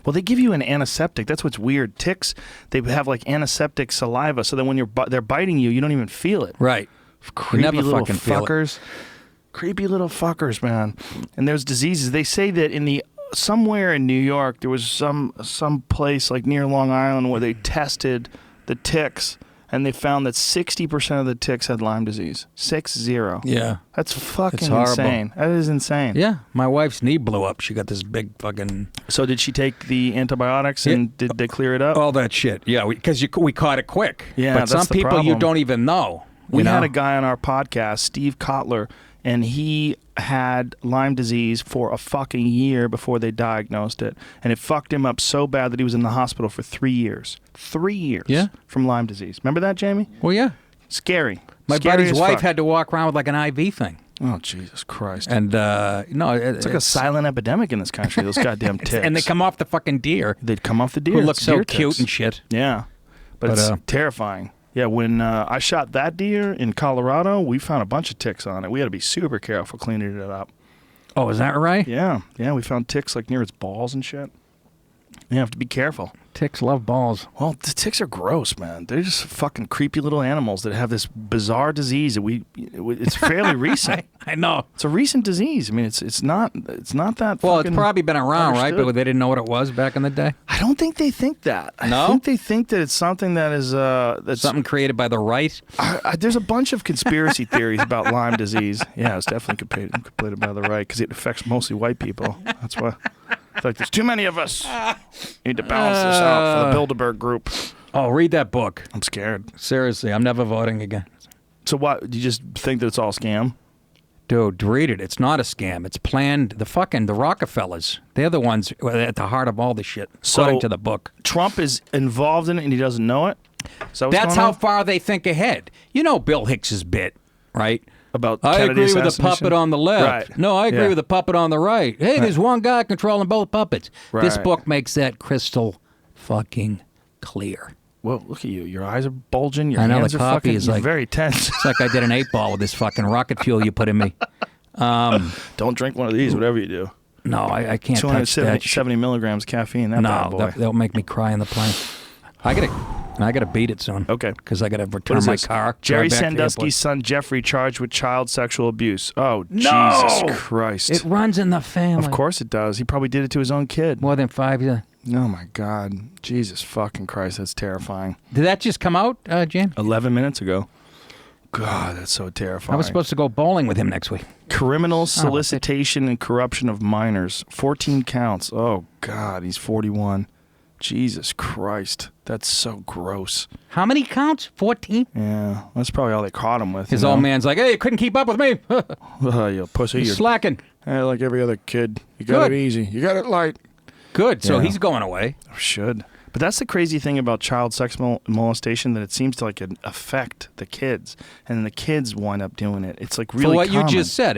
Speaker 1: Well, they give you an antiseptic. That's what's weird. Ticks, they have like antiseptic saliva, so then when they're biting you, you don't even feel it.
Speaker 2: Right.
Speaker 1: Creepy
Speaker 2: never
Speaker 1: little
Speaker 2: fucking feel it.
Speaker 1: fuckers. Creepy little fuckers, man. And there's diseases. They say that somewhere in New York, there was some place like near Long Island where they tested the ticks, and they found that 60% of the ticks had Lyme disease. 60.
Speaker 2: Yeah.
Speaker 1: That's fucking
Speaker 2: It's horrible.
Speaker 1: insane. That is insane.
Speaker 2: Yeah. My wife's knee blew up. She got this big fucking...
Speaker 1: So did she take the antibiotics and did they clear it up?
Speaker 2: All that shit. Yeah, because we caught it quick.
Speaker 1: Yeah,
Speaker 2: but
Speaker 1: that's
Speaker 2: some
Speaker 1: the
Speaker 2: people you
Speaker 1: problem.
Speaker 2: don't even know.
Speaker 1: We
Speaker 2: you know?
Speaker 1: had a guy on our podcast, Steve Kotler, and he had Lyme disease for a fucking year before they diagnosed it. And it fucked him up so bad that he was in the hospital for 3 years. 3 years
Speaker 2: Yeah.
Speaker 1: from Lyme disease. Remember that, Jamie?
Speaker 2: Well, yeah.
Speaker 1: Scary.
Speaker 2: My
Speaker 1: Scary
Speaker 2: buddy's
Speaker 1: as
Speaker 2: wife
Speaker 1: fuck.
Speaker 2: had to walk around with like an IV thing.
Speaker 1: Oh, Jesus Christ.
Speaker 2: And, no.
Speaker 1: It's like a silent epidemic in this country, those goddamn ticks.
Speaker 2: And they come off the fucking deer.
Speaker 1: They'd come off the deer.
Speaker 2: Who look
Speaker 1: It's
Speaker 2: so
Speaker 1: deer
Speaker 2: cute
Speaker 1: ticks.
Speaker 2: and shit.
Speaker 1: Yeah. But it's terrifying. Yeah, when I shot that deer in Colorado, we found a bunch of ticks on it. We had to be super careful cleaning it up.
Speaker 2: Oh, is that right?
Speaker 1: Yeah, we found ticks like near its balls and shit. You have to be careful.
Speaker 2: Ticks love balls.
Speaker 1: Well, the ticks are gross, man. They're just fucking creepy little animals that have this bizarre disease that it's fairly recent.
Speaker 2: I know.
Speaker 1: It's a recent disease. I mean, it's not that.
Speaker 2: Well,
Speaker 1: fucking
Speaker 2: it's probably been around, right?
Speaker 1: understood.
Speaker 2: But they didn't know what it was back in the day.
Speaker 1: I don't think they think that.
Speaker 2: No?
Speaker 1: I think they think that it's something that is that's
Speaker 2: Something created by the right.
Speaker 1: there's a bunch of conspiracy theories about Lyme disease. Yeah, it's definitely completed by the right because it affects mostly white people. That's why. It's like there's too many of us. Need to balance this out for the Bilderberg group.
Speaker 2: Oh, read that book.
Speaker 1: I'm scared.
Speaker 2: Seriously, I'm never voting again.
Speaker 1: So what? Do you just think that it's all scam?
Speaker 2: Dude, read it. It's not a scam. It's planned. The Rockefellers, they're the ones at the heart of all the shit, according to the book.
Speaker 1: Trump is involved in it and he doesn't know it? Is that what's
Speaker 2: That's
Speaker 1: going
Speaker 2: how
Speaker 1: on?
Speaker 2: far they think ahead. You know Bill Hicks's bit, right?
Speaker 1: About
Speaker 2: I
Speaker 1: Kennedy
Speaker 2: agree with the
Speaker 1: assassination?
Speaker 2: puppet on the left.
Speaker 1: Right.
Speaker 2: No, I agree
Speaker 1: Yeah.
Speaker 2: with the puppet on the right. Hey, there's one guy controlling both puppets. This
Speaker 1: Right.
Speaker 2: book makes that crystal fucking clear.
Speaker 1: Well, look at you. Your eyes are bulging. Your
Speaker 2: I know,
Speaker 1: hands
Speaker 2: the
Speaker 1: are
Speaker 2: copy
Speaker 1: fucking
Speaker 2: is like-
Speaker 1: very tense.
Speaker 2: It's like I did an 8-ball with this fucking rocket fuel you put in me.
Speaker 1: Don't drink one of these, whatever you do.
Speaker 2: No, I can't touch that.
Speaker 1: 270 milligrams caffeine. That bad
Speaker 2: No,
Speaker 1: boy.
Speaker 2: that'll make me cry in the plane. I gotta beat it soon.
Speaker 1: Okay.
Speaker 2: Because I gotta
Speaker 1: What
Speaker 2: return
Speaker 1: is
Speaker 2: my
Speaker 1: this?
Speaker 2: car.
Speaker 1: Jerry
Speaker 2: drive back to the
Speaker 1: Sandusky's
Speaker 2: airport.
Speaker 1: son Jeffrey charged with child sexual abuse. Oh,
Speaker 2: No!
Speaker 1: Jesus Christ.
Speaker 2: It runs in the family.
Speaker 1: Of course it does. He probably did it to his own kid.
Speaker 2: More than 5 years.
Speaker 1: Oh, my God. Jesus fucking Christ. That's terrifying.
Speaker 2: Did that just come out, Jan?
Speaker 1: 11 minutes ago. God, that's so terrifying.
Speaker 2: I was supposed to go bowling with him next week.
Speaker 1: Criminal solicitation and corruption of minors. 14 counts. Oh, God. He's 41. Jesus Christ. That's so gross.
Speaker 2: How many counts? 14?
Speaker 1: Yeah, that's probably all they caught him with.
Speaker 2: His old man's like, hey, you couldn't keep up with me.
Speaker 1: You pussy.
Speaker 2: You're slacking.
Speaker 1: Like every other kid. You got it easy. You got it light.
Speaker 2: Good. So he's going away.
Speaker 1: Should. But that's the crazy thing about child sex molestation, that it seems to like affect the kids, and then the kids wind up doing it. It's like really
Speaker 2: For what
Speaker 1: common.
Speaker 2: you just said,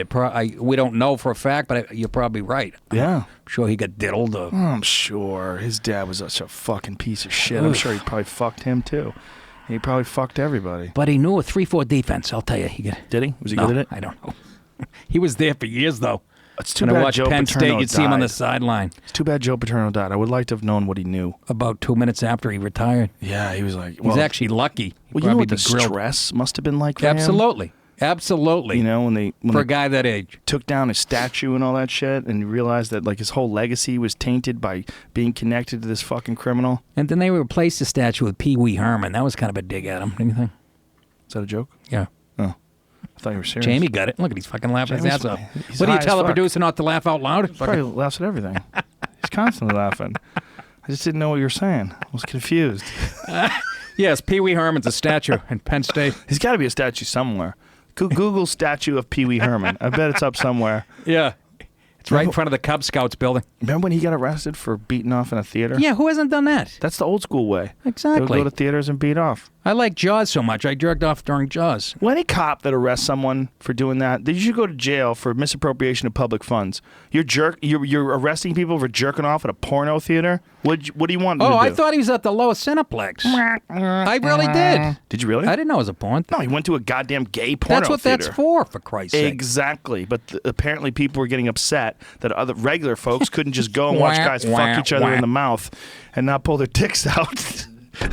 Speaker 2: we don't know for a fact, but you're probably right.
Speaker 1: Yeah.
Speaker 2: I'm sure he got diddled.
Speaker 1: I'm sure. His dad was such a fucking piece of shit. I'm sure he probably fucked him too. He probably fucked everybody.
Speaker 2: But he knew a 3-4 defense, I'll tell you.
Speaker 1: Did he? Was he good at it?
Speaker 2: I don't know. He was there for years, though.
Speaker 1: It's too
Speaker 2: when
Speaker 1: bad
Speaker 2: I watched
Speaker 1: Joe
Speaker 2: Penn
Speaker 1: Paterno
Speaker 2: State, you'd see him on the
Speaker 1: died.
Speaker 2: sideline.
Speaker 1: It's too bad Joe Paterno died. I would like to have known what he knew.
Speaker 2: About 2 minutes after he retired.
Speaker 1: Yeah, he was like...
Speaker 2: He's actually lucky.
Speaker 1: Well, you know what the stress must have been like for him?
Speaker 2: Absolutely.
Speaker 1: You know, when
Speaker 2: for a guy that age.
Speaker 1: Took down his statue and all that shit, and realized that like his whole legacy was tainted by being connected to this fucking criminal.
Speaker 2: And then they replaced the statue with Pee Wee Herman. That was kind of a dig at him, didn't you think?
Speaker 1: Is that a joke?
Speaker 2: Yeah.
Speaker 1: Oh. I thought you were serious.
Speaker 2: Jamie got it. Look at he's fucking laughing his ass off.
Speaker 1: What
Speaker 2: do you tell a producer not to laugh out loud?
Speaker 1: He probably laughs at everything. He's constantly laughing. I just didn't know what you were saying. I was confused.
Speaker 2: Yes, Pee Wee Herman's a statue in Penn State.
Speaker 1: He's got to be a statue somewhere. Google statue of Pee Wee Herman. I bet it's up somewhere.
Speaker 2: Yeah. It's right in front of the Cub Scouts building.
Speaker 1: Remember when he got arrested for beating off in a theater?
Speaker 2: Yeah, who hasn't done that?
Speaker 1: That's the old school way.
Speaker 2: Exactly.
Speaker 1: They would go to theaters and beat off.
Speaker 2: I like Jaws so much. I jerked off during Jaws.
Speaker 1: Well, any cop that arrests someone for doing that, they should go to jail for misappropriation of public funds. You're arresting people for jerking off at a porno theater? What do you want them to do?
Speaker 2: I thought he was at the lowest Cineplex. I really did.
Speaker 1: Did you really?
Speaker 2: I didn't know it was a porn.
Speaker 1: No, he went to a goddamn gay porno
Speaker 2: That's what
Speaker 1: theater.
Speaker 2: that's for Christ's sake.
Speaker 1: Exactly. But apparently people were getting upset that other regular folks couldn't just go and watch guys fuck each other in the mouth and not pull their dicks out.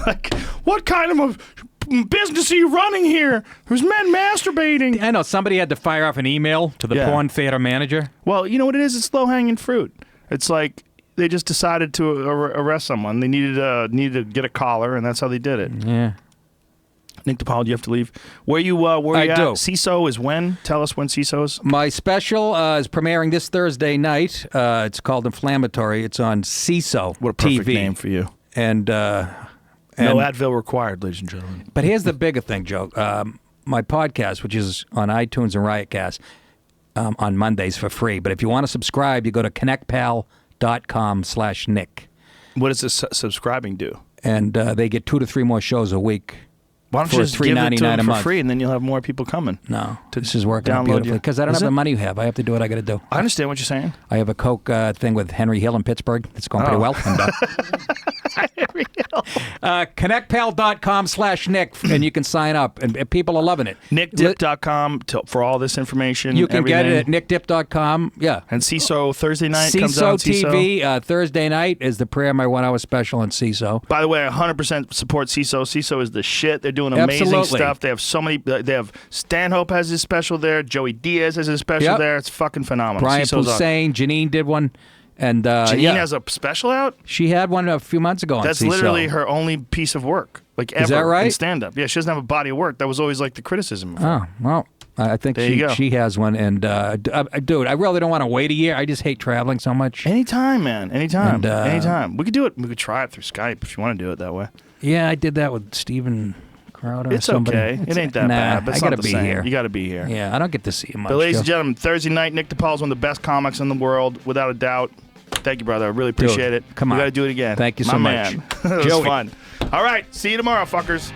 Speaker 1: Like, what kind of a business are you running here? There's men masturbating.
Speaker 2: I know. Somebody had to fire off an email to the porn theater manager.
Speaker 1: Well, you know what it is? It's low-hanging fruit. It's like they just decided to arrest someone. They needed to get a collar, and that's how they did it.
Speaker 2: Yeah.
Speaker 1: Nick DiPaolo, you have to leave. Where you at?
Speaker 2: do.
Speaker 1: Seeso is when? Tell us when Seeso is.
Speaker 2: My special is premiering this Thursday night. It's called Inflammatory. It's on Seeso
Speaker 1: What a perfect
Speaker 2: TV.
Speaker 1: name for you.
Speaker 2: And
Speaker 1: no Advil required, ladies and gentlemen.
Speaker 2: But here's the bigger thing, Joe. My podcast, which is on iTunes and Riotcast, on Mondays for free. But if you want to subscribe, you go to connectpal.com/Nick.
Speaker 1: What does this subscribing do?
Speaker 2: And they get 2 to 3 more shows a week.
Speaker 1: Why don't you just give it to them for free, and then you'll have more people coming?
Speaker 2: No, this is working out beautifully because I don't have the money you have. I have to do what I got to do.
Speaker 1: I understand what you're saying.
Speaker 2: I have a Coke thing with Henry Hill in Pittsburgh. It's going pretty well.
Speaker 1: Henry Hill.
Speaker 2: Connectpal.com/Nick, and you can sign up, and people are loving it.
Speaker 1: NickDip.com for all this information.
Speaker 2: You can
Speaker 1: everything.
Speaker 2: get it at nickdip.com. Yeah.
Speaker 1: And Seeso Thursday night
Speaker 2: Seeso
Speaker 1: comes out.
Speaker 2: TV Thursday night is the premiere of my 1-hour special on Seeso.
Speaker 1: By the way, I 100% support Seeso. Seeso is the shit. They're doing amazing stuff. They have so many. They have Stanhope has his special there. Joey Diaz has his special there. It's fucking phenomenal.
Speaker 2: Brian
Speaker 1: Seeso's
Speaker 2: Posehn, Janine did one. And
Speaker 1: Janine has a special out?
Speaker 2: She had one a few months ago on
Speaker 1: That's
Speaker 2: Seeso.
Speaker 1: literally her only piece of work, like ever
Speaker 2: Is that right?
Speaker 1: in stand-up. Yeah, she doesn't have a body of work. That was always like the criticism of her.
Speaker 2: Oh, well, I think she has one. And, dude, I really don't want to wait a year. I just hate traveling so much.
Speaker 1: Anytime, man. Anytime.
Speaker 2: And,
Speaker 1: anytime. We could do it. We could try it through Skype if you want to do it that way.
Speaker 2: Yeah, I did that with Steven Crowder.
Speaker 1: It's okay. It ain't that bad. But it's
Speaker 2: I gotta
Speaker 1: not the
Speaker 2: be
Speaker 1: same.
Speaker 2: here.
Speaker 1: You got to be here.
Speaker 2: Yeah, I don't get to see you much.
Speaker 1: But ladies and gentlemen, Thursday night, Nick DiPaolo is one of the best comics in the world, without a doubt. Thank you, brother. I really appreciate it.
Speaker 2: Come on.
Speaker 1: We got to do it again.
Speaker 2: Thank you so much.
Speaker 1: It was fun. All right. See you tomorrow, fuckers.